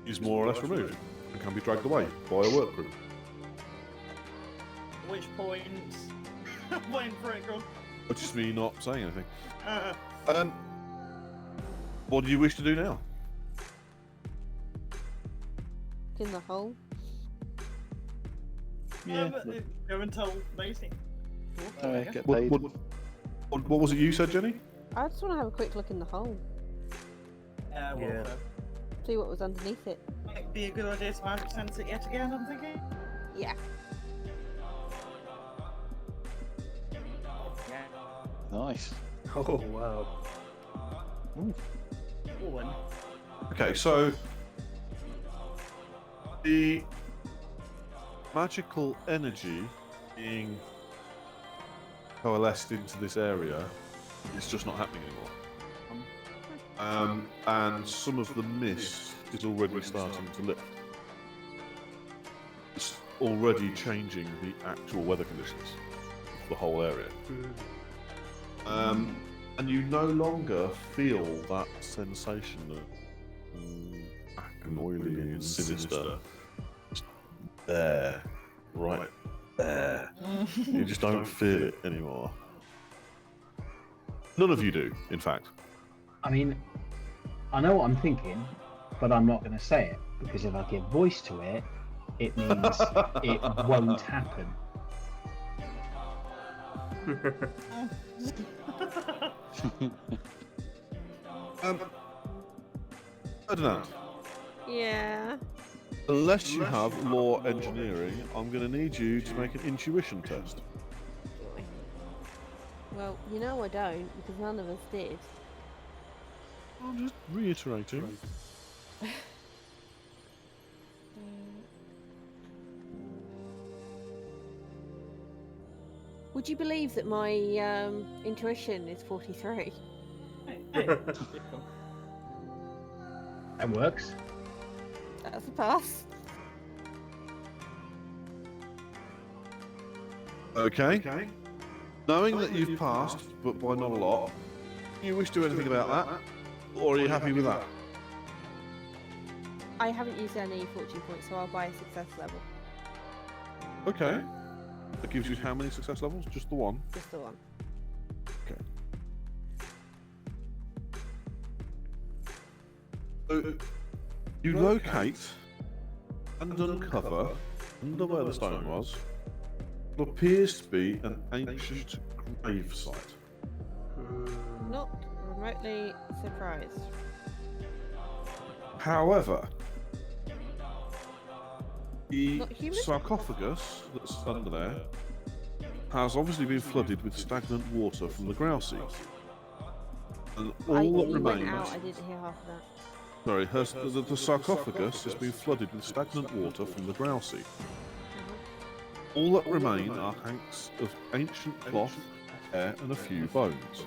is more or less removed and can be dragged away by a work crew. Which point? I'm waiting for it, go. Which is me not saying anything. What do you wish to do now? In the hole. Yeah. Go and tell Macy. Get What, paid. what was it you said, Jenny? I just want to have a quick look in the hole. Well, Yeah. See what was underneath it. might be a good idea to magic sense it yet again, I'm thinking. Yeah. Yeah. Nice. Oh wow. All in. Okay, so the magical energy being coalesced into this area is just not happening anymore. And some of the mist is already starting to lift. It's already changing the actual weather conditions of the whole area. And you no longer feel that sensation of black and oily and sinister. Just there, right there. You just don't feel it anymore. None of you do, in fact. I mean, I know what I'm thinking, but I'm not going to say it because if I give voice to it, it means it won't happen. Ferdinand, Yeah. unless you have law engineering, I'm going to need you to make an intuition test. Well, you know I don't, because none of us did. I'm just reiterating. Would you believe that my intuition is 43? That works. That's a pass. Okay. Knowing that you've passed, but by not a lot, do you wish to do anything about that? Or are you happy with that? I haven't used any fortune points, so I'll buy a success level. Okay. That gives you how many success levels? Just the one? Just the one. Okay. So, you locate and uncover, under where the stone was, what appears to be an ancient grave site. Not remotely surprised. However, the Not human? sarcophagus that's under there has obviously been flooded with stagnant water from the Grousey. And all that You went remains... out, I didn't hear half of that. Sorry, the sarcophagus has been flooded with stagnant water from the Grousey. All that remain are hanks of ancient cloth, hair, and a few bones.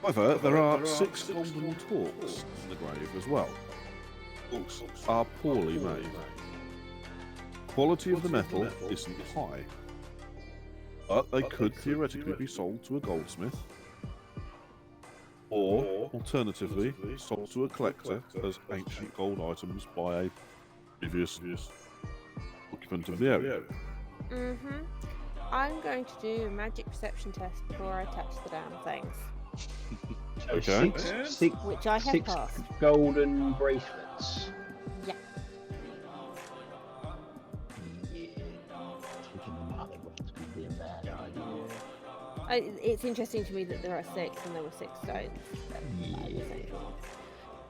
However, there are 6 golden torques in the grave as well. Torques are poorly made. Quality of the metal isn't high, but they could theoretically be sold to a goldsmith, or alternatively sold to a collector as ancient gold items by a previous occupant of the area. I'm going to do a magic perception test before I touch the damn things. So Okay. six Which I have six passed. golden bracelets. Yeah. Yeah. Taking them out is going to be a bad idea. It's interesting to me that there are 6 and there were 6 stones.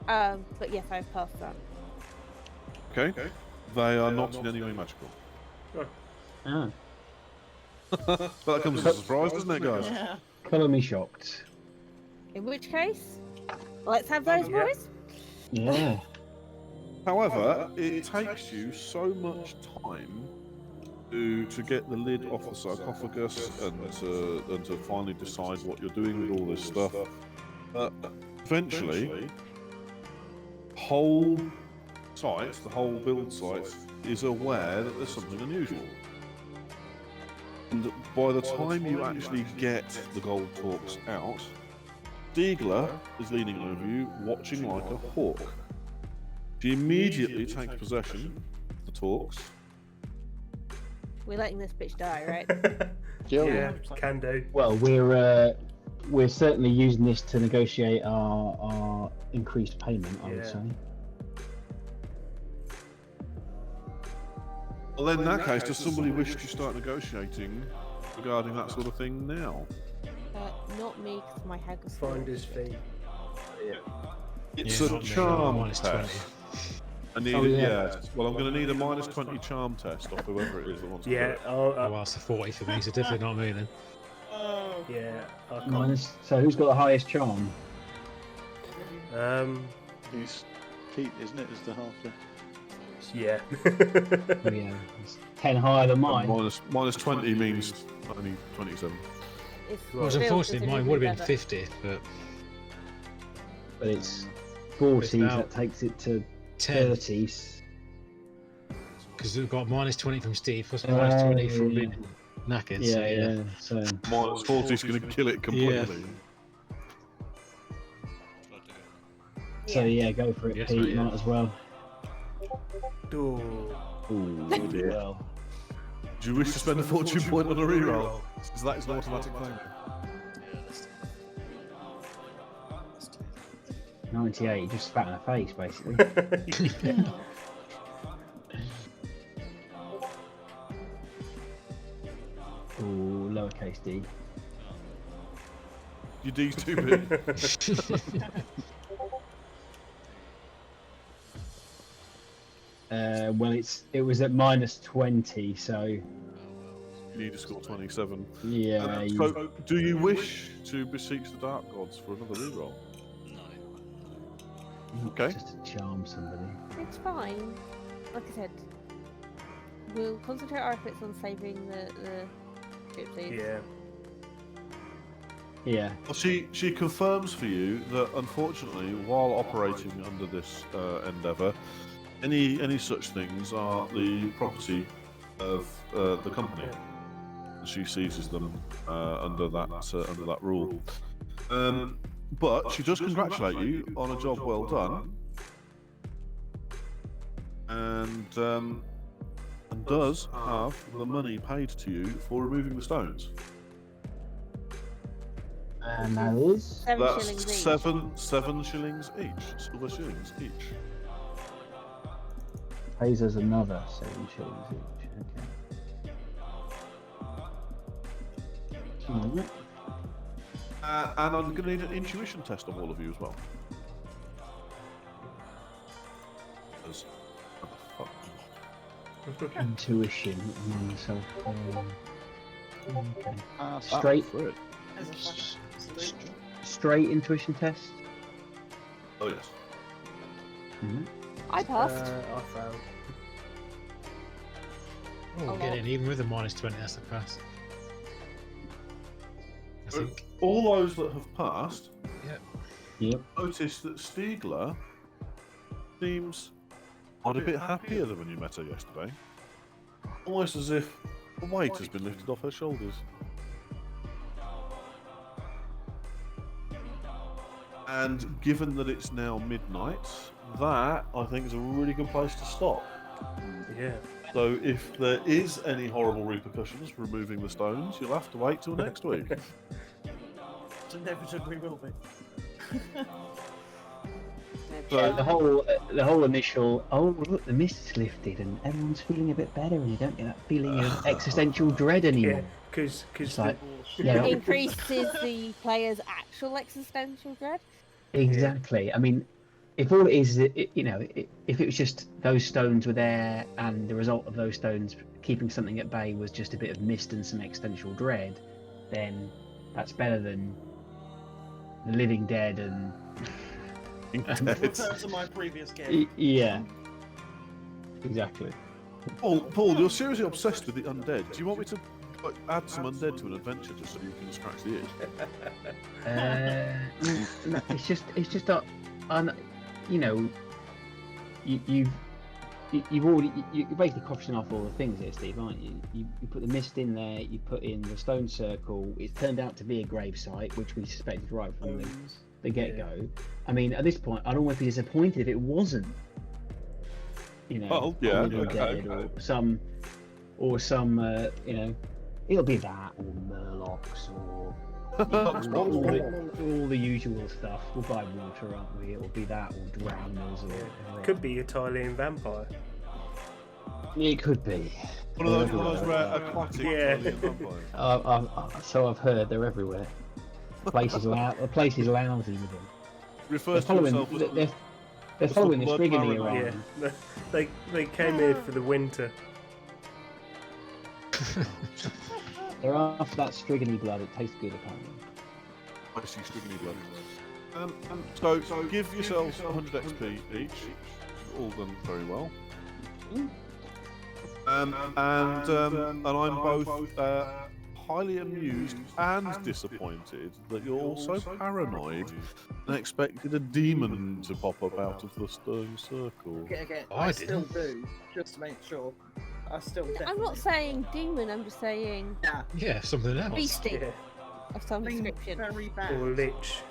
Yeah. But yes, I've passed that. Okay. They are not in any way magical. Ah, That comes as a surprise, doesn't it, guys? Yeah. colour me shocked. In which case, let's have those Yeah. boys. Yeah. However, it takes you so much time to get the lid off the sarcophagus and to finally decide what you're doing with all this stuff. Eventually, the whole site, the whole build site, is aware that there's something unusual. And by the time you actually get the gold torques out, Stiegler is leaning over you, watching like a hawk. She immediately takes possession of the torques. We're letting this bitch die, right? Yeah, can do. Well, we're certainly using this to negotiate our increased payment, I would Yeah. say. Well, then in that case, does somebody wish to start negotiating regarding that sort of thing now? Not me, because my hag was Find his fee. It's Yeah, a not me, charm minus test. 20. I need Oh, it, yeah. yeah. Well, I'm going to need a minus 20 charm test off whoever it is that wants to do Yeah, it. Oh, well, it's a 40 for me, so definitely not me then. Oh. yeah. I can't. Minus. So who's got the highest charm? It's Pete, isn't it, as the halfling? Yeah. Oh, yeah, it's 10 higher than mine. Minus 20 means only 27. It's Well, still unfortunately, mine would have been considerably 50, but But it's 40s, now that takes it to 10, 30s. because we've got minus 20 from Steve, plus minus 20 from yeah. being knackered. Yeah, so, yeah. So Minus 40 is going to kill it completely. so yeah, go for it, Yes, Pete. mate, yeah. Might as well. Ooh. Ooh, dear. well. Do you wish to spend a fortune point on a reroll? Because that is an automatic thing. Yeah, let's do that. 98, just spat in her face, basically. tasty. Your D's too big. Well, it was at -20, so You need to score 27. yeah. So, do you wish to beseech the Dark Gods for another reroll? Okay. Just to charm somebody. It's fine. Like I said, we'll concentrate our efforts on saving the gypsies. Yeah. Yeah. Well, she confirms for you that unfortunately, while operating under this endeavour, any such things are the property of the company. She seizes them under that rule. But she does congratulate you on a job well done, and does have the money paid to you for removing the stones. And that is 7 shillings That's each. seven shillings each, silver shillings each. pays us another 7 shillings each. Okay. Mhm. And I'm going to need an intuition test of all of you as well. 'Cause- what the fuck? Intuition. So okay. Ah, Straight. for it. As a fucking absolute. Straight intuition test. Oh yes. I passed. I failed. Oh, A get lot. in, even with a -20, that's a pass. I think. All those that have passed, Yep. notice that Stiegler seems quite a bit happier than when you met her yesterday. Almost as if a weight has been lifted off her shoulders. And given that it's now midnight, that I think is a really good place to stop. Yeah. So if there is any horrible repercussions for removing the stones, you'll have to wait till next week. It inevitably will be. So The whole initial, oh look, the mist's lifted and everyone's feeling a bit better, and you don't get that feeling of existential dread Yeah. anymore. Because It's like, yeah, Increases the player's actual existential dread. exactly. I mean, if all it is, if it was just those stones were there and the result of those stones keeping something at bay was just a bit of mist and some existential dread, then that's better than the living dead and Refer to my previous game. yeah, exactly. Paul, you're seriously obsessed with the undead. Do you want me to add some undead to an adventure just so you can scratch the itch? No, it's just that, you've already you're basically crossing off all the things here, Steve, aren't you? You put the mist in there, you put in the stone circle. It turned out to be a grave site, which we suspected right from the get-go. I mean, at this point, I'd almost be disappointed if it wasn't. Oh, yeah, Living okay. Dead or some, it'll be that or Murlocs or all the usual stuff. We'll buy water, aren't we? It'll be that or drowners or could be Italian vampire. it could be. One of those rare aquatic Yeah. Italian vampires. So I've heard they're everywhere. The place is lousy with them. Refers to himself as They're following the blood Strigony baron. around. Yeah. They came here for the winter. They're after that Strigony blood. It tastes good, apparently. I see Strigony blood. So give yourselves 100 XP each. All done very well. And I'm both highly amused and disappointed that you're also paranoid and expected a demon to pop up out of the stone circle. Okay, Oh, I I still didn't. do, just to make sure. I still I'm definitely. not saying demon. I'm just saying Yeah, Yeah, something else. beastie Yeah. of some something description. very bad. Or lich.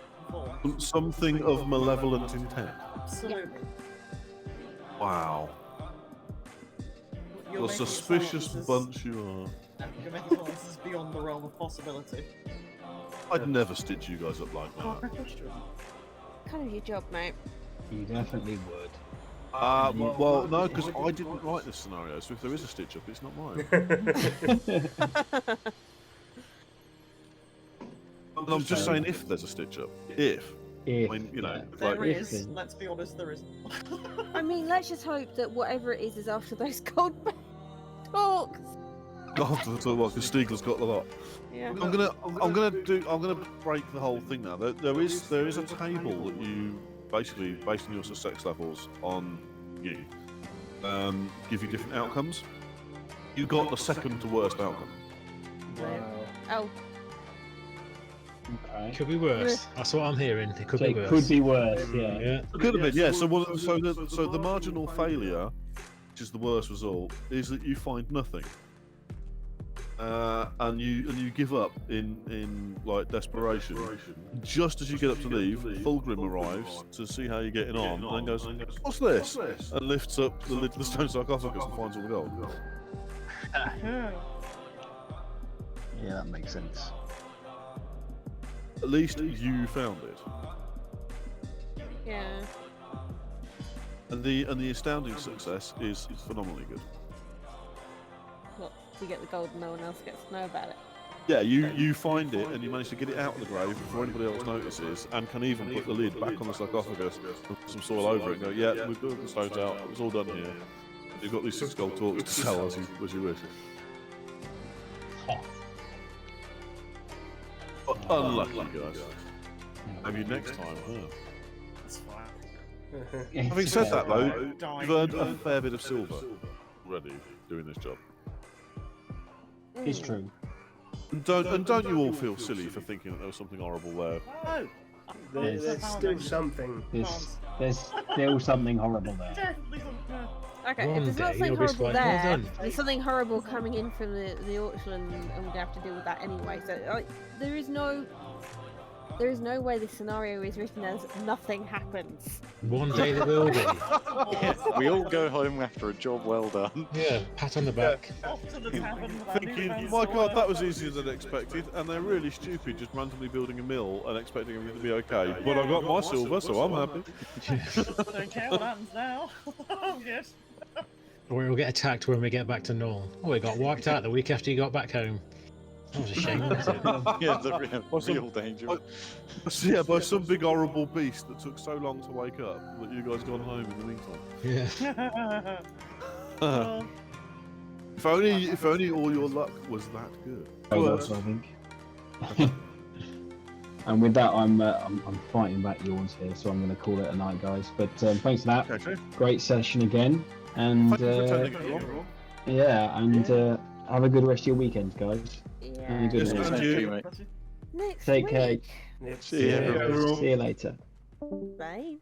Something of malevolent intent. Absolutely. Wow. You're What a making it sound like suspicious this is- bunch you are. You're making it sound like this is beyond the realm of possibility. I'd never stitch you guys up like that. Kind of your job, mate. You definitely would. Well, no, because I didn't write this scenario, so if there is a stitch up, it's not mine. And I'm just saying if there's a stitch up. If. If, I mean, you know, There like, if is. then- Let's be honest, there is. I mean, let's just hope that whatever it is after those cold talks. after the talk, because Stiegler's got the lot. Yeah. I'm gonna break the whole thing now. There is a table that you basically, based on your success levels on you, give you different outcomes. You got the second to worst outcome. Oh, Okay. Could be worse. That's what I'm hearing. It could So be it worse. could be worse, yeah. Yeah. It could have been, yeah. So the marginal failure, which is the worst result, is that you find nothing, and you give up in like desperation. Just as you get up to leave, Fulgrim arrives to see how you're getting on, and then goes, "What's this?" and lifts up the lid of the stone sarcophagus and finds all the gold. Yeah, that makes sense. At least you found it. yeah. And the astounding success is phenomenally good. What? You get the gold and no one else gets to know about it. Yeah, you find it and you manage to get it out of the grave before anybody else notices, and can even put the lid back on the sarcophagus and put some soil over it and go, yeah, we've got the stones out, it's all done here. You've got these 6 gold talks to sell as you wish. But unlucky, guys. Maybe next time, huh? That's fine. Having said that, though, Dying. you've earned a fair bit of silver already doing this job. It's true. And don't you all feel silly for thinking that there was something horrible there? No! There's still something. There's still something horrible there. Definitely something. Okay, One if there's day nothing you'll be horrible like, well there, done. there's something horrible coming in from the auction, and we're gonna have to deal with that anyway. So there is no way this scenario is written as nothing happens. One day there will be. We all go home after a job well done. Yeah, pat on the back. Off to the tavern with our Thinking, newfound my god, that was silver. easier than expected, and they're really stupid just randomly building a mill and expecting everything to be okay. But I got my silver, so I'm happy. I don't care what happens now. I'm good. Or we'll get attacked when we get back to Null. Oh, we got wiped out the week after you got back home. That was a shame, wasn't it? Yeah, the real danger. Yeah, by some big horrible beast that took so long to wake up that you guys gone home in the meantime. Yeah. If only all your luck was that good. I think. And with that, I'm fighting back yawns here, so I'm going to call it a night, guys. But thanks for that. Okay, Great session again, and thank you for attending it, everyone. yeah, and have a good rest of your weekend, guys. Yeah. And good Yes, night. thank you. mate. Next Take week. care. See you, everyone. See you later. Bye.